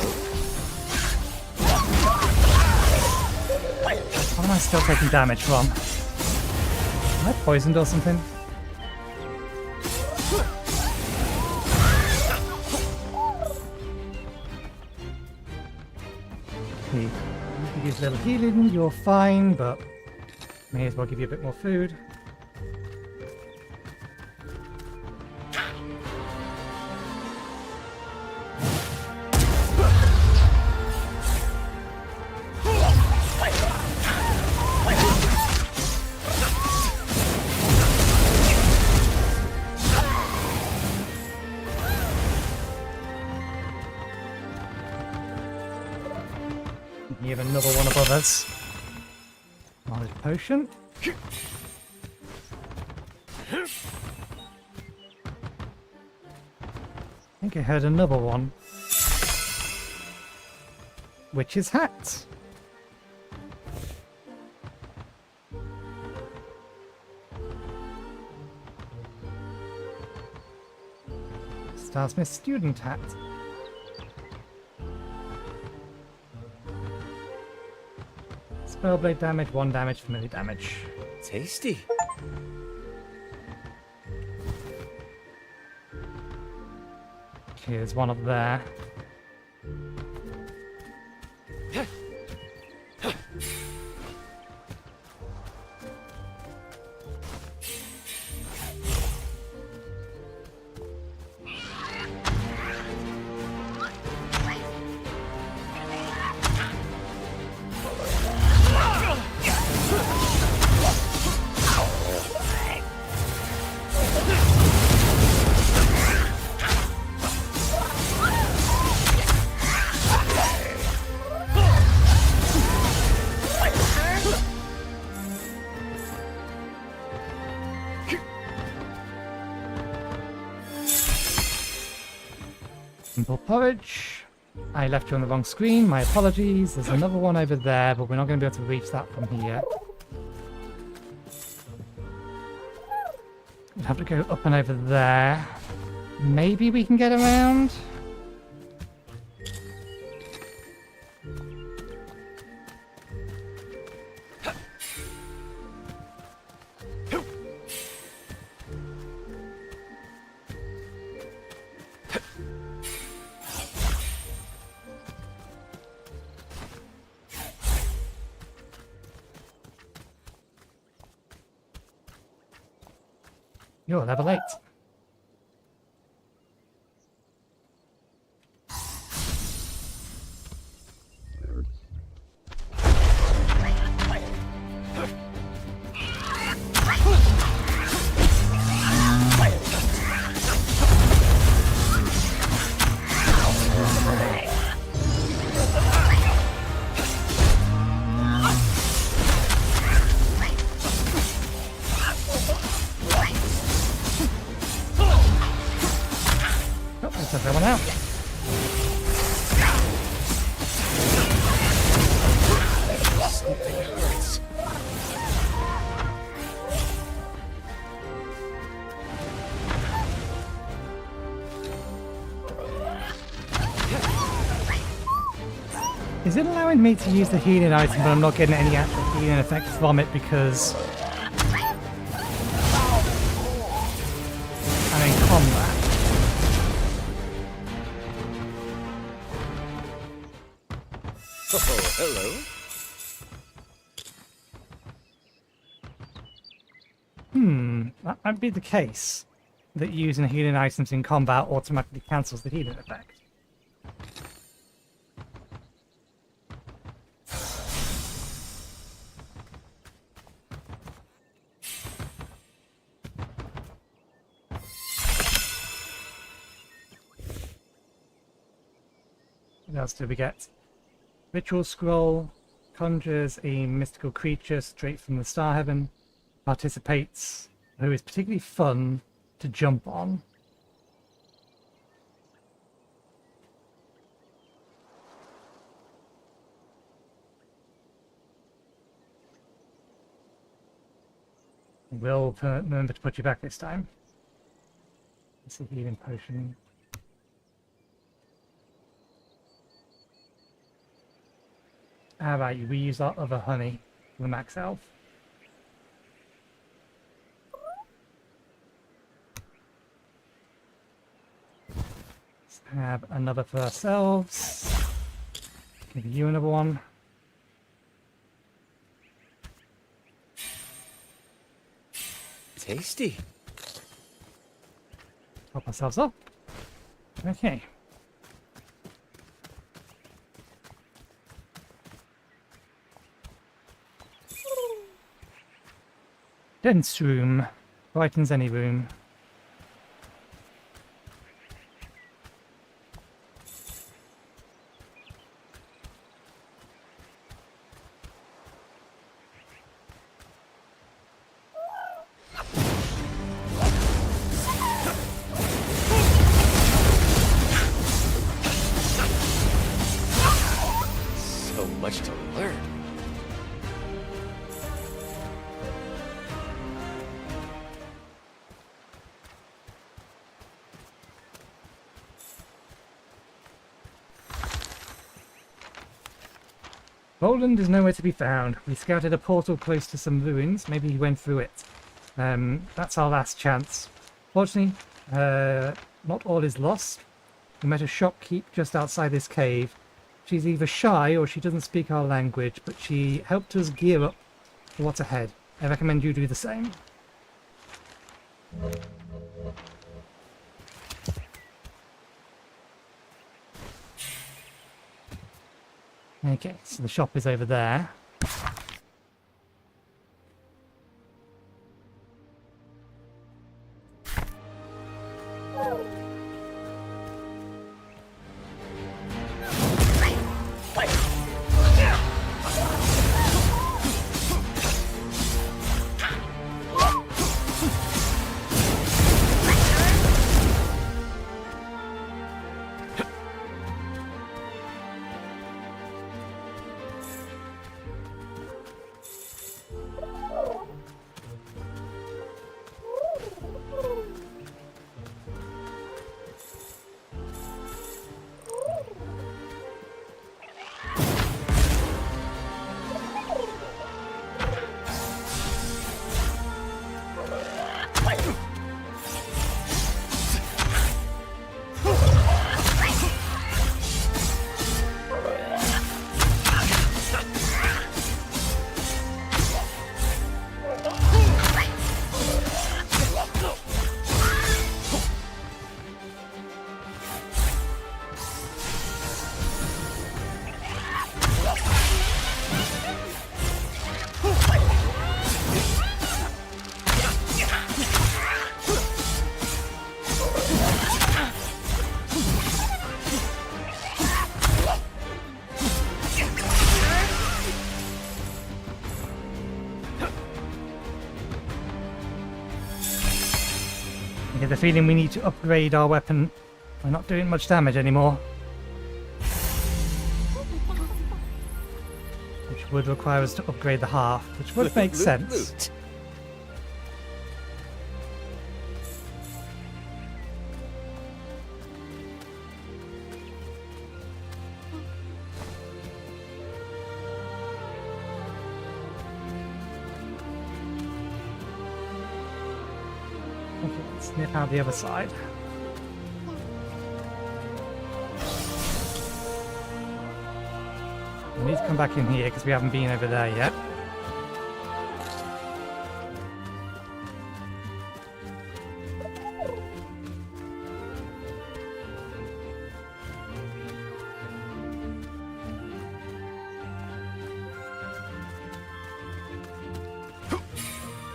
What am I still taking damage from? Am I poisoned or something? Okay, you can use a little healing, you're fine, but may as well give you a bit more food. does. Knowledge potion. I think I heard another one. Witch's hat. Starsmith student hat. Spellblade damage, 1 damage, familiar damage. Tasty. Okay, there's one up there. Simple porridge. I left you on the wrong screen, my apologies. There's another one over there, but we're not going to be able to reach that from here. We'll have to go up and over there. Maybe we can get around? You're level 8. Oh, there's everyone out. Something hurts. Is it allowing me to use the healing item, but I'm not getting any actual healing effects from it because I'm in combat? Oh, hello. That might be the case, that using healing items in combat automatically cancels the healing effect. What else do we get? Ritual scroll conjures a mystical creature straight from the star heaven. Participates, who is particularly fun to jump on. We'll remember to put you back this time. It's a healing potion. How about you? We use our other honey for the max elf. Let's have another for ourselves. Give you another one. Tasty. Top ourselves up. Okay. Dense room. Brightens any room. Roland is nowhere to be found. We scouted a portal close to some ruins. Maybe he went through it. That's our last chance. Fortunately, not all is lost. We met a shopkeep just outside this cave. She's either shy or she doesn't speak our language, but she helped us gear up for what's ahead. I recommend you do the same. Okay, so the shop is over there. I get the feeling we need to upgrade our weapon. We're not doing much damage anymore. Which would require us to upgrade the half, which would make sense. Loot. Okay, let's nip out the other side. We need to come back in here because we haven't been over there yet.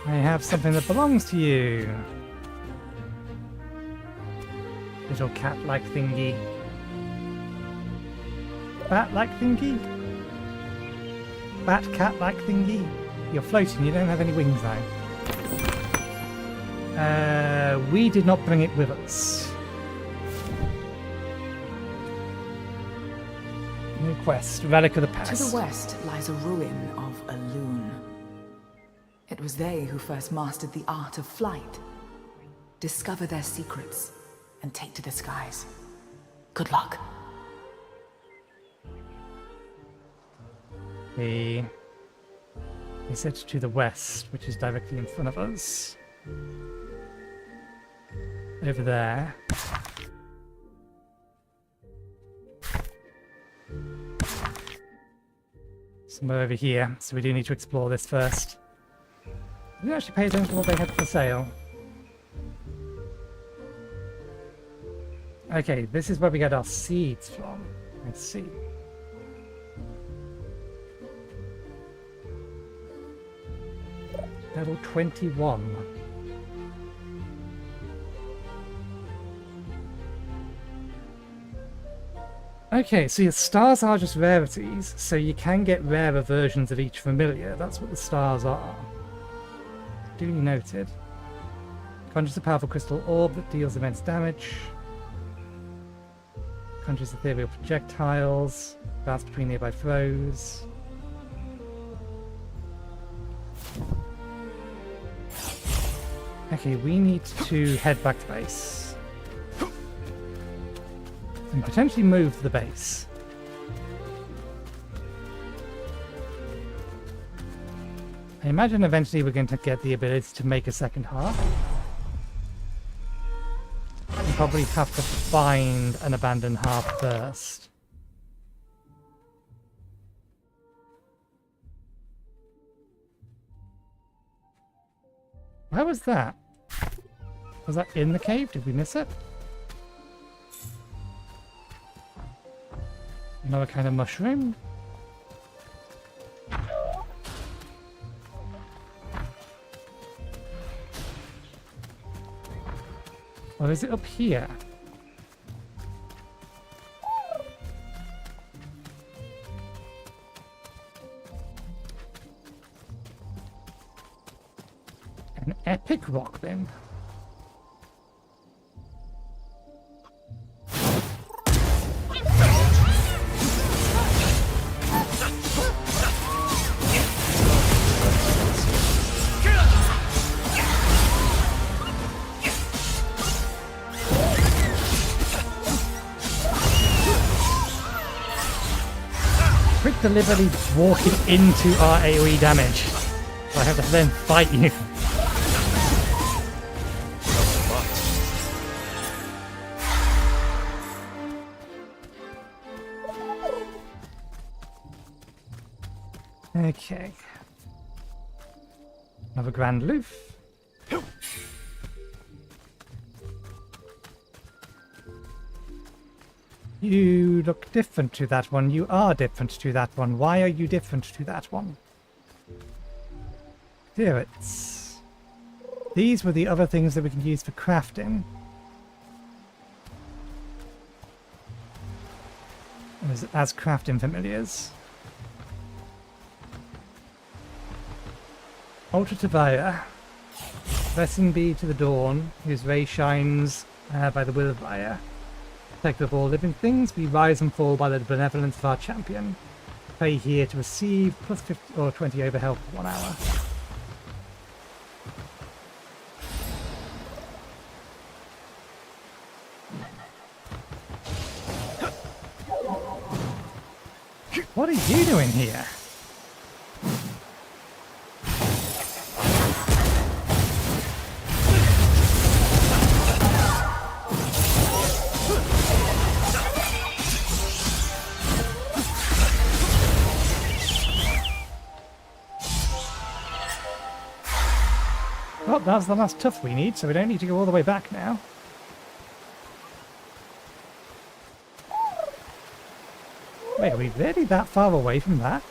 I have something that belongs to you. Little cat-like thingy. Bat-like thingy? Bat-cat-like thingy? You're floating, you don't have any wings now. We did not bring it with us. New quest, Relic of the Past. To the west lies a ruin of a loon. It was they who first mastered the art of flight. Discover their secrets and take to the skies. Good luck. They said to the west, which is directly in front of us. Over there. Somewhere over here, so we do need to explore this first. We didn't actually pay attention to what they had for sale. Okay, this is where we get our seeds from. Let's see. Level 21. Okay, so your stars are just rarities, so you can get rarer versions of each familiar. That's what the stars are. Duly noted. Conjures a powerful crystal orb that deals immense damage. Conjures ethereal projectiles. Bounce between nearby throws. Okay, we need to head back to base. And potentially move the base. I imagine eventually we're going to get the ability to make a second half. We probably have to find an abandoned half first. Where was that? Was that in the cave? Did we miss it? Another kind of mushroom? Or is it up here? An epic rock bin. Quick deliberately walking into our AoE damage. So I have to then fight you. Okay. Another grand loof. You look different to that one. You are different to that one. Why are you different to that one? Spirits. These were the other things that we can use for crafting. As crafting familiars. Altar to Vaya. Blessing be to the dawn, whose ray shines by the will of Vaya. Protector of all living things, we rise and fall by the benevolence of our champion. Pray here to receive plus 50 or 20 over health for 1 hour. What are you doing here? Well, that's the last tuff we need, so we don't need to go all the way back now. Wait, are we really that far away from that?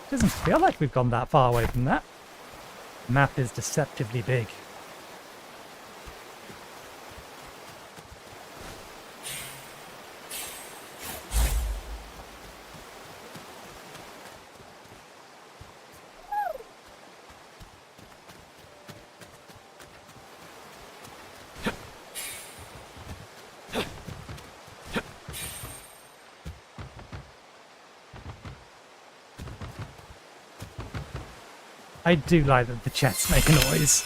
Doesn't feel like we've gone that far away from that. The map is deceptively big. I do like that the chats make a noise.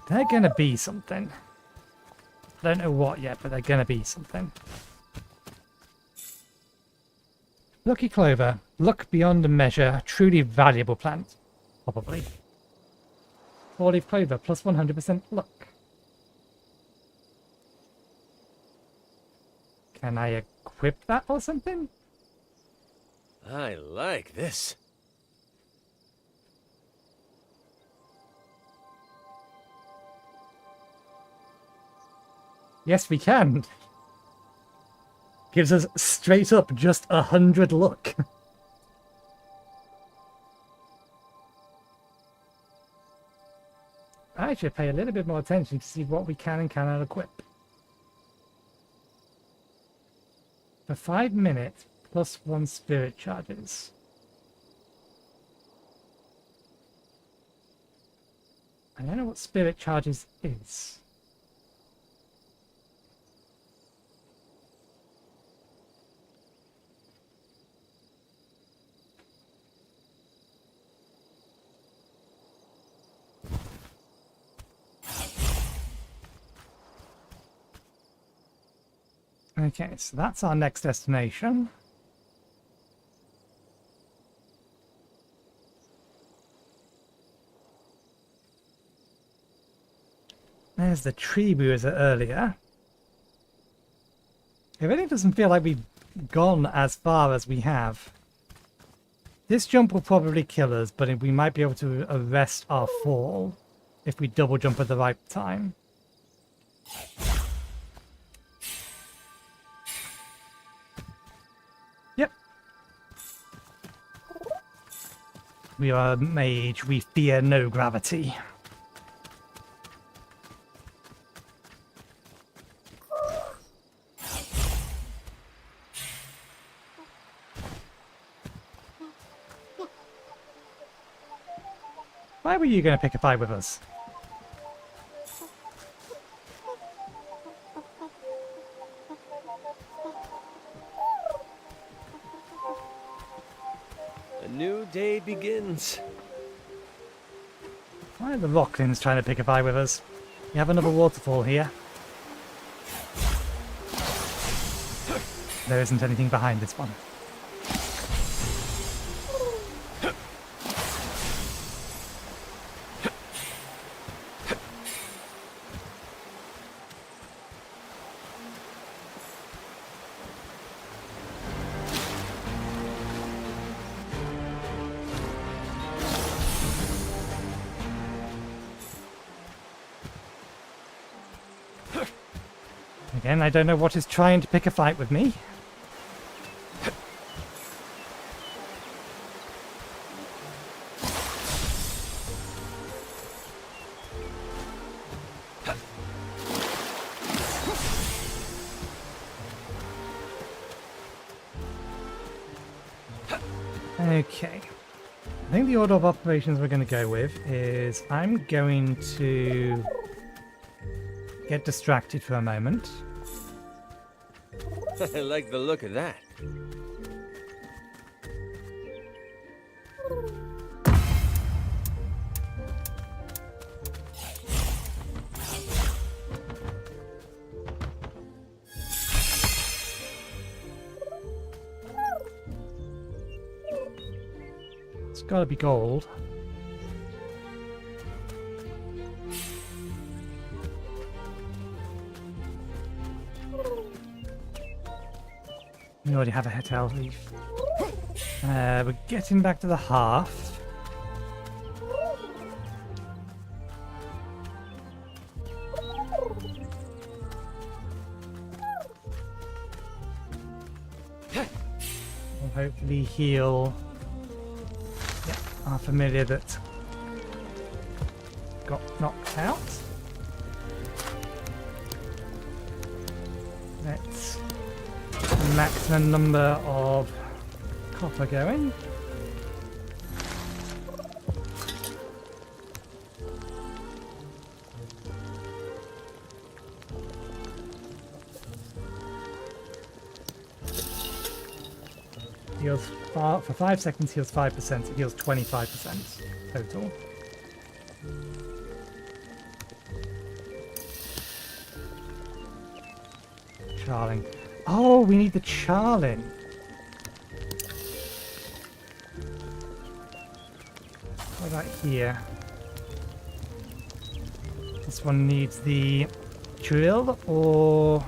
They're gonna be something. I don't know what yet, but they're gonna be something. Lucky clover. Luck beyond a measure. Truly valuable plant. Probably. 4-leaf clover, plus 100% luck. Can I equip that or something? I like this. Yes, we can. Gives us straight up just 100 luck. I should pay a little bit more attention to see what we can and cannot equip. For 5 minutes, plus 1 spirit charges. I don't know what spirit charges is. Okay, so that's our next destination. There's the tree we was at earlier. It really doesn't feel like we've gone as far as we have. This jump will probably kill us, but we might be able to arrest our fall if we double jump at the right time. Yep. We are a mage. We fear no gravity. Why were you going to pick a fight with us? A new day begins. Why are the Rocklins trying to pick a fight with us? We have another waterfall here. There isn't anything behind this one. Again, I don't know what is trying to pick a fight with me. Okay. I think the order of operations we're going to go with is I'm going to get distracted for a moment. I like the look of that. It's got to be gold. We already have a Hetal leaf. We're getting back to the half. We'll hopefully heal our familiar that got knocked out. Let's maximum number of copper going. Heals for 5 seconds, heals 5%, it heals 25% total. Charling. Oh, we need the Charling. What about here? This one needs the drill or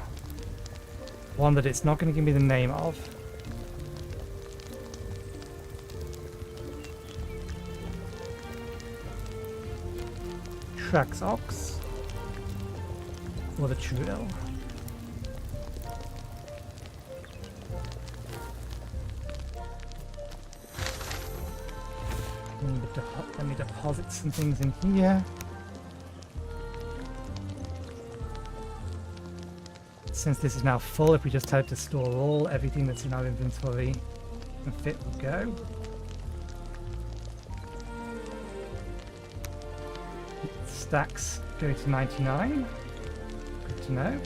one that it's not going to give me the name of. Trax Ox or the drill. Let me deposit some things in here. Since this is now full, if we just type to store everything that's in our inventory and fit will go. Stacks go to 99. Good to know.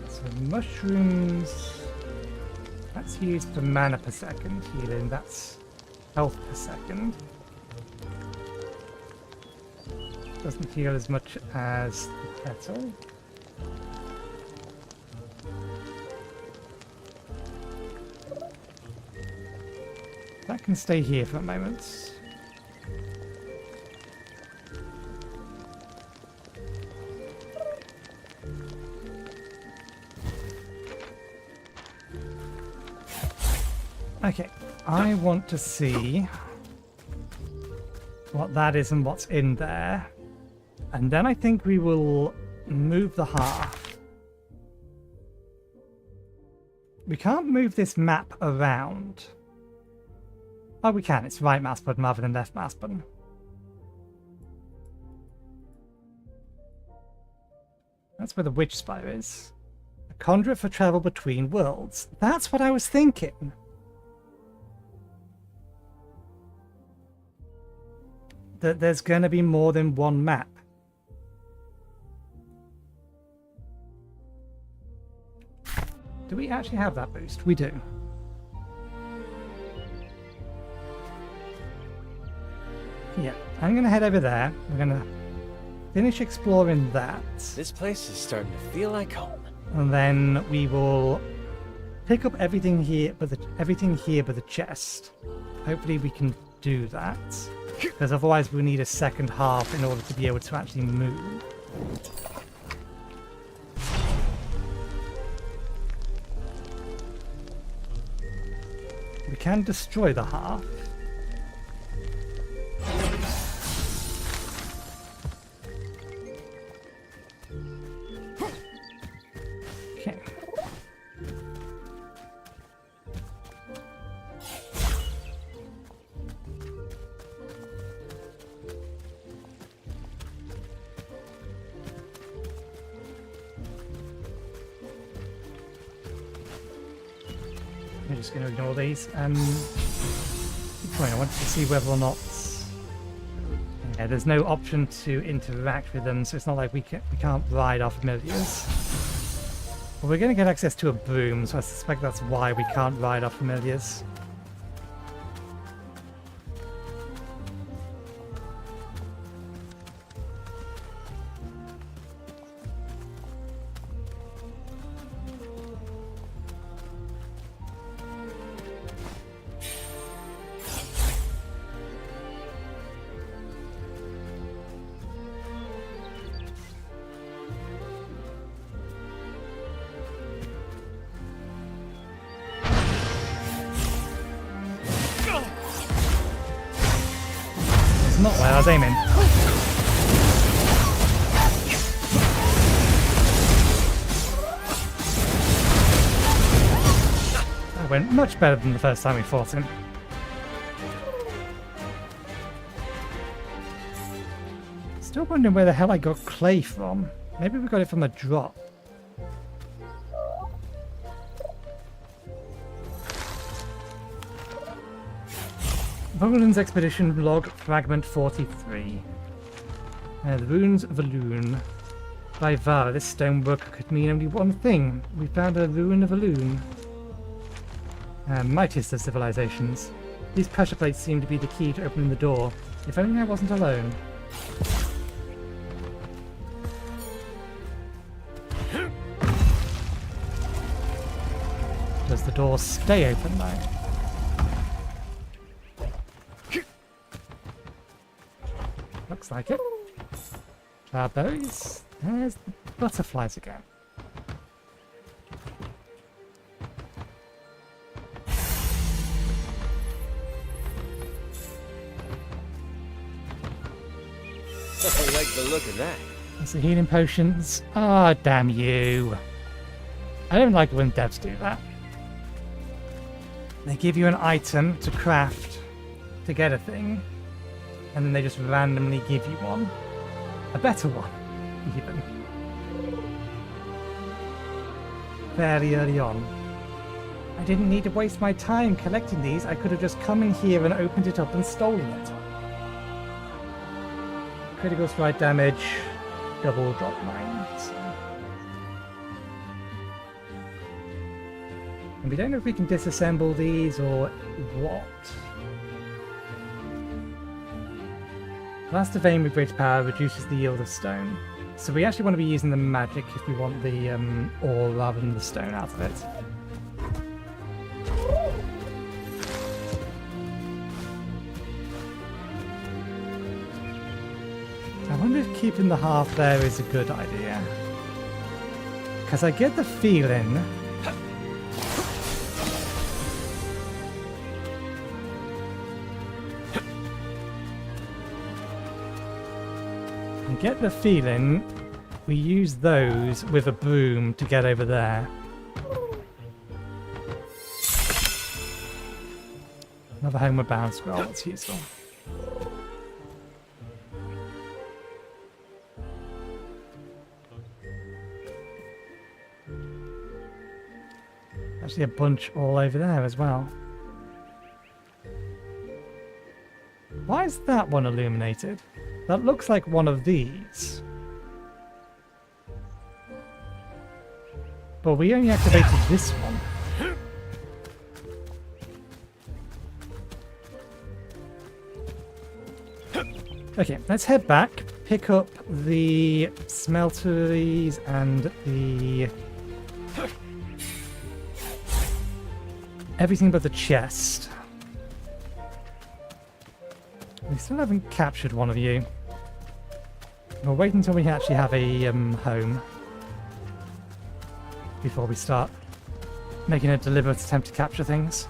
So mushrooms. That's used for mana per second healing. That's health per second. Doesn't heal as much as the kettle. That can stay here for a moment. Okay, I want to see what that is and what's in there. And then I think we will move the hearth. We can't move this map around. Oh, we can. It's right mouse button rather than left mouse button. That's where the Witchspire is. A conduit for travel between worlds. That's what I was thinking. That there's going to be more than one map. Do we actually have that boost? We do. Yeah, I'm going to head over there. We're going to finish exploring that. This place is starting to feel like home. And then we will pick up everything here but the chest. Hopefully we can do that. Because otherwise we'll need a second half in order to be able to actually move. We can destroy the half. Okay. I'm just going to ignore these. Good point. I wanted to see whether or not. Yeah, there's no option to interact with them, so it's not like we can't ride our familiars. But we're going to get access to a broom, so I suspect that's why we can't ride our familiars. Not where I was aiming. That went much better than the first time we fought him. Still wondering where the hell I got clay from. Maybe we got it from a drop. Vogelin's Expedition Log Fragment 43. The Runes of a Loon. By Var, this stonework could mean only one thing. We found a ruin of a loon. Mightiest of civilizations. These pressure plates seem to be the key to opening the door. If only I wasn't alone. Does the door stay open though? Looks like it. Cloudberries. There's the butterflies again. I like the look of that. There's the healing potions. Ah, oh, damn you. I don't like it when devs do that. They give you an item to craft to get a thing. And then they just randomly give you one. A better one, even. Very early on. I didn't need to waste my time collecting these. I could have just come in here and opened it up and stolen it. Critical strike damage, double drop mines. And we don't know if we can disassemble these or what. Blast of aim with great power reduces the yield of stone. So we actually want to be using the magic if we want the ore rather than the stone out of it. I wonder if keeping the half there is a good idea. Because I get the feeling... we use those with a broom to get over there. Another homeward bound scroll, that's useful. Actually a bunch all over there as well. Why is that one illuminated? That looks like one of these. But we only activated this one. Okay, let's head back, pick up the smelteries and the... everything but the chest. We still haven't captured one of you. We'll wait until we actually have a home before we start making a deliberate attempt to capture things.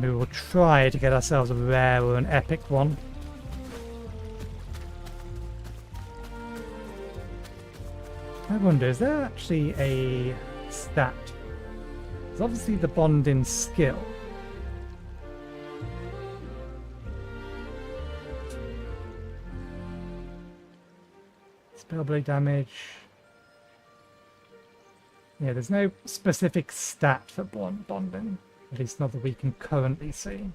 We will try to get ourselves a rare or an epic one. I wonder, is there actually a stat? There's obviously the bonding skill. Spellblade damage. Yeah, there's no specific stat for bonding. At least not that we can currently see.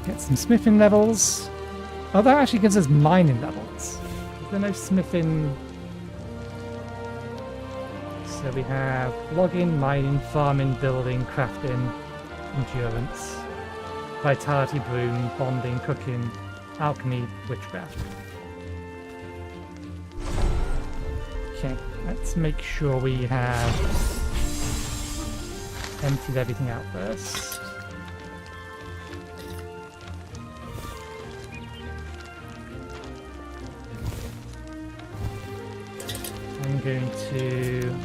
Get some smithing levels. Oh, that actually gives us mining levels. Is there no smithing? So we have logging, mining, farming, building, crafting, endurance, vitality, broom, bonding, cooking, alchemy, witchcraft. Okay, let's make sure we have emptied everything out first. I'm going to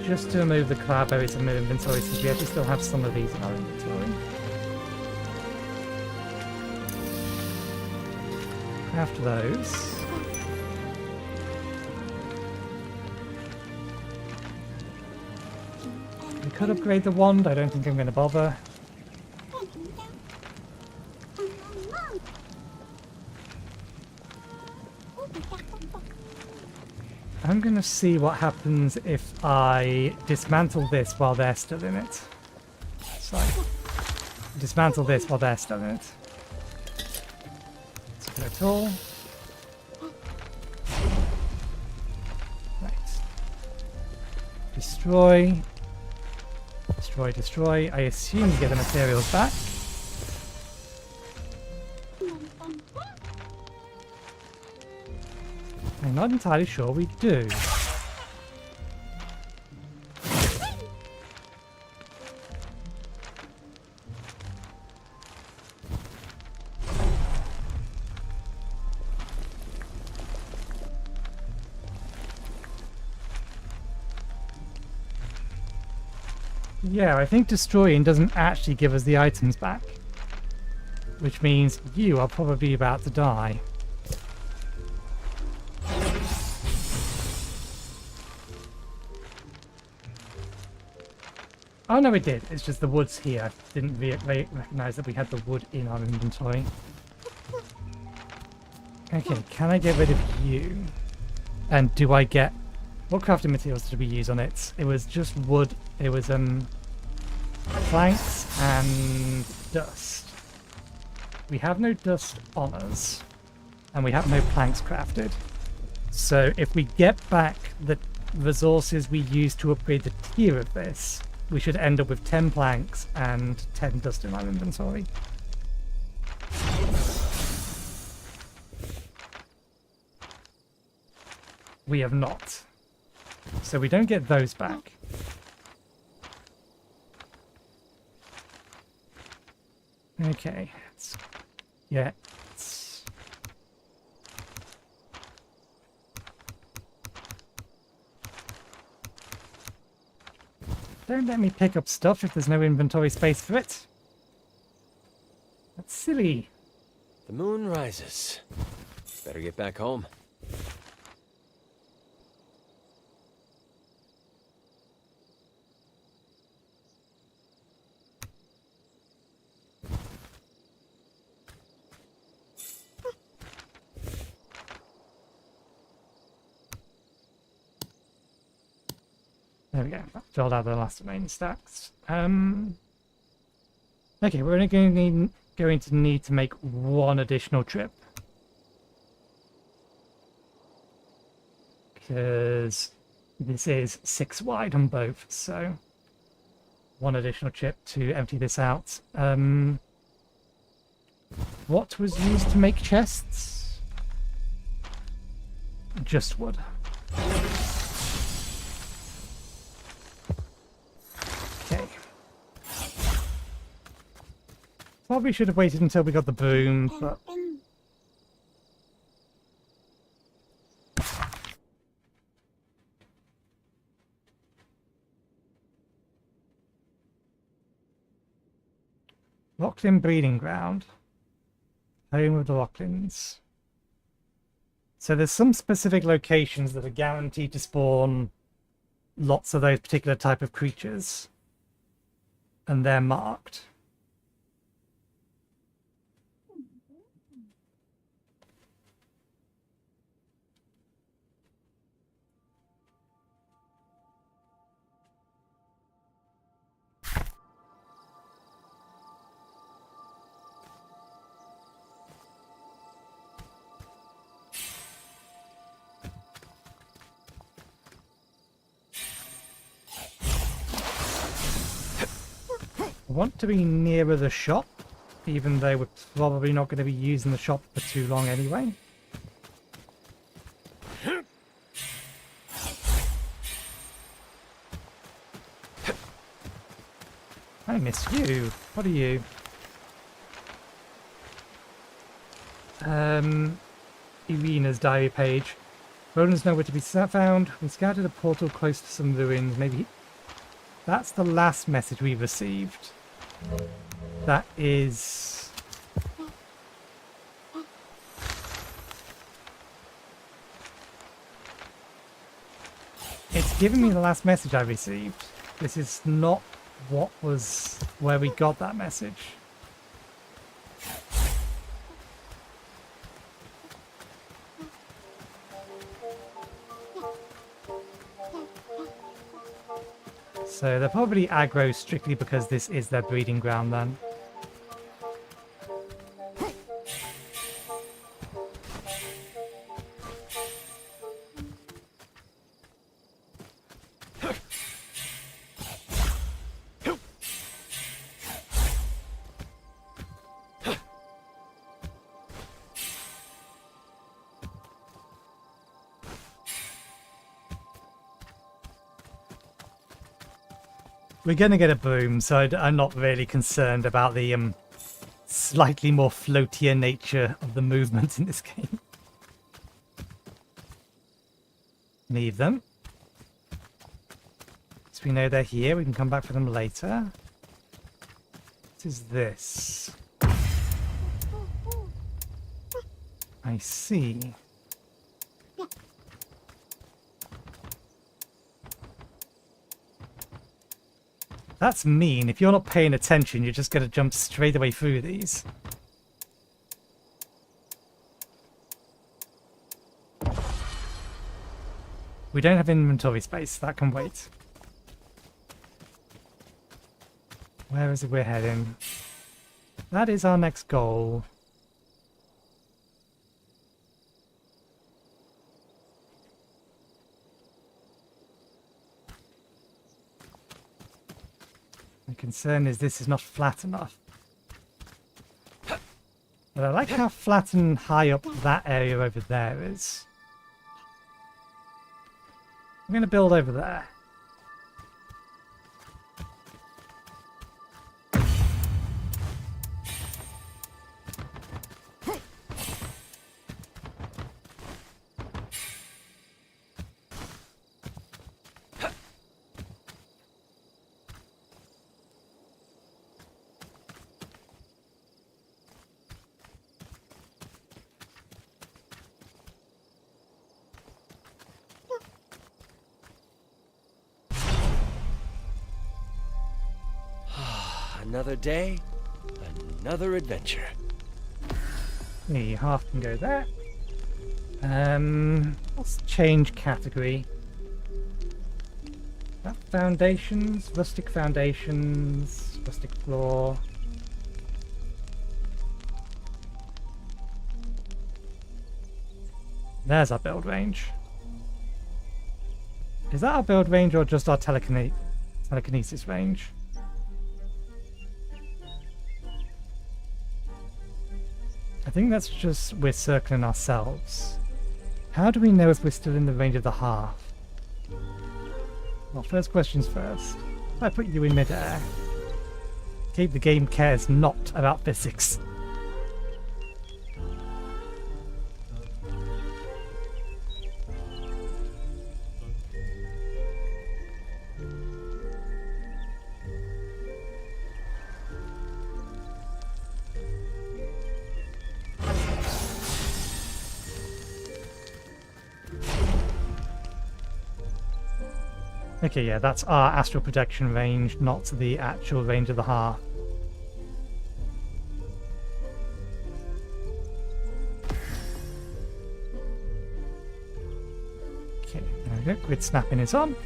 just to remove the cloudberries from my inventory since we actually still have some of these in our inventory. After those, we could upgrade the wand. I don't think I'm going to bother. I'm going to see what happens if I dismantle this while they're still in it. So, dismantle this while they're still in it. Let's go at all. Right. Destroy. Destroy, destroy. I assume you get the materials back. I'm not entirely sure we do. Yeah, I think destroying doesn't actually give us the items back. Which means you are probably about to die. Oh no, it did. It's just the wood's here. I didn't recognize that we had the wood in our inventory. Okay, can I get rid of you? And do I get... What crafting materials did we use on it? It was just wood. It was planks and dust. We have no dust on us. And we have no planks crafted. So if we get back the resources we used to upgrade the tier of this, we should end up with 10 planks and 10 dust in our inventory. We have not. So we don't get those back. Okay. Yeah. Don't let me pick up stuff if there's no inventory space for it. That's silly. The moon rises. Better get back home. There we go. That filled out the last remaining stacks. Okay, we're only going to need to make one additional trip. Because this is 6 wide on both, so one additional trip to empty this out. What was used to make chests? Just wood. Okay. Probably should have waited until we got the broom, but... Locklin Breeding Ground. Home of the Locklins. So there's some specific locations that are guaranteed to spawn lots of those particular type of creatures. And they're marked. I want to be nearer the shop, even though we're probably not going to be using the shop for too long anyway. I miss you. What are you? Irina's diary page. Rodents nowhere to be found. We scouted a portal close to some ruins. Maybe that's the last message we received. That is... It's giving me the last message I received. This is not what was where we got that message. So they're probably aggro strictly because this is their breeding ground then. We're going to get a boom, so I'm not really concerned about the slightly more floatier nature of the movement in this game. Leave them. So we know they're here, we can come back for them later. What is this? I see. That's mean. If you're not paying attention, you're just going to jump straight away through these. We don't have inventory space. That can wait. Where is it we're heading? That is our next goal. The concern is this is not flat enough. But I like how flat and high up that area over there is. I'm going to build over there. Another day, another adventure. The half can go there. Let's change category. That foundations, rustic floor. There's our build range. Is that our build range or just our telekinesis range? I think that's just we're circling ourselves. How do we know if we're still in the range of the half? Well, first questions first. If I put you in midair, okay, the game cares not about physics. Okay, yeah, that's our astral projection range, not the actual range of the hearth. Okay, there we go. Grid snapping is on.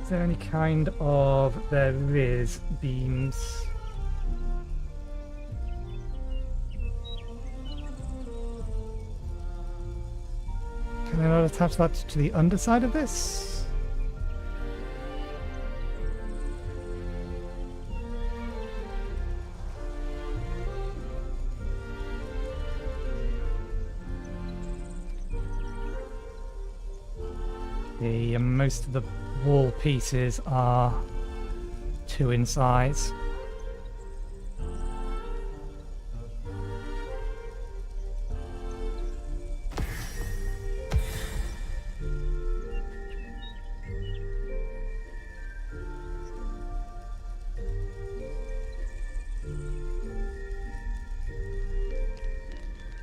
Is there any kind of... there is beams. Can I not attach that to the underside of this? Most of the wall pieces are 2 in size.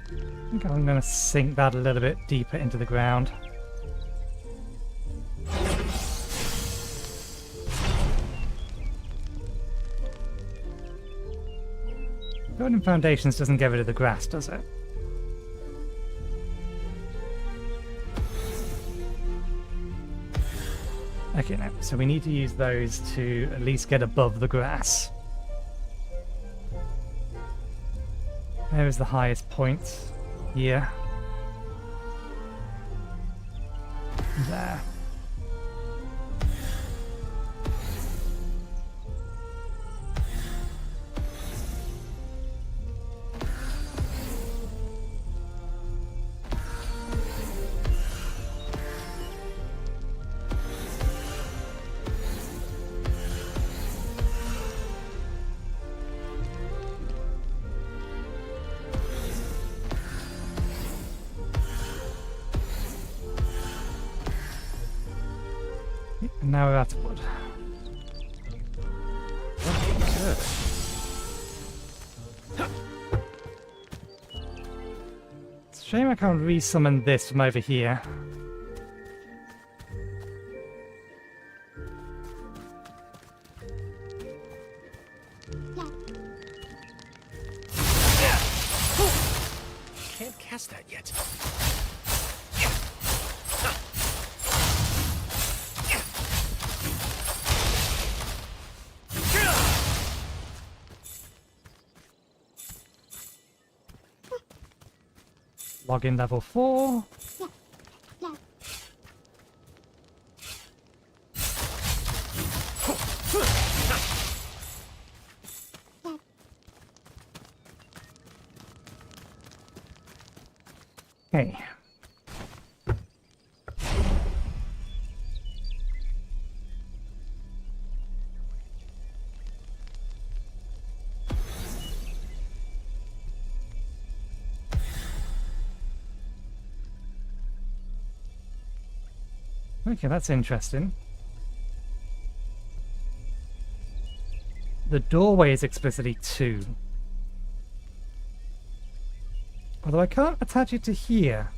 I think I'm going to sink that a little bit deeper into the ground. Building foundations doesn't get rid of the grass, does it? Okay, no. So we need to use those to at least get above the grass. There is the highest point here. There. And now we're out of wood. Let's Shame I can't re-summon this from over here. Can't cast that yet. Login level 4. Okay. Okay, that's interesting. The doorway is explicitly 2. Although I can't attach it to here.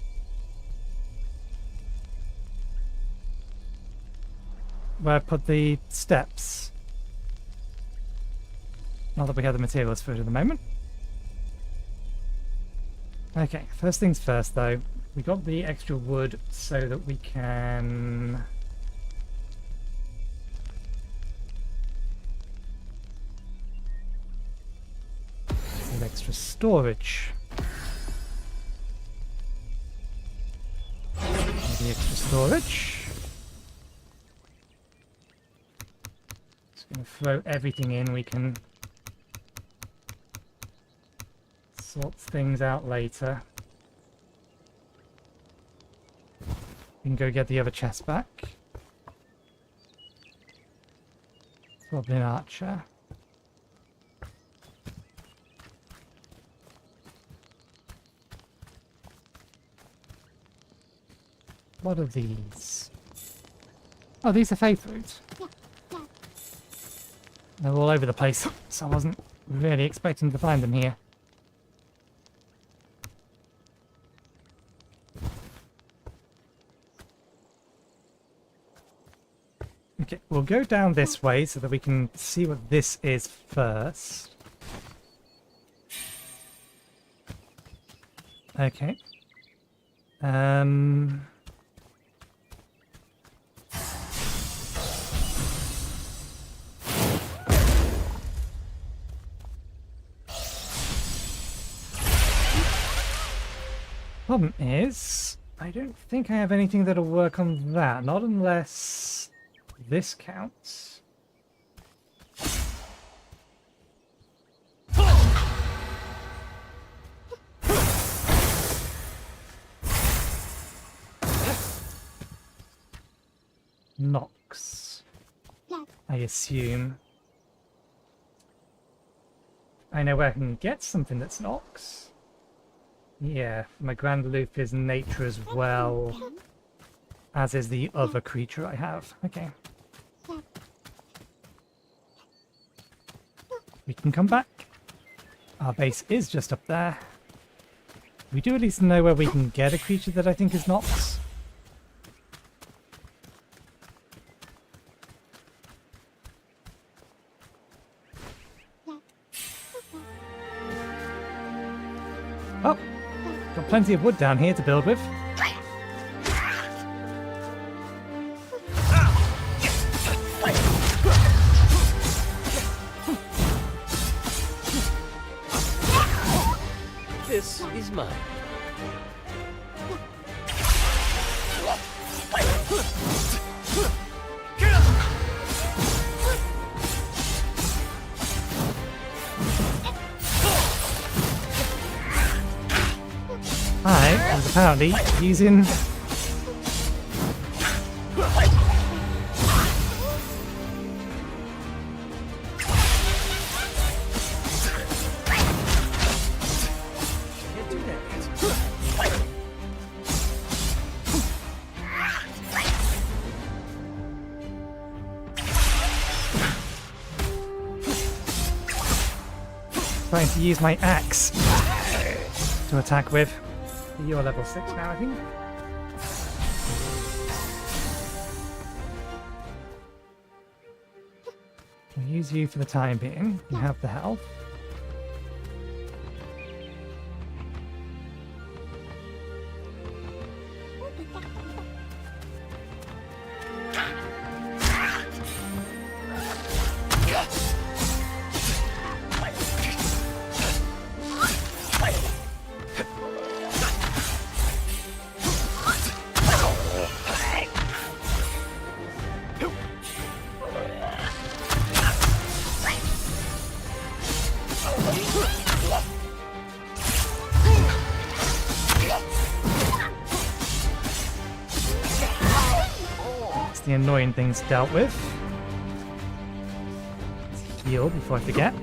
Where I put the steps. Not that we have the materials for it at the moment. Okay, first things first though. We got the extra wood so that we can... With extra storage. The extra storage. Just going to throw everything in. We can sort things out later. We can go get the other chest back. Probably an archer. What are these? Oh, these are faith roots. They're all over the place, so I wasn't really expecting to find them here. Okay, we'll go down this way so that we can see what this is first. Okay. Problem is, I don't think I have anything that'll work on that, not unless this counts. Nox, I assume. I know where I can get something that's Nox. Yeah, my Grand Loop is nature as well, as is the other creature I have. Okay. We can come back. Our base is just up there. We do at least know where we can get a creature that I think is Nox. Oh! Got plenty of wood down here to build with. This is mine. I was apparently using... Can't do that yet. trying to use my axe to attack with. You're level 6 now, I think. We'll use you for the time being. You have the health. The annoying things dealt with. Let's heal before I forget.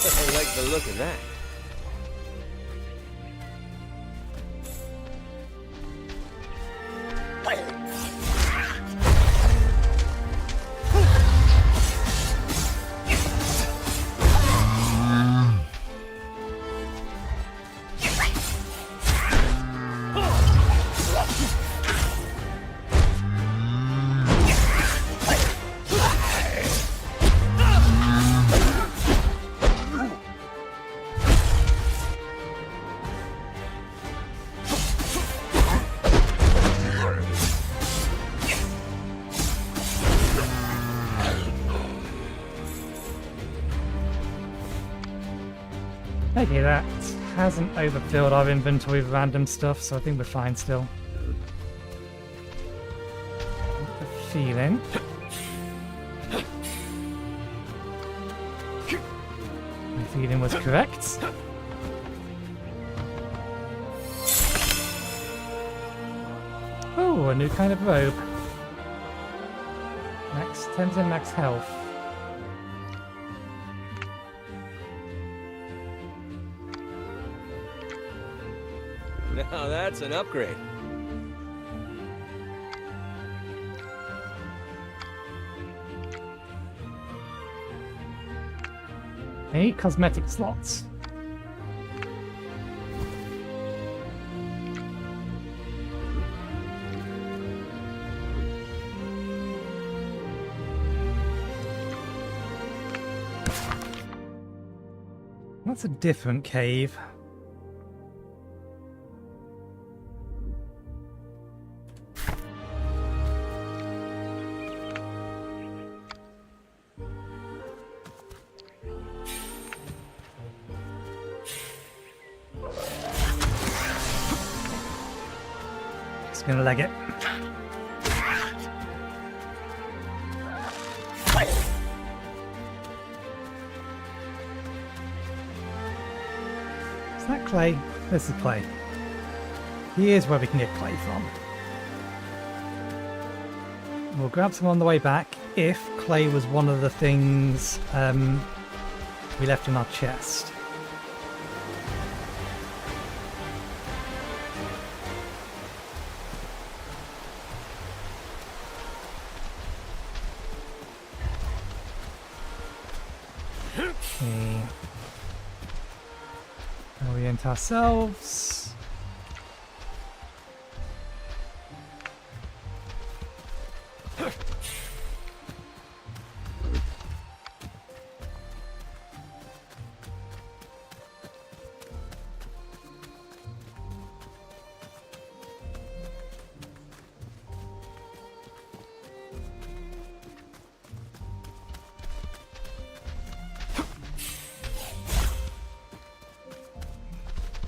I like the look of that. Okay, that hasn't overfilled our inventory with random stuff, so I think we're fine still. The feeling. My feeling was correct. Oh, a new kind of robe. Max 10% max health. Now that's an upgrade. Any cosmetic slots? That's a different cave. Just gonna leg it. Is that clay? This is clay. Here's where we can get clay from. We'll grab some on the way back if clay was one of the things we left in our chest. Okay. Orient ourselves.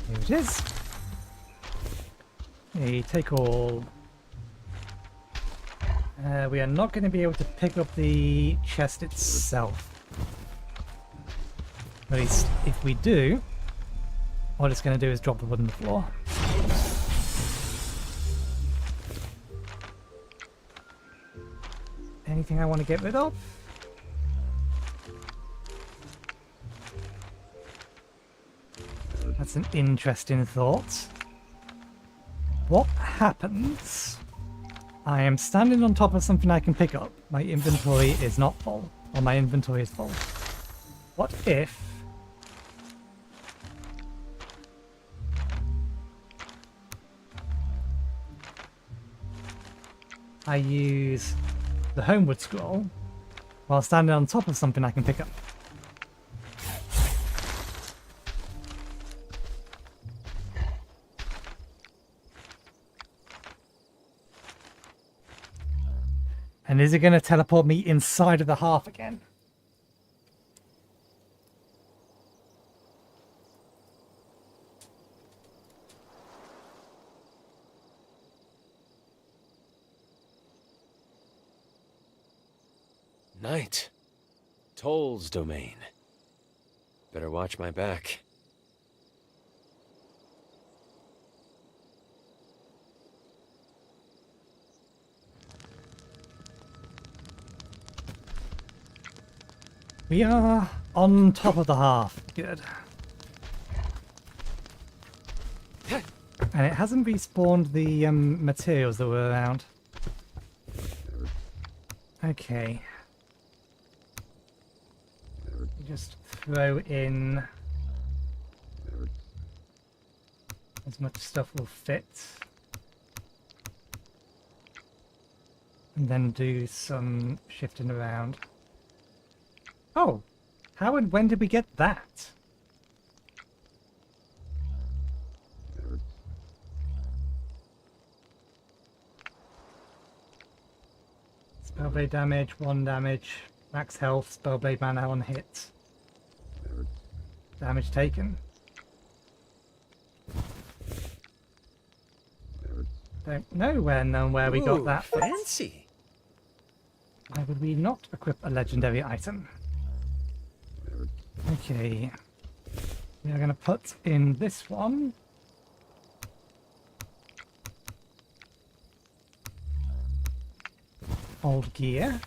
Here it is. Okay, take all. We are not going to be able to pick up the chest itself. At least if we do, all it's going to do is drop the wood on the floor. Anything I want to get rid of? That's an interesting thought. What happens? I am standing on top of something I can pick up. My inventory is not full. Or my inventory is full. What if... I use the homeward scroll while standing on top of something I can pick up? And is it going to teleport me inside of the half again? Night. Toll's domain. Better watch my back. We are on top of the half. Good. And it hasn't respawned the materials that were around. Okay. Just throw in as much stuff will fit. And then do some shifting around. Oh, how and when did we get that? Spellblade damage, 1 damage, max health, spellblade mana on hit. Damage taken. Don't know where we got that. Fancy. Why would we not equip a legendary item? Okay, we are going to put in this one. Old gear.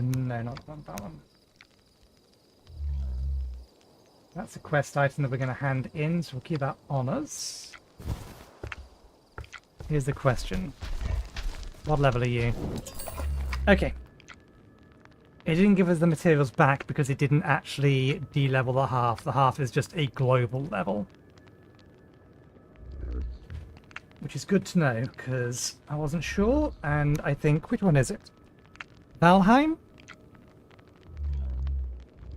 No, not that one. That's a quest item that we're going to hand in, so we'll keep that on us. Here's the question. What level are you? Okay. It didn't give us the materials back because it didn't actually de-level the half. The half is just a global level. Which is good to know, because I wasn't sure, and I think... Which one is it? Valheim?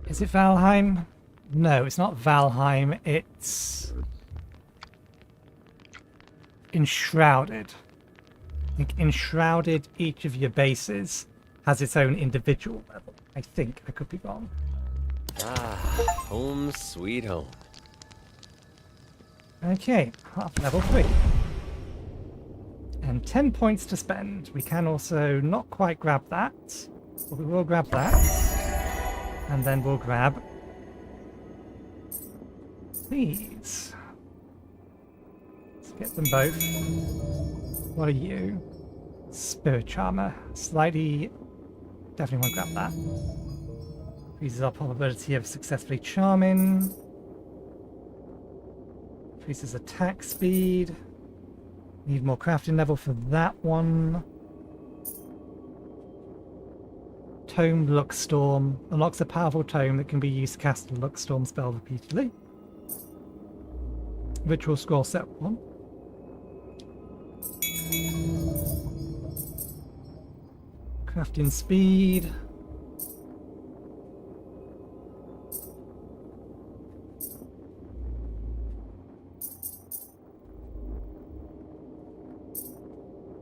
Is it Valheim? No, it's not Valheim, it's... Enshrouded. I think Enshrouded, each of your bases has its own individual level. I think, I could be wrong. Ah, home sweet home. Okay, half level 3. And 10 points to spend. We can also not quite grab that, but we will grab that. And then we'll grab these. Let's get them both. What are you? Spirit Charmer. Slightly... Definitely want to grab that. Increases our probability of successfully charming. Increases attack speed. Need more crafting level for that one. Tomed Luckstorm. Unlocks a powerful tome that can be used to cast a Luckstorm spell repeatedly. Ritual Scroll set 1. Crafting speed.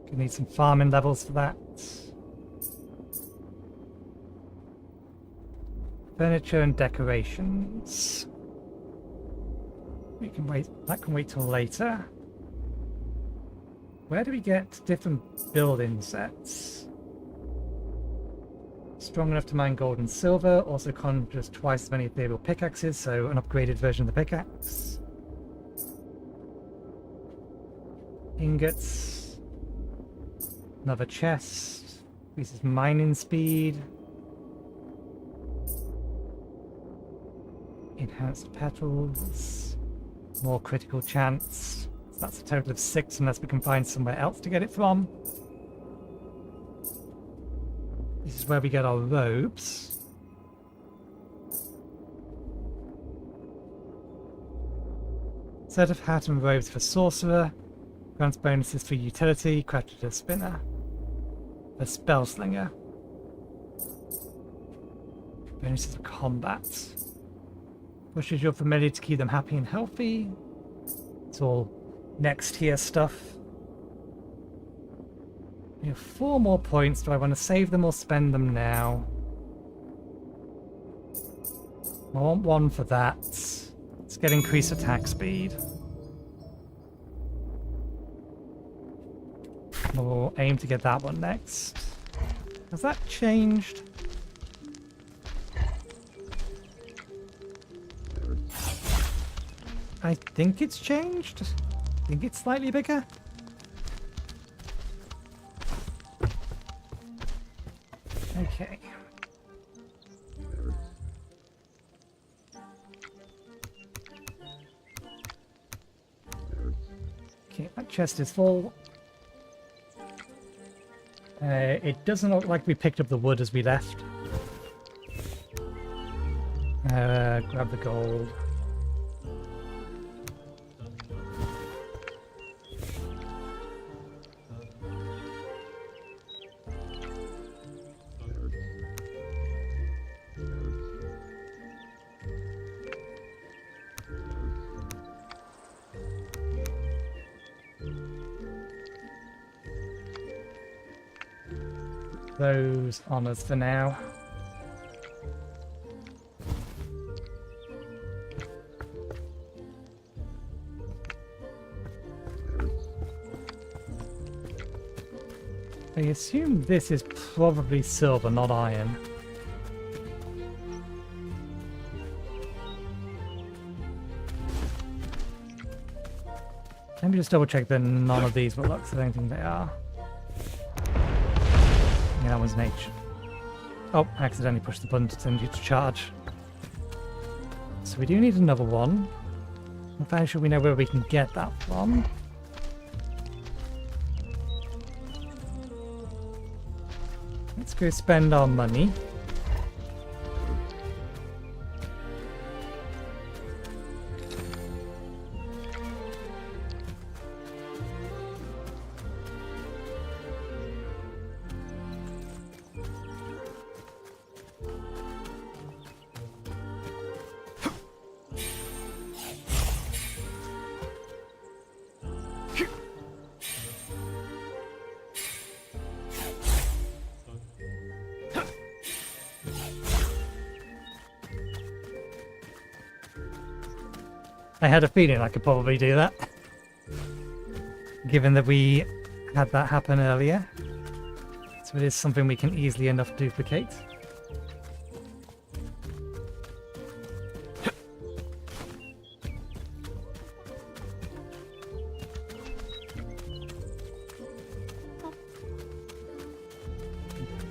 Gonna need some farming levels for that. Furniture and decorations. We can wait. That can wait till later. Where do we get different building sets? Strong enough to mine gold and silver, also conjures twice as many ethereal pickaxes, so an upgraded version of the pickaxe. Ingots. Another chest. Increases mining speed. Enhanced petals. More critical chance. So that's a total of 6 unless we can find somewhere else to get it from. This is where we get our robes. Set of hat and robes for sorcerer. Grants bonuses for utility. Crafted a spinner. A spell slinger. Bonuses for combat. Pushes your familiar to keep them happy and healthy. It's all next tier stuff. We have 4 more points. Do I want to save them or spend them now? I want 1 for that. Let's get increased attack speed. We'll aim to get that one next. Has that changed? I think it's changed. I think it's slightly bigger. Okay. Okay, that chest is full. It doesn't look like we picked up the wood as we left. Grab the gold. Those honors for now. I assume this is probably silver, not iron. Let me just double check that none of these will look, so I don't think they are. Yeah, that one's an H. Oh, I accidentally pushed the button to send you to charge. So we do need another one. I'm fairly sure we know where we can get that from. Let's go spend our money. I had a feeling I could probably do that, given that we had that happen earlier. So it is something we can easily enough duplicate.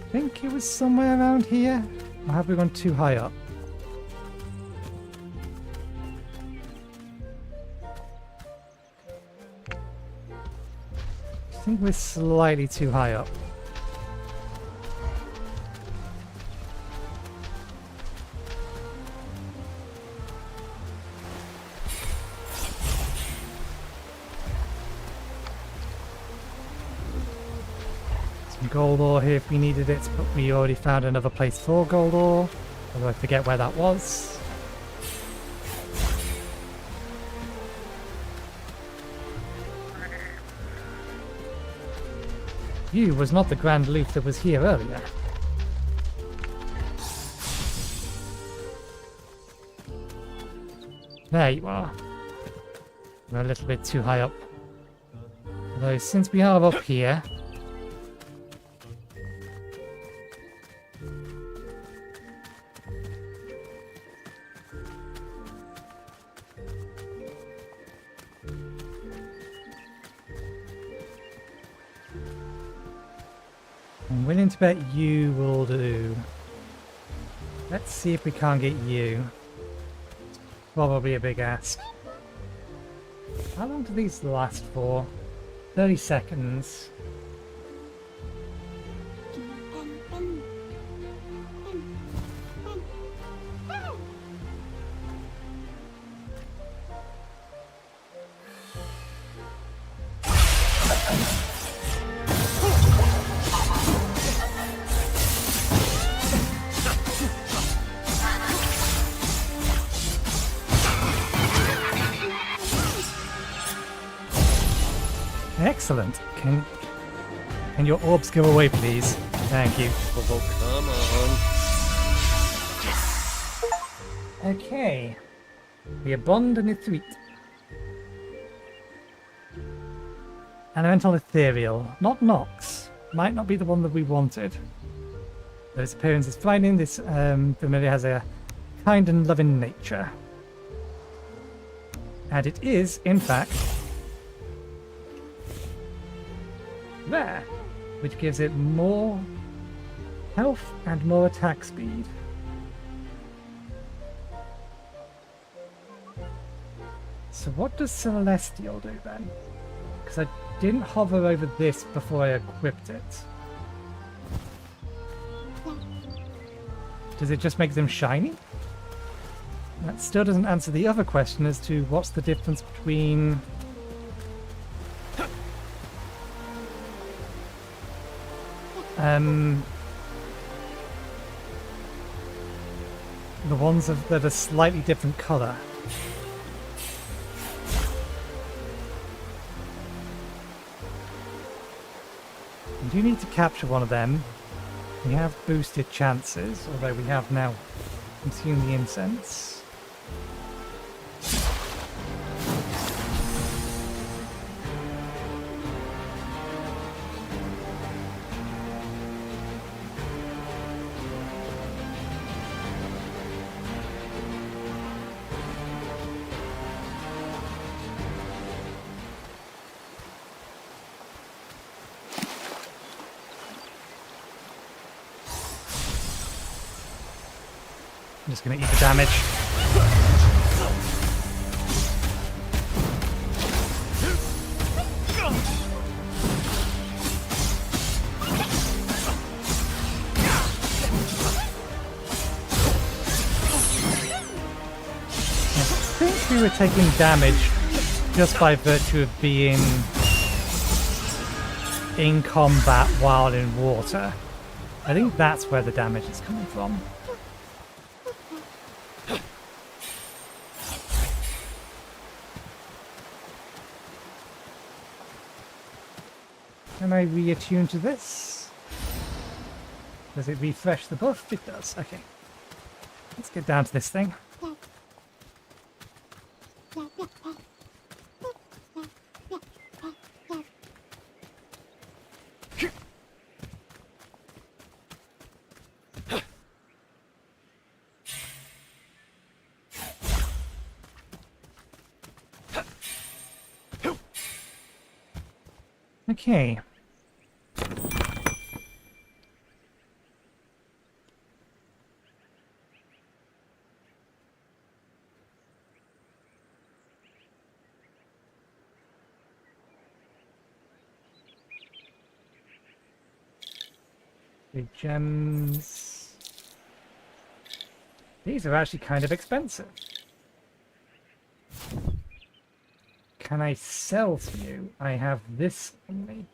I think it was somewhere around here. Or have we gone too high up? I think we're slightly too high up. Some gold ore here if we needed it, but we already found another place for gold ore, although I forget where that was. You was not the Grand Leaf that was here earlier. There you are. We're a little bit too high up. Although since we are up here, I'm willing to bet you will do. Let's see if we can't get you. It's probably a big ask. How long do these last for? 30 seconds. Excellent. Can your orbs go away, please? Thank you. Oh, come on. Okay. We are bond and ethereal. Elemental ethereal. Not Nox. Might not be the one that we wanted. But its appearance is frightening. This familiar has a kind and loving nature. And it is, in fact, rare, which gives it more health and more attack speed. So what does Celestial do then? Because I didn't hover over this before I equipped it. Does it just make them shiny? That still doesn't answer the other question as to what's the difference between the ones that are slightly different colour. We do need to capture one of them. We have boosted chances, although we have now consumed the incense. I'm just going to eat the damage. I think we were taking damage just by virtue of being in combat while in water. I think that's where the damage is coming from. Can I reattune to this? Does it refresh the buff? It does. Okay. Let's get down to this thing. Okay. The gems. These are actually kind of expensive. Can I sell to you? I have this on me.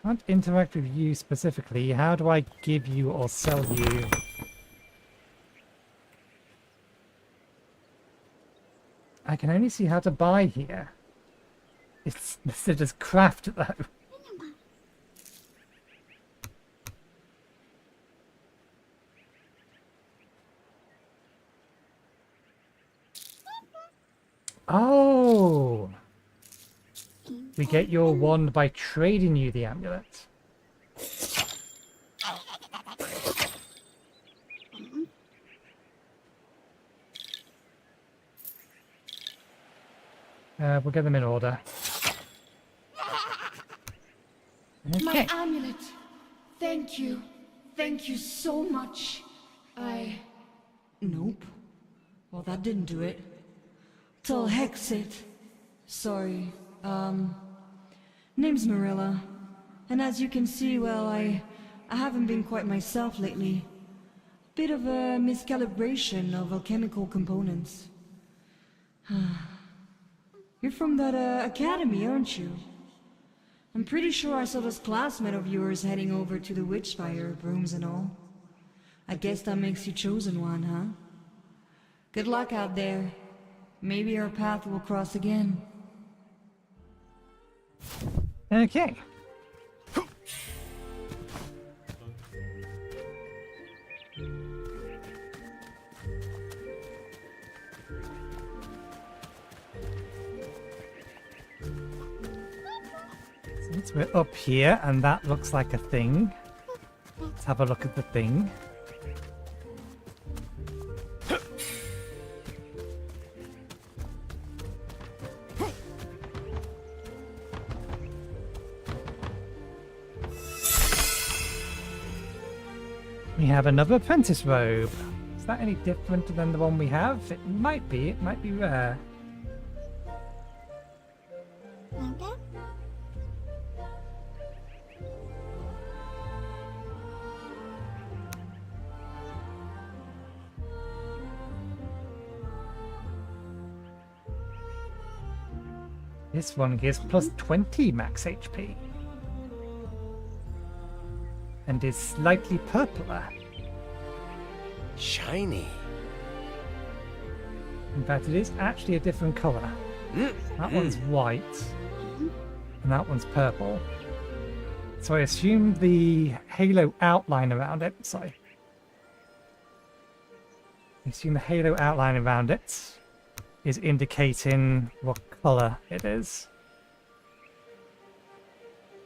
Can't interact with you specifically. How do I give you or sell you? I can only see how to buy here. It's listed as craft though. Oh! We get your wand by trading you the amulet. We'll get them in order. My Okay. amulet. Thank you. Thank you so much. Nope. Well, that didn't do it. Tell Hex it. Sorry. Name's Marilla. And as you can see, well, I haven't been quite myself lately. Bit of a miscalibration of alchemical components. You're from that, academy, aren't you? I'm pretty sure I saw those classmates of yours heading over to the Witchspire, brooms and all. I guess that makes you chosen one, huh? Good luck out there. Maybe our path will cross again. Okay. Since we're up here and that looks like a thing, let's have a look at the thing. We have another apprentice robe. Is that any different than the one we have? It might be. It might be rare. This one gives plus 20 max HP. And is slightly purpler. Shiny. In fact, it is actually a different colour. That one's white, and that one's purple. So I assume the halo outline around it, I assume the halo outline around it is indicating what colour it is.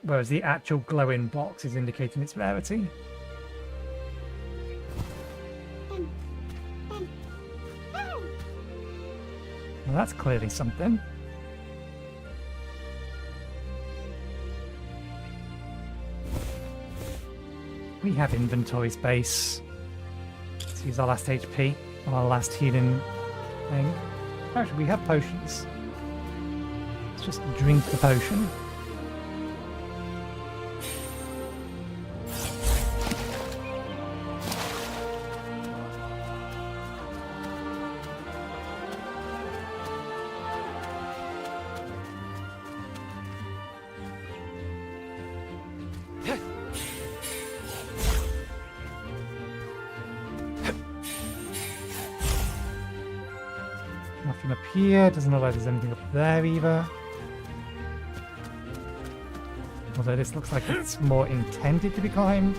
Whereas the actual glowing box is indicating its rarity. Well, that's clearly something. We have inventory space. Let's use our last HP, or our last healing thing. Actually, we have potions. Let's just drink the potion. Nothing up here, doesn't look like there's anything up there either. Although this looks like it's more intended to be climbed.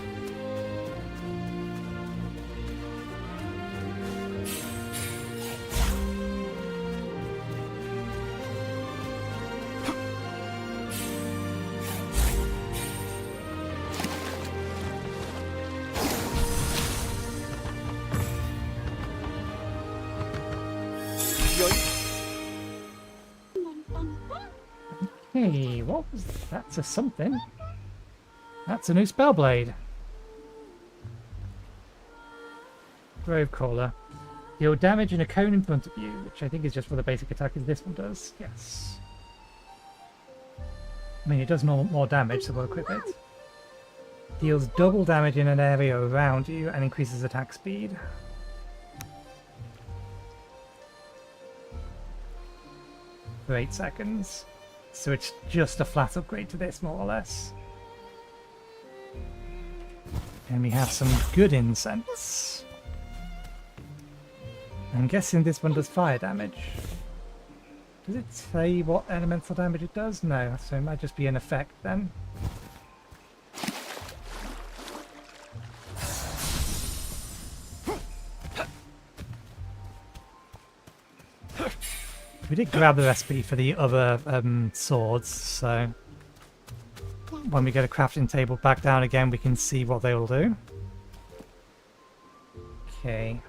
Hey, what was that? That's a something. That's a new spellblade. Grove Caller. Deal damage in a cone in front of you, which I think is just what the basic attack as this one does. Yes. I mean, it does more damage, so we'll equip it. Deals double damage in an area around you and increases attack speed. For 8 seconds. So it's just a flat upgrade to this, more or less. And we have some good incense. I'm guessing this one does fire damage. Does it say what elemental damage it does? No, so it might just be an effect then. We did grab the recipe for the other swords, so when we get a crafting table back down again, we can see what they will do. Okay.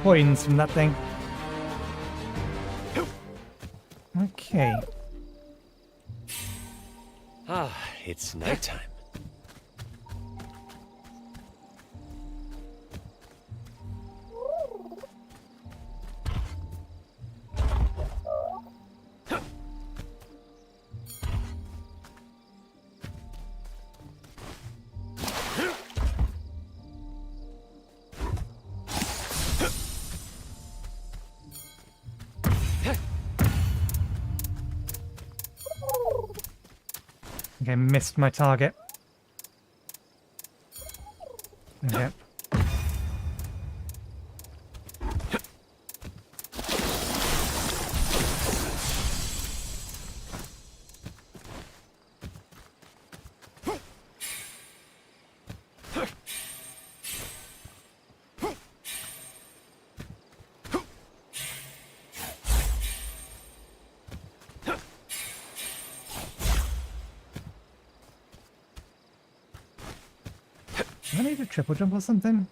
coins from that thing. Okay. Ah, it's nighttime. Okay, missed my target. Okay. Do I need a triple jump or something?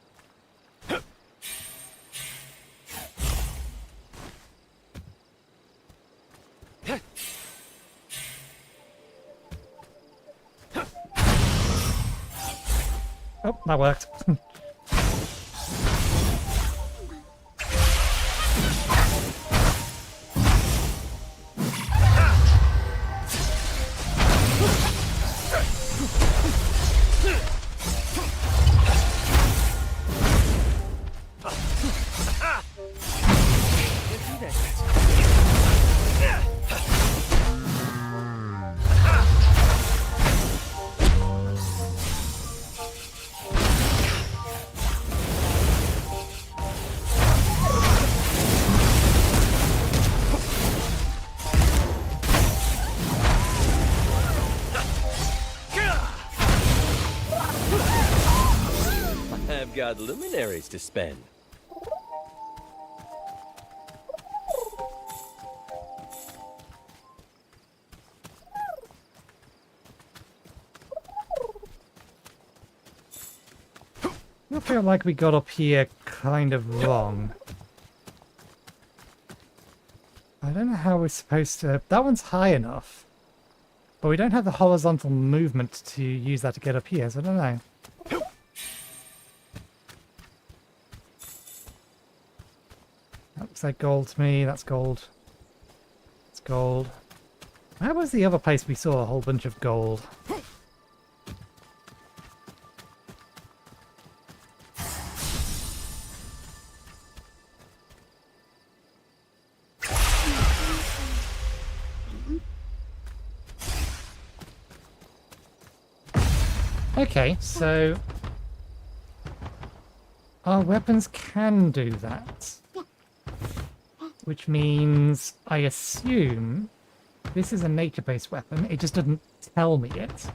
Oh, that worked. I've got luminaries to spend. I feel like we got up here kind of wrong. I don't know how we're supposed to... That one's high enough. But we don't have the horizontal movement to use that to get up here, so I don't know. That looks like gold to me. That's gold. It's gold. Where was the other place we saw a whole bunch of gold? Okay, so our weapons can do that. Which means, I assume, this is a nature-based weapon. It just doesn't tell me it.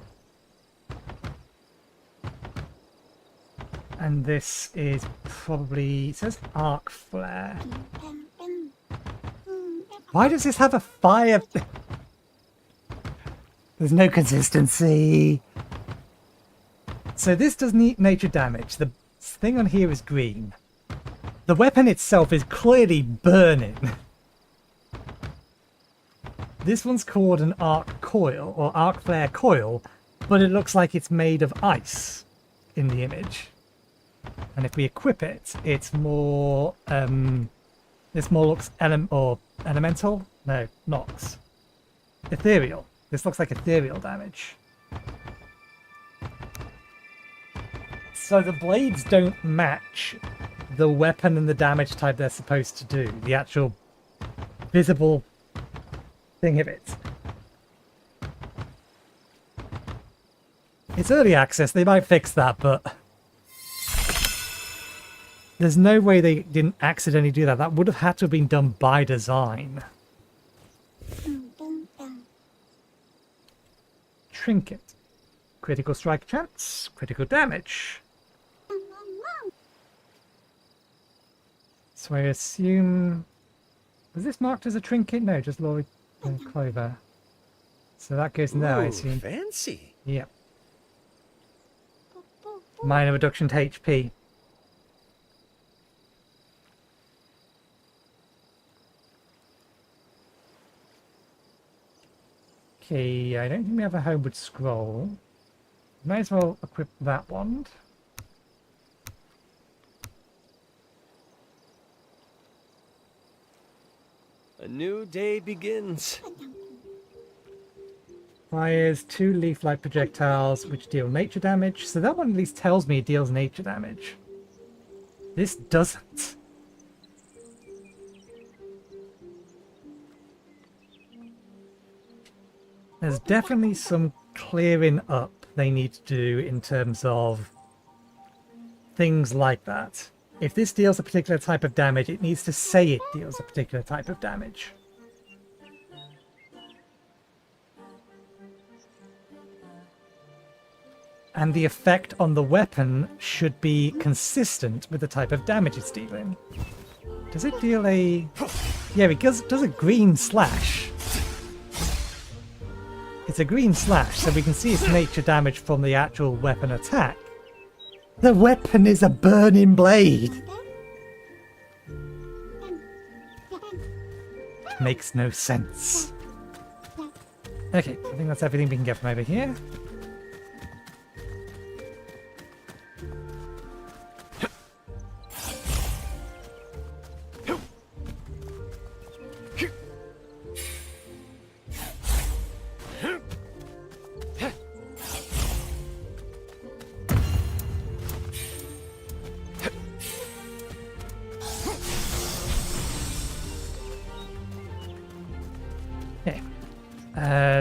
And this is probably... It says arc flare. Why does this have a fire... There's no consistency. So this does nature damage. The thing on here is green. The weapon itself is clearly burning. This one's called an arc coil, or arc flare coil, but it looks like it's made of ice in the image. And if we equip it, it's more, this more looks elemental? No, Nox. Ethereal. This looks like ethereal damage. So the blades don't match the weapon and the damage type they're supposed to do. The actual visible thing of it. It's early access, they might fix that, but... There's no way they didn't accidentally do that. That would have had to have been done by design. Trinket. Critical strike chance. Critical damage. So I assume... Was this marked as a trinket? No, just Lori and Clover. So that goes in there, I assume. Fancy. Yeah. Minor reduction to HP. Okay, I don't think we have a homeward scroll. Might as well equip that wand. A new day begins. Fires 2 leaf-like projectiles which deal nature damage. So that one at least tells me it deals nature damage. This doesn't. There's definitely some clearing up they need to do in terms of things like that. If this deals a particular type of damage, it needs to say it deals a particular type of damage. And the effect on the weapon should be consistent with the type of damage it's dealing. Does it deal a... Yeah, it does a green slash. It's a green slash, so we can see its nature damage from the actual weapon attack. The weapon is a burning blade! Makes no sense. Okay, I think that's everything we can get from over here.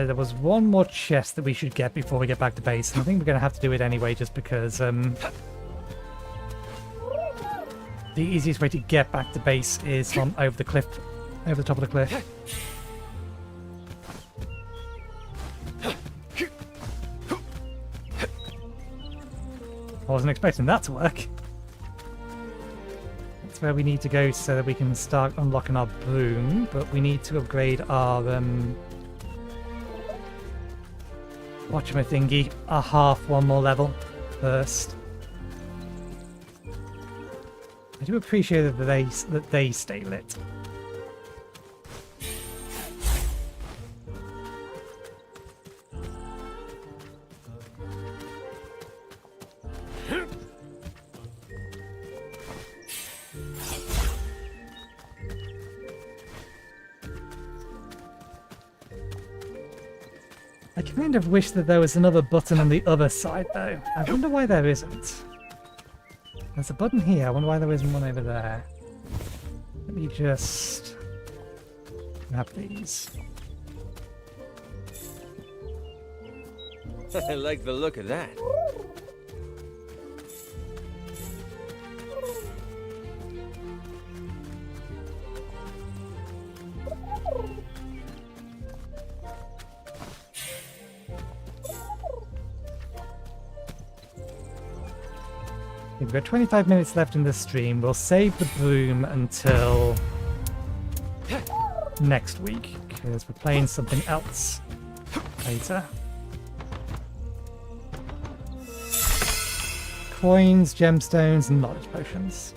There was one more chest that we should get before we get back to base, and I think we're going to have to do it anyway just because the easiest way to get back to base is from over the cliff, over the top of the cliff. I wasn't expecting that to work. That's where we need to go so that we can start unlocking our boom, but we need to upgrade our whatchamathingy, a half one more level first. I do appreciate that they stay lit. I kind of wish that there was another button on the other side, though. I wonder why there isn't. There's a button here. I wonder why there isn't one over there. Let me just grab these. I like the look of that. We've got 25 minutes left in this stream. We'll save the broom until next week, because we're playing something else later. Coins, gemstones, and knowledge potions.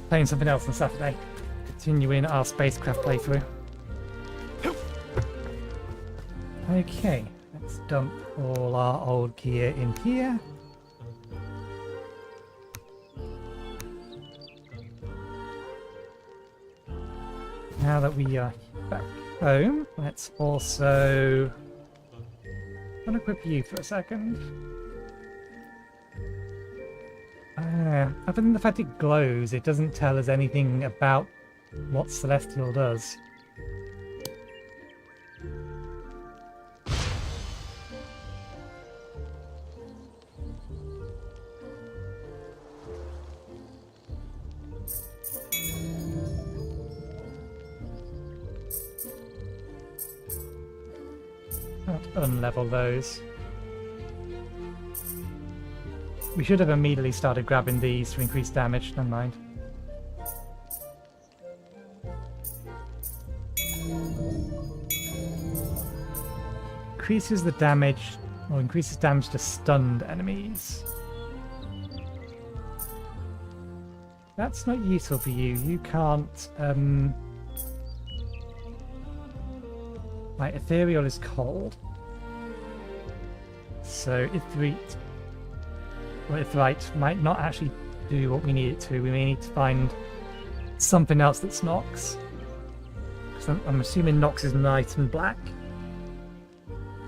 Playing something else on Saturday. Continuing our spacecraft playthrough. Okay. Let's dump all our old gear in here. Now that we are back home, let's also unequip you for a second. Other than the fact it glows, it doesn't tell us anything about what Celestial does. Unlevel those. We should have immediately started grabbing these to increase damage, never mind. Increases the damage, or increases damage to stunned enemies. That's not useful for you. You can't. Right, ethereal is cold. So Ithrite might not actually do what we need it to. We may need to find something else that's Nox. So I'm assuming Nox is night and black.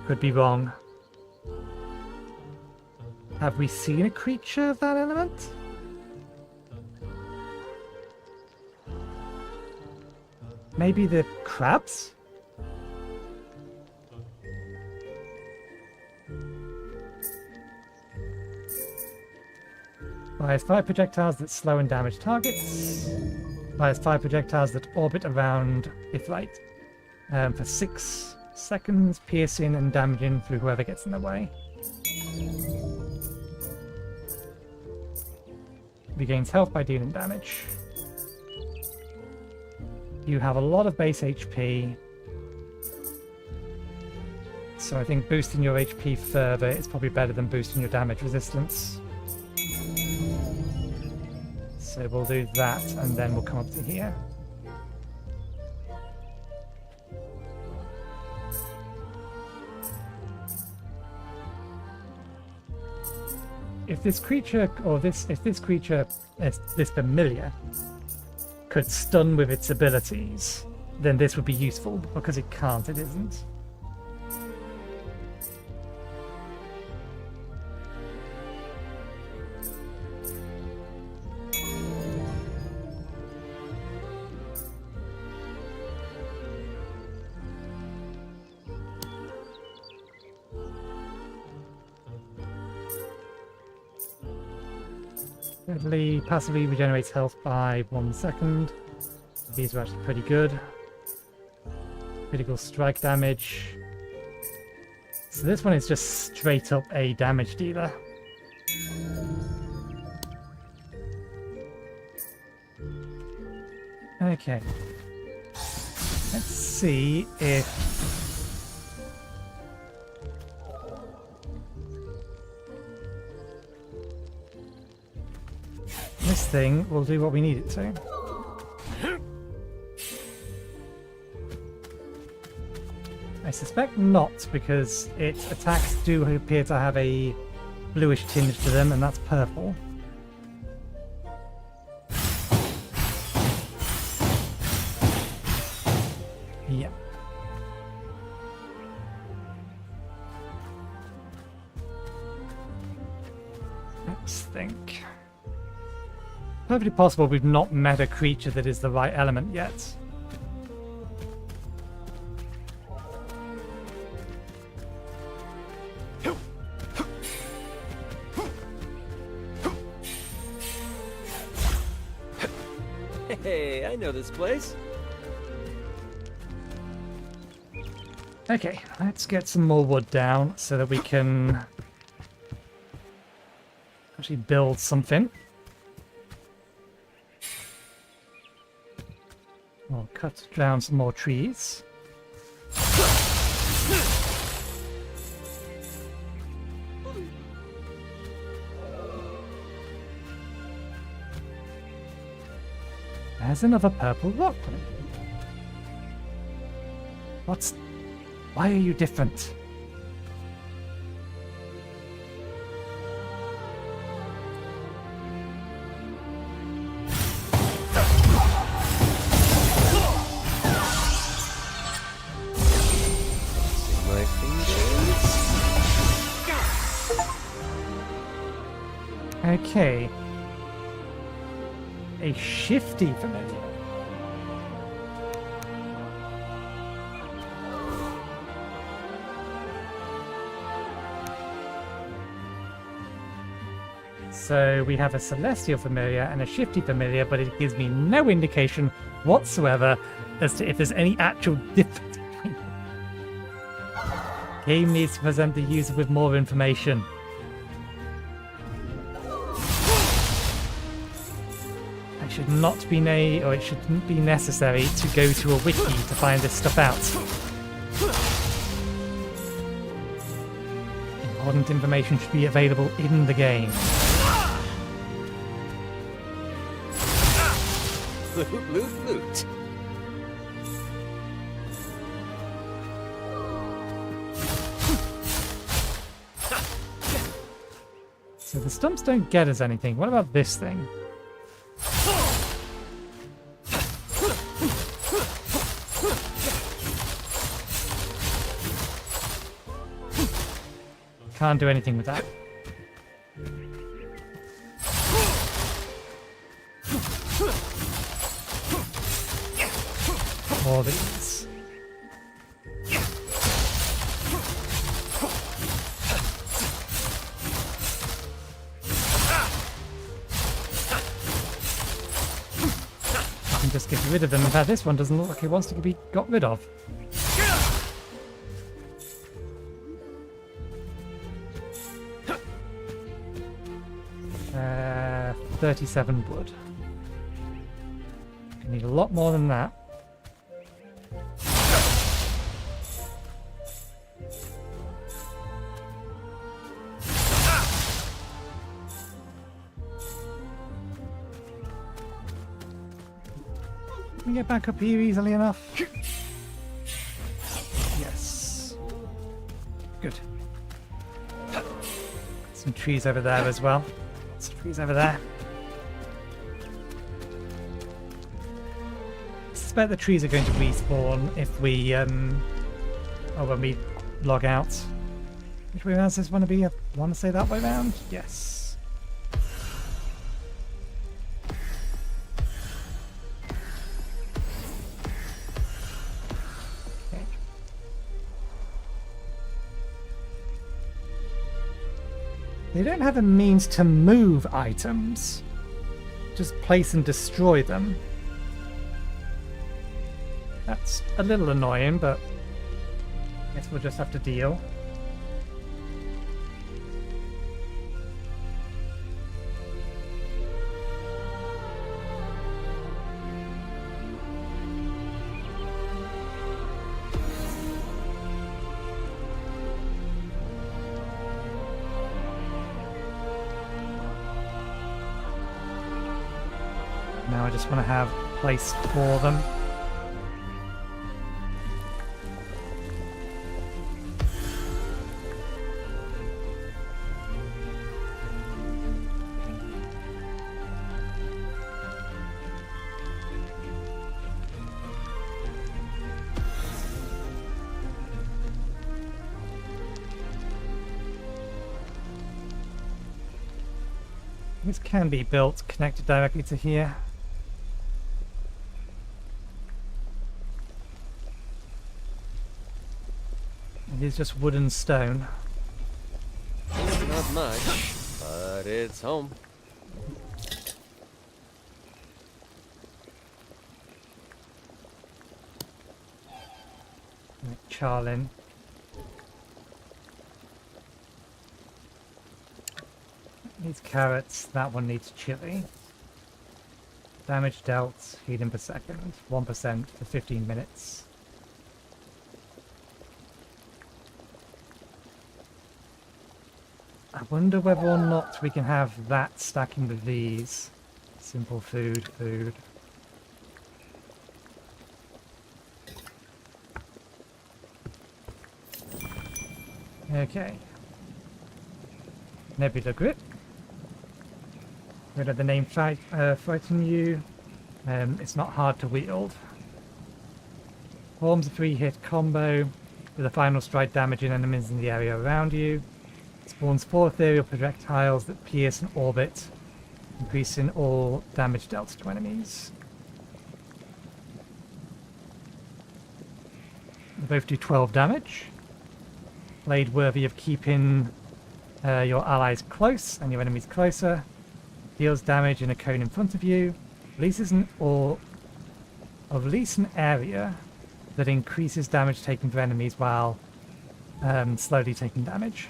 Could be wrong. Have we seen a creature of that element? Maybe the crabs? Fires 5 projectiles that slow and damage targets. Fires 5 projectiles that orbit around Ithrite. For 6 seconds, piercing and damaging through whoever gets in the way. Regains health by dealing damage. You have a lot of base HP. So I think boosting your HP further is probably better than boosting your damage resistance. So we'll do that, and then we'll come up to here. If this creature, this familiar, could stun with its abilities, then this would be useful. Because it can't, it isn't. Passively regenerates health by 1 second. These are actually pretty good. Critical strike damage. So this one is just straight up a damage dealer. Okay. Let's see if... this thing will do what we need it to. I suspect not, because its attacks do appear to have a bluish tinge to them, and that's purple. Yeah. Let's think. Perfectly possible we've not met a creature that is the right element yet. Hey, I know this place. Okay, let's get some more wood down so that we can actually build something. We'll cut down some more trees. There's another purple rock. Why are you different? My fingers. Okay. A shifty familiar. So we have a celestial familiar and a shifty familiar, but it gives me no indication whatsoever as to if there's any actual difference between them. Game needs to present the user with more information. It shouldn't be necessary to go to a wiki to find this stuff out. Important information should be available in the game. Loot, loot, loot. So the stumps don't get us anything. What about this thing? Can't do anything with that. All these. I can just get rid of them. In fact, this one doesn't look like it wants to be got rid of. 37 wood. I need a lot more than that. Can we get back up here easily enough? Yes. Good. Some trees over there as well. Some trees over there. I suspect the trees are going to respawn if we, when we log out. Which way around does this want to be? I want to say that way around? Yes. Okay. They don't have a means to move items. Just place and destroy them. That's a little annoying, but I guess we'll just have to deal. Now I just want to have a place for them. This can be built connected directly to here. It is just wood and stone. Not much, but it's home. Charlin. Needs carrots, that one needs chili. Damage dealt, healing per second, 1% for 15 minutes. I wonder whether or not we can have that stacking with these. Simple food. Okay. Nebula Grip. Rid of the name frighten you. It's not hard to wield. Forms a 3-hit combo with a final strike damaging enemies in the area around you. Spawns 4 ethereal projectiles that pierce and orbit, increasing all damage dealt to enemies. They both do 12 damage. Blade worthy of keeping your allies close and your enemies closer. Deals damage in a cone in front of you. Release an area that increases damage taken for enemies while slowly taking damage.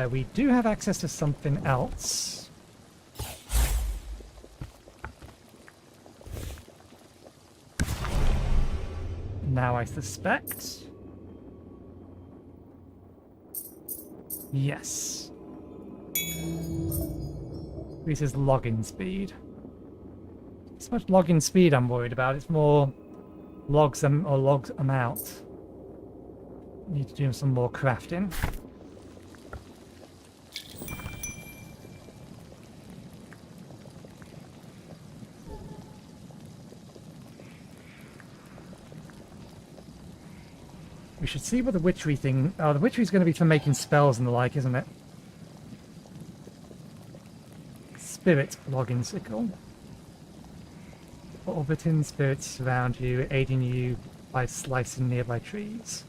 We do have access to something else. Now I suspect. Yes. Increases login speed. It's much login speed I'm worried about. It's more logs amount. Need to do some more crafting. We should see what the witchery thing... Oh, the witchery is going to be for making spells and the like, isn't it? Spirit login sickle. Orbiting spirits surround you, aiding you by slicing nearby trees.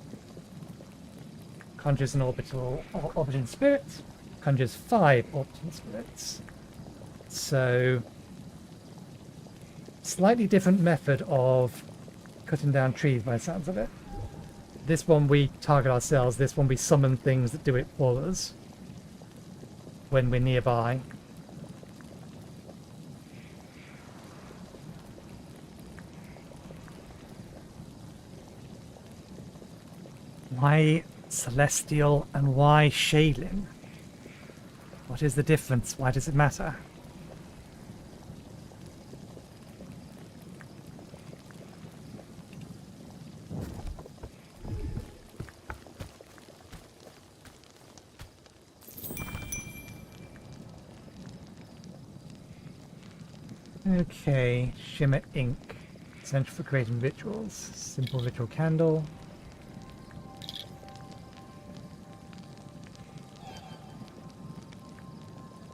Conjures an orbiting spirit. Conjures 5 orbiting spirits. So... Slightly different method of cutting down trees by the sounds of it. This one we target ourselves, this one we summon things that do it for us when we're nearby. Why Celestial and why Shaylin? What is the difference? Why does it matter? Okay, Shimmer Ink. Essential for creating rituals. Simple ritual candle.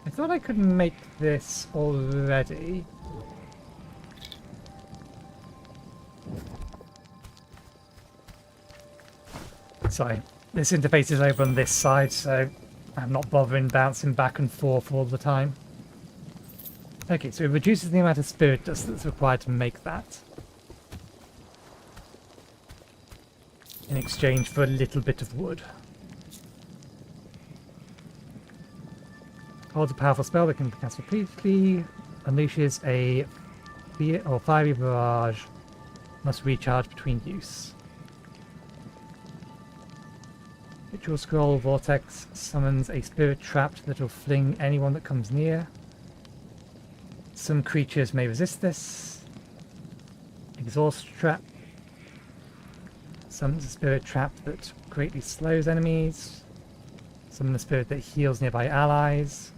I thought I could make this already. Sorry, this interface is over on this side, so I'm not bothering bouncing back and forth all the time. Okay, so it reduces the amount of spirit dust that's required to make that. In exchange for a little bit of wood. Holds a powerful spell that can be cast repeatedly. Unleashes a fiery barrage. Must recharge between use. Ritual Scroll Vortex summons a spirit trapped that will fling anyone that comes near. Some creatures may resist this. Exhaust Trap. Summons a spirit trap that greatly slows enemies. Summon a spirit that heals nearby allies.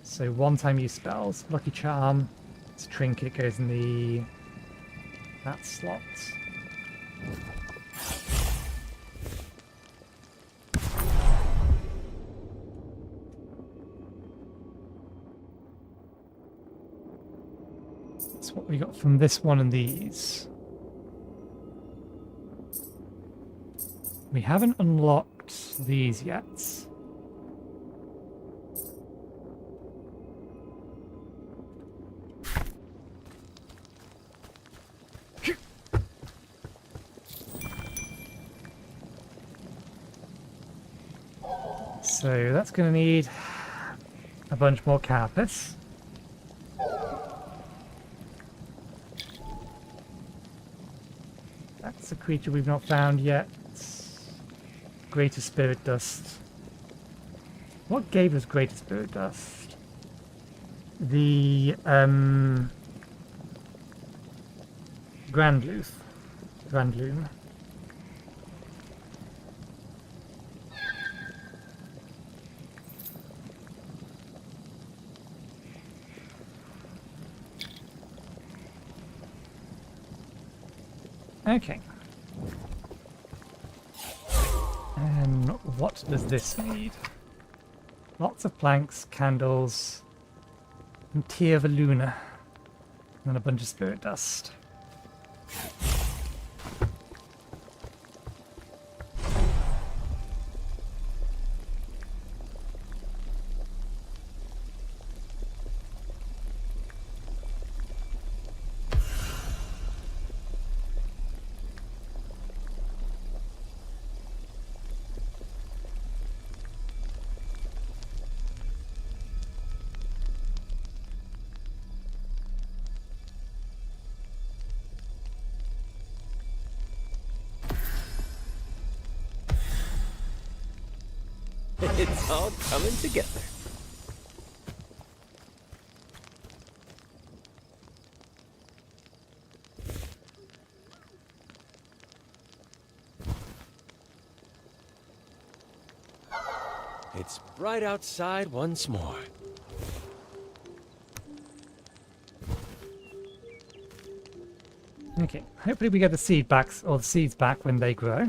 So one-time use spells. Lucky Charm. This trinket goes in that slot. That's what we got from this one and these. We haven't unlocked these yet. So that's going to need a bunch more carapace. That's a creature we've not found yet. Greater Spirit Dust. What gave us Greater Spirit Dust? The Grandloom. Okay. And what does this need? Lots of planks, candles, and Tear of a Luna, and a bunch of spirit dust. It's all coming together. It's bright outside once more. Okay, hopefully we get the seed backs or the seeds back when they grow.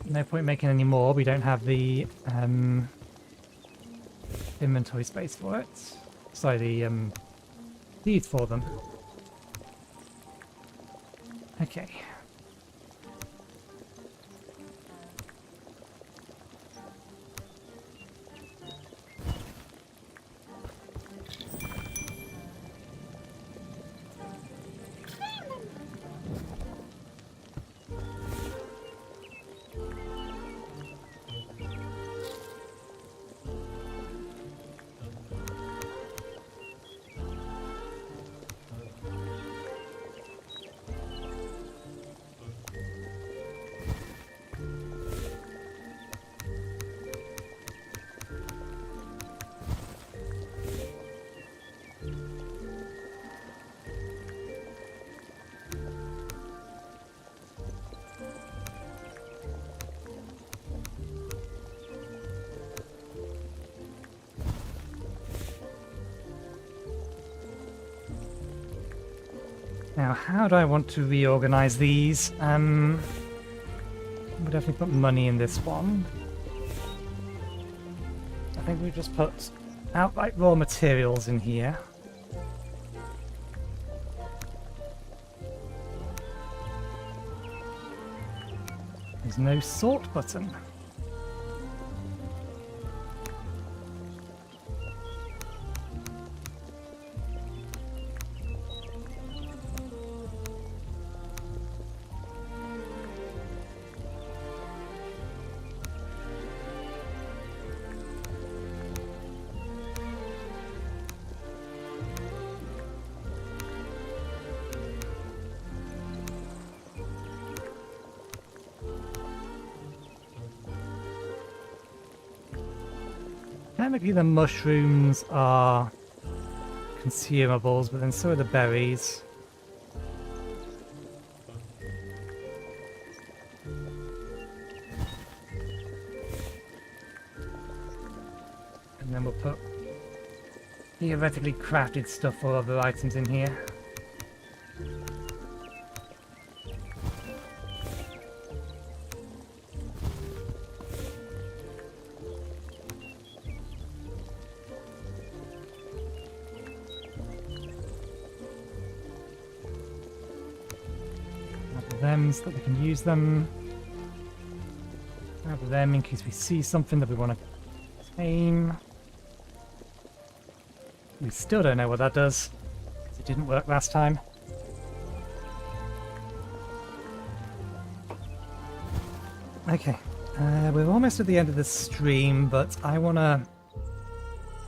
No point making any more. We don't have the inventory space for it. Sorry, the seeds for them. Okay. Now, how do I want to reorganize these? We'll definitely put money in this one. I think we just put outright raw materials in here. There's no sort button. Technically the mushrooms are consumables, but then so are the berries. And then we'll put theoretically crafted stuff for other items in here. Them so that we can use them. Grab them in case we see something that we want to tame. We still don't know what that does. It didn't work last time. Okay, we're almost at the end of the stream, but I want to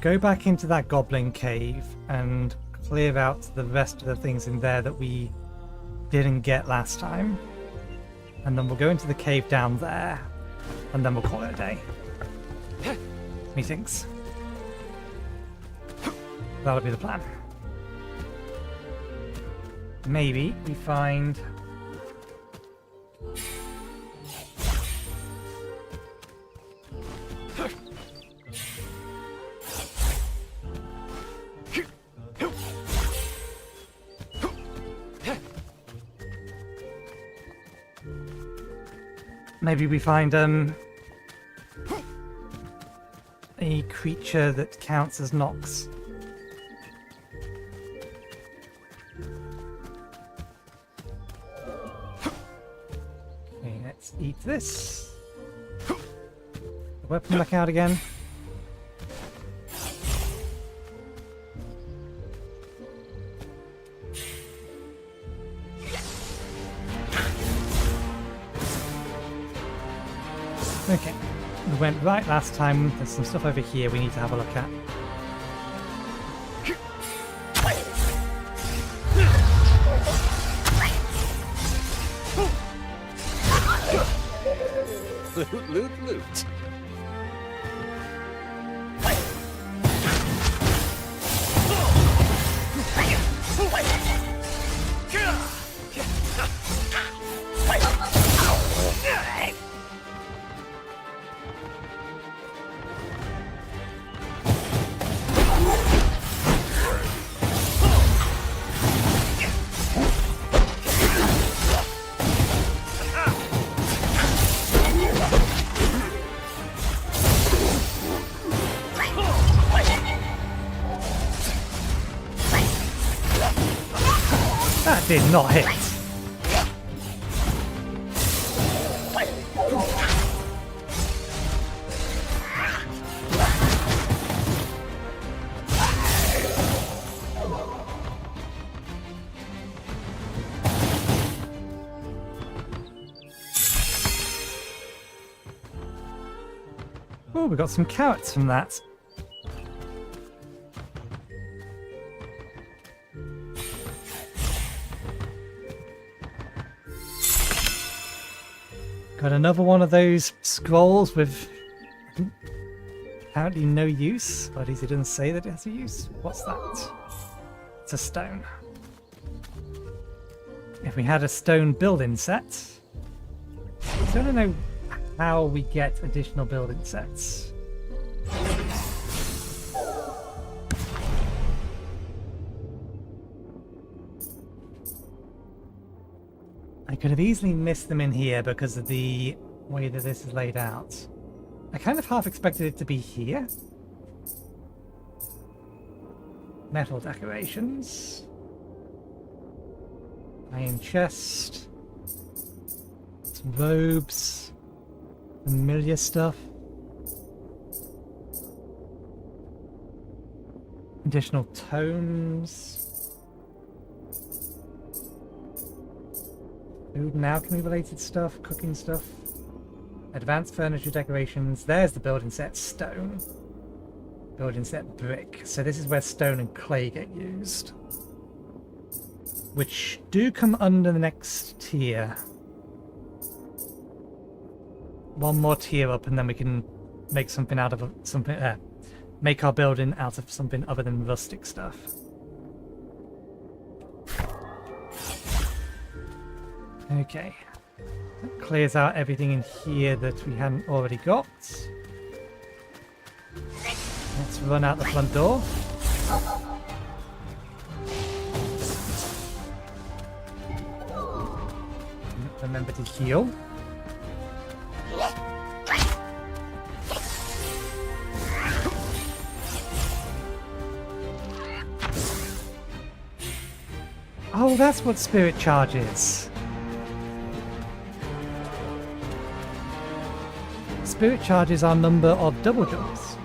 go back into that goblin cave and clear out the rest of the things in there that we didn't get last time, and then we'll go into the cave down there, and then we'll call it a day. Methinks that'll be the plan. Maybe we find a creature that counts as Nox. Okay, let's eat this. The weapon back out again. Okay, we went right last time. There's some stuff over here we need to have a look at. Loot, loot, loot. did not hit. Oh, we got some carrots from that. Got another one of those scrolls with apparently no use, or at least it doesn't say that it has a use. What's that? It's a stone. If we had a stone building set, I don't know how we get additional building sets. I could have easily missed them in here because of the way that this is laid out. I kind of half expected it to be here. Metal decorations. Iron chest. Some robes. Familiar stuff. Additional tomes. Food and alchemy related stuff, cooking stuff. Advanced furniture decorations. There's the building set stone. Building set brick. So this is where stone and clay get used. Which do come under the next tier. One more tier up and then we can make something out of something. Make our building out of something other than rustic stuff. Okay. That clears out everything in here that we hadn't already got. Let's run out the front door. Remember to heal. Oh, that's what spirit charge is. Spirit charges our number of double jumps.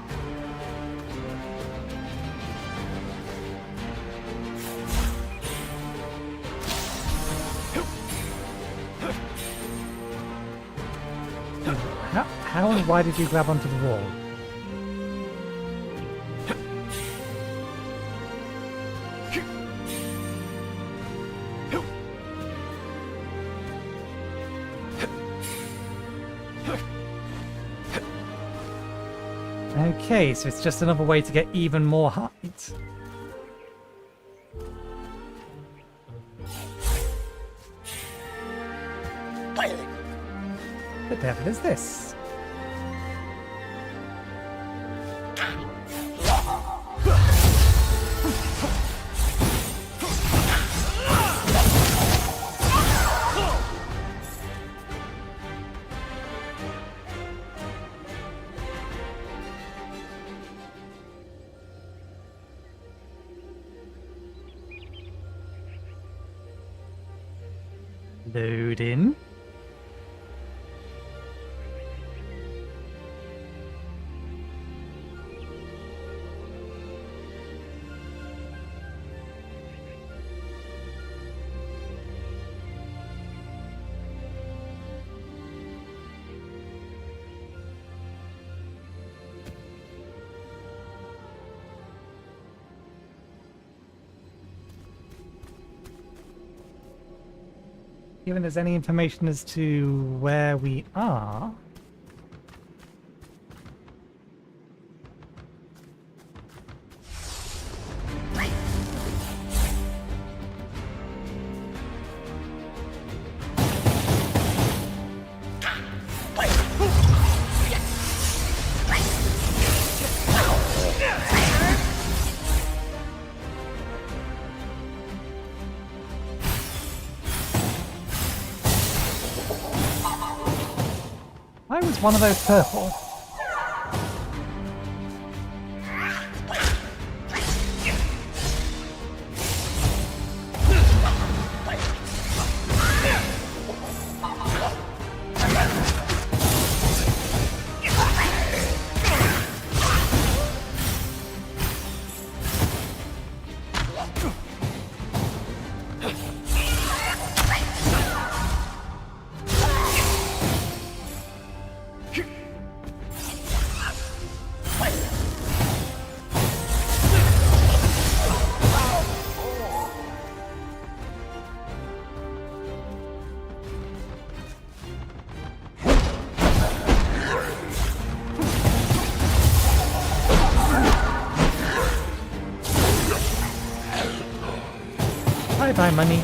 How and why did you grab onto the wall? Okay, so it's just another way to get even more height. The devil is this? Load in. Given there's any information as to where we are. Why was one of those purple? Bye-bye, money.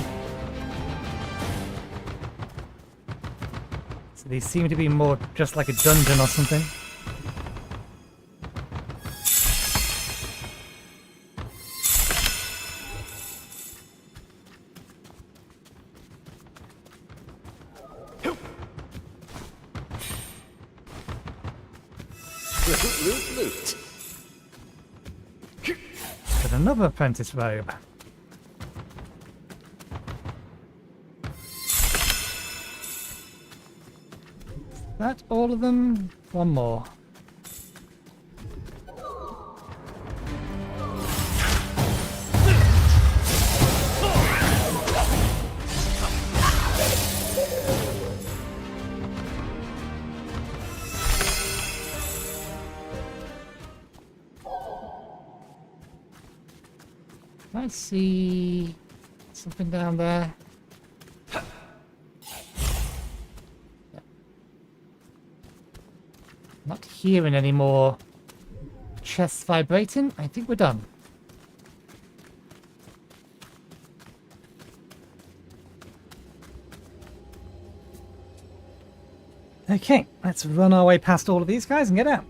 So these seem to be more just like a dungeon or something. Loot, loot. But another apprentice robe. That all of them? One more. I see something down there. Not hearing any more chests vibrating. I think we're done. Okay, let's run our way past all of these guys and get out.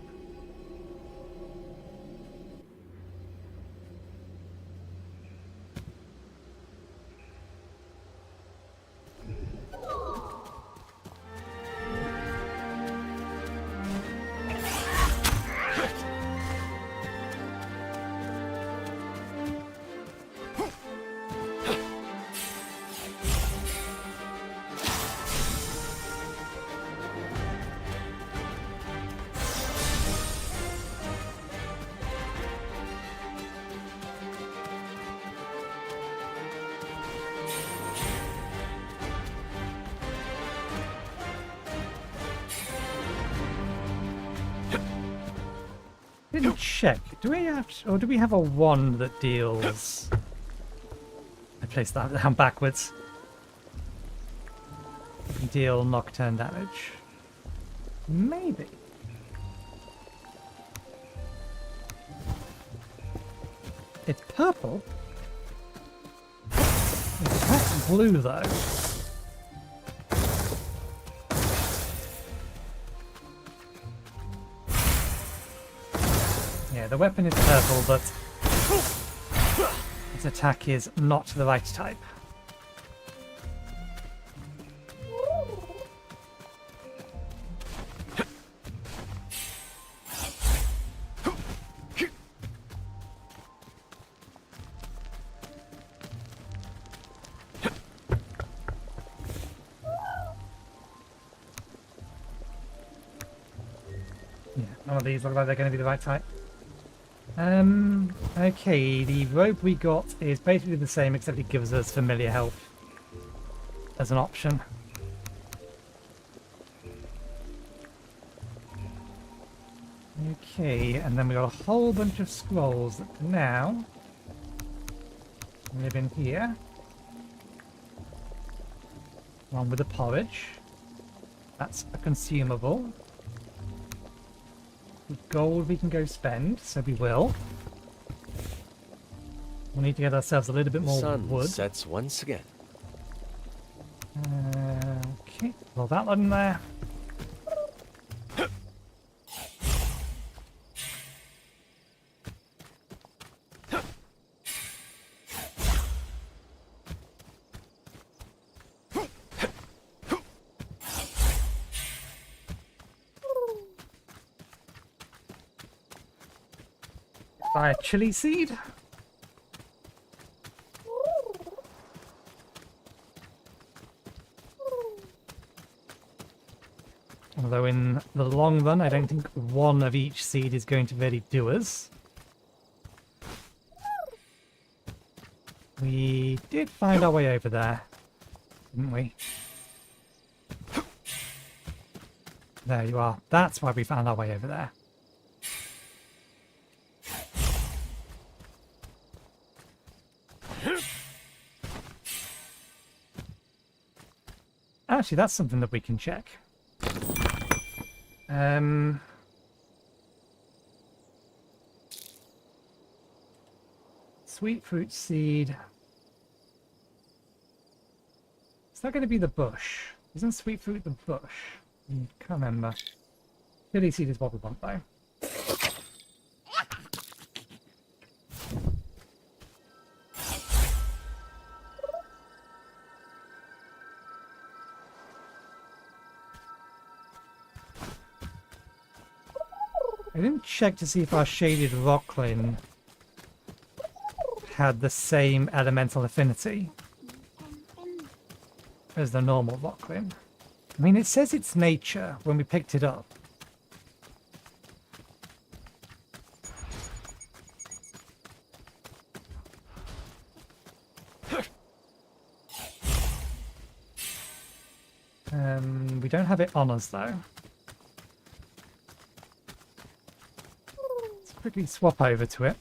Didn't check. Do we have, or do we have a wand that deals? I placed that down backwards. Deal nocturne damage. Maybe. It's purple. It's not blue though. Yeah, the weapon is purple, but its attack is not the right type. Yeah, none of these look like they're going to be the right type. Okay, the robe we got is basically the same, except it gives us familiar health as an option. Okay, and then we got a whole bunch of scrolls that for now live in here. One with the porridge. That's a consumable. Gold we can go spend, so we will. We'll need to get ourselves a little bit more Sun wood. sets once again. Okay, roll that one in there. Buy a chili seed. Although in the long run, I don't think one of each seed is going to really do us. We did find our way over there, didn't we? There you are. That's why we found our way over there. Actually, that's something that we can check. Sweet fruit seed. Is that going to be the bush? Isn't sweet fruit the bush? Can't remember. Chili seed is what we want though. I didn't check to see if our shaded rocklin had the same elemental affinity as the normal rocklin. I mean, it says it's nature when we picked it up. We don't have it on us though. Let's quickly swap over to it.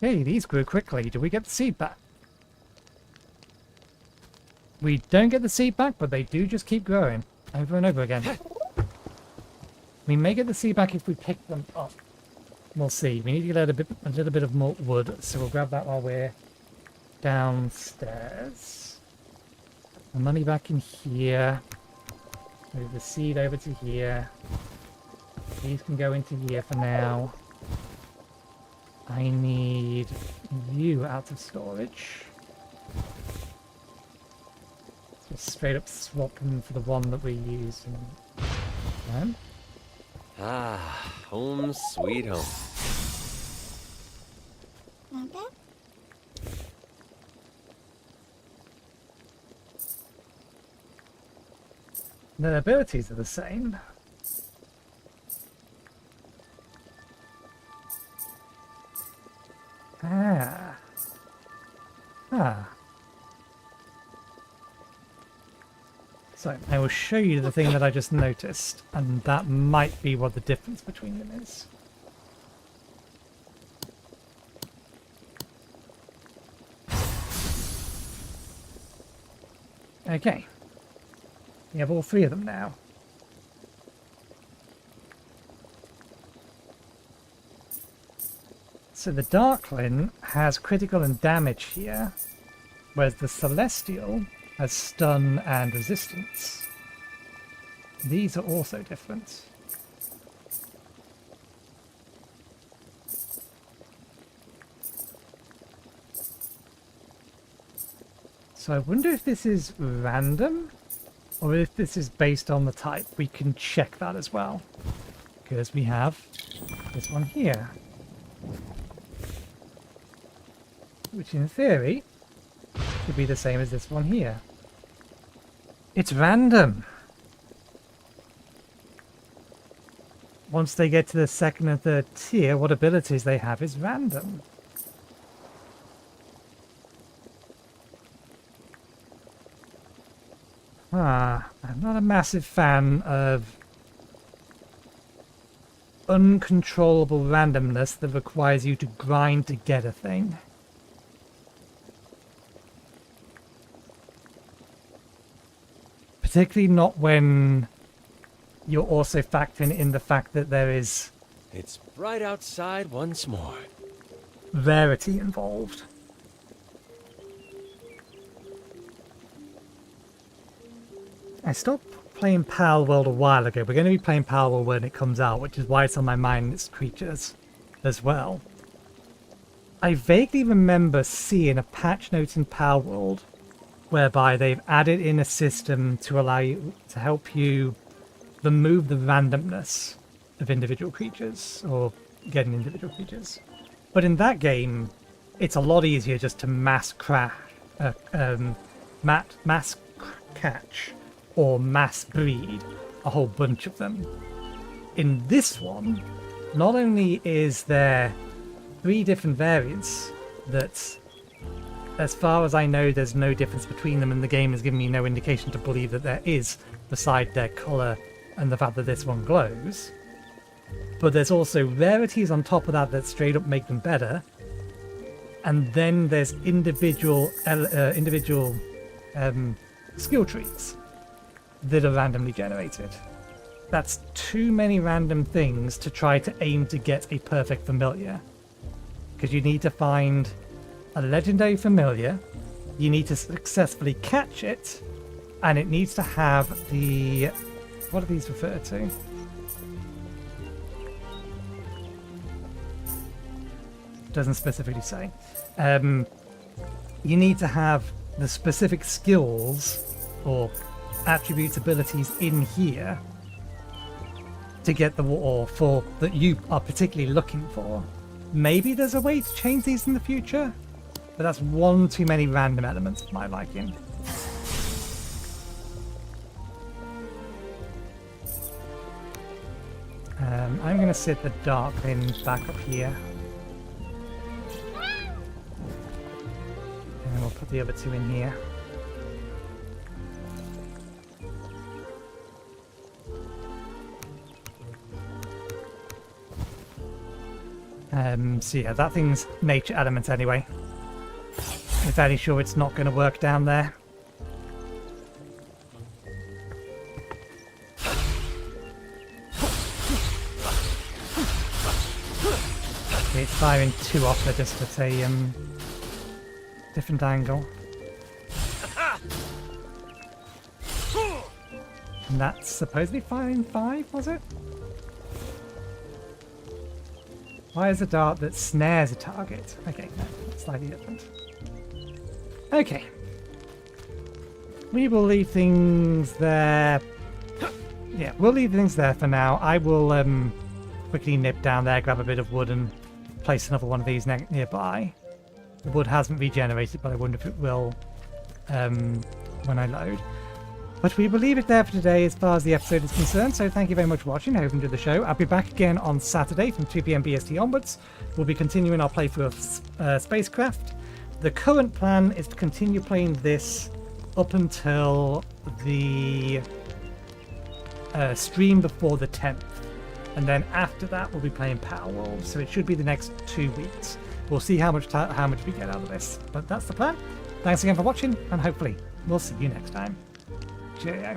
Hey, these grew quickly. Do we get the seed back? We don't get the seed back, but they do just keep growing over and over again. We may get the seed back if we pick them up. We'll see. We need to get a little bit of more wood, so we'll grab that while we're downstairs. The money back in here. Move the seed over to here. These can go into here for now. I need you out of storage. Just straight up swap them for the one that we used. And... Ah, home sweet home. The abilities are the same. So, I will show you the thing that I just noticed, and that might be what the difference between them is. Okay. We have all three of them now. So the Darkling has critical and damage here, whereas the Celestial has stun and resistance. These are also different. So I wonder if this is random, or if this is based on the type. We can check that as well, because we have this one here, which in theory should be the same as this one here. It's random. Once they get to the second and third tier, what abilities they have is random. I'm not a massive fan of uncontrollable randomness that requires you to grind to get a thing. Particularly not when you're also factoring in the fact that there is... It's bright outside once more. Rarity involved. I stopped playing Pal World a while ago. We're going to be playing Pal World when it comes out, which is why it's on my mind, it's creatures as well. I vaguely remember seeing a patch note in Pal World whereby they've added in a system to allow you to help you remove the randomness of individual creatures, or getting individual creatures. But in that game, it's a lot easier just to mass catch or mass breed a whole bunch of them. In this one, not only is there 3 different variants that, as far as I know, there's no difference between them, and the game has given me no indication to believe that there is, beside their colour and the fact that this one glows. But there's also rarities on top of that that straight up make them better. And then there's individual skill trees that are randomly generated. That's too many random things to try to aim to get a perfect familiar. Because you need to find a legendary familiar, you need to successfully catch it, and it needs to have the... what are these referred to? Doesn't specifically say. You need to have the specific skills or attributes, abilities in here to get the or for that you are particularly looking for. Maybe there's a way to change these in the future, but that's one too many random elements for my liking. I'm going to sit the dark pin back up here. And we'll put the other two in here. So yeah, that thing's nature elements anyway. I'm fairly sure it's not going to work down there. Okay, it's firing two off there just at a different angle. And that's supposedly firing 5, was it? Why is a dart that snares a target? Okay, no, that's slightly different. Okay. We will leave things there. Yeah, we'll leave things there for now. I will quickly nip down there, grab a bit of wood and place another one of these nearby. The wood hasn't regenerated, but I wonder if it will when I load. But we will leave it there for today as far as the episode is concerned, so thank you very much for watching. I hope you enjoyed the show. I'll be back again on Saturday from 2 PM BST onwards. We'll be continuing our playthrough of Spacecraft. The current plan is to continue playing this up until the stream before the 10th. And then after that, we'll be playing Power Wolves, so it should be the next 2 weeks. We'll see how much we get out of this. But that's the plan. Thanks again for watching, and hopefully we'll see you next time. Cheerio.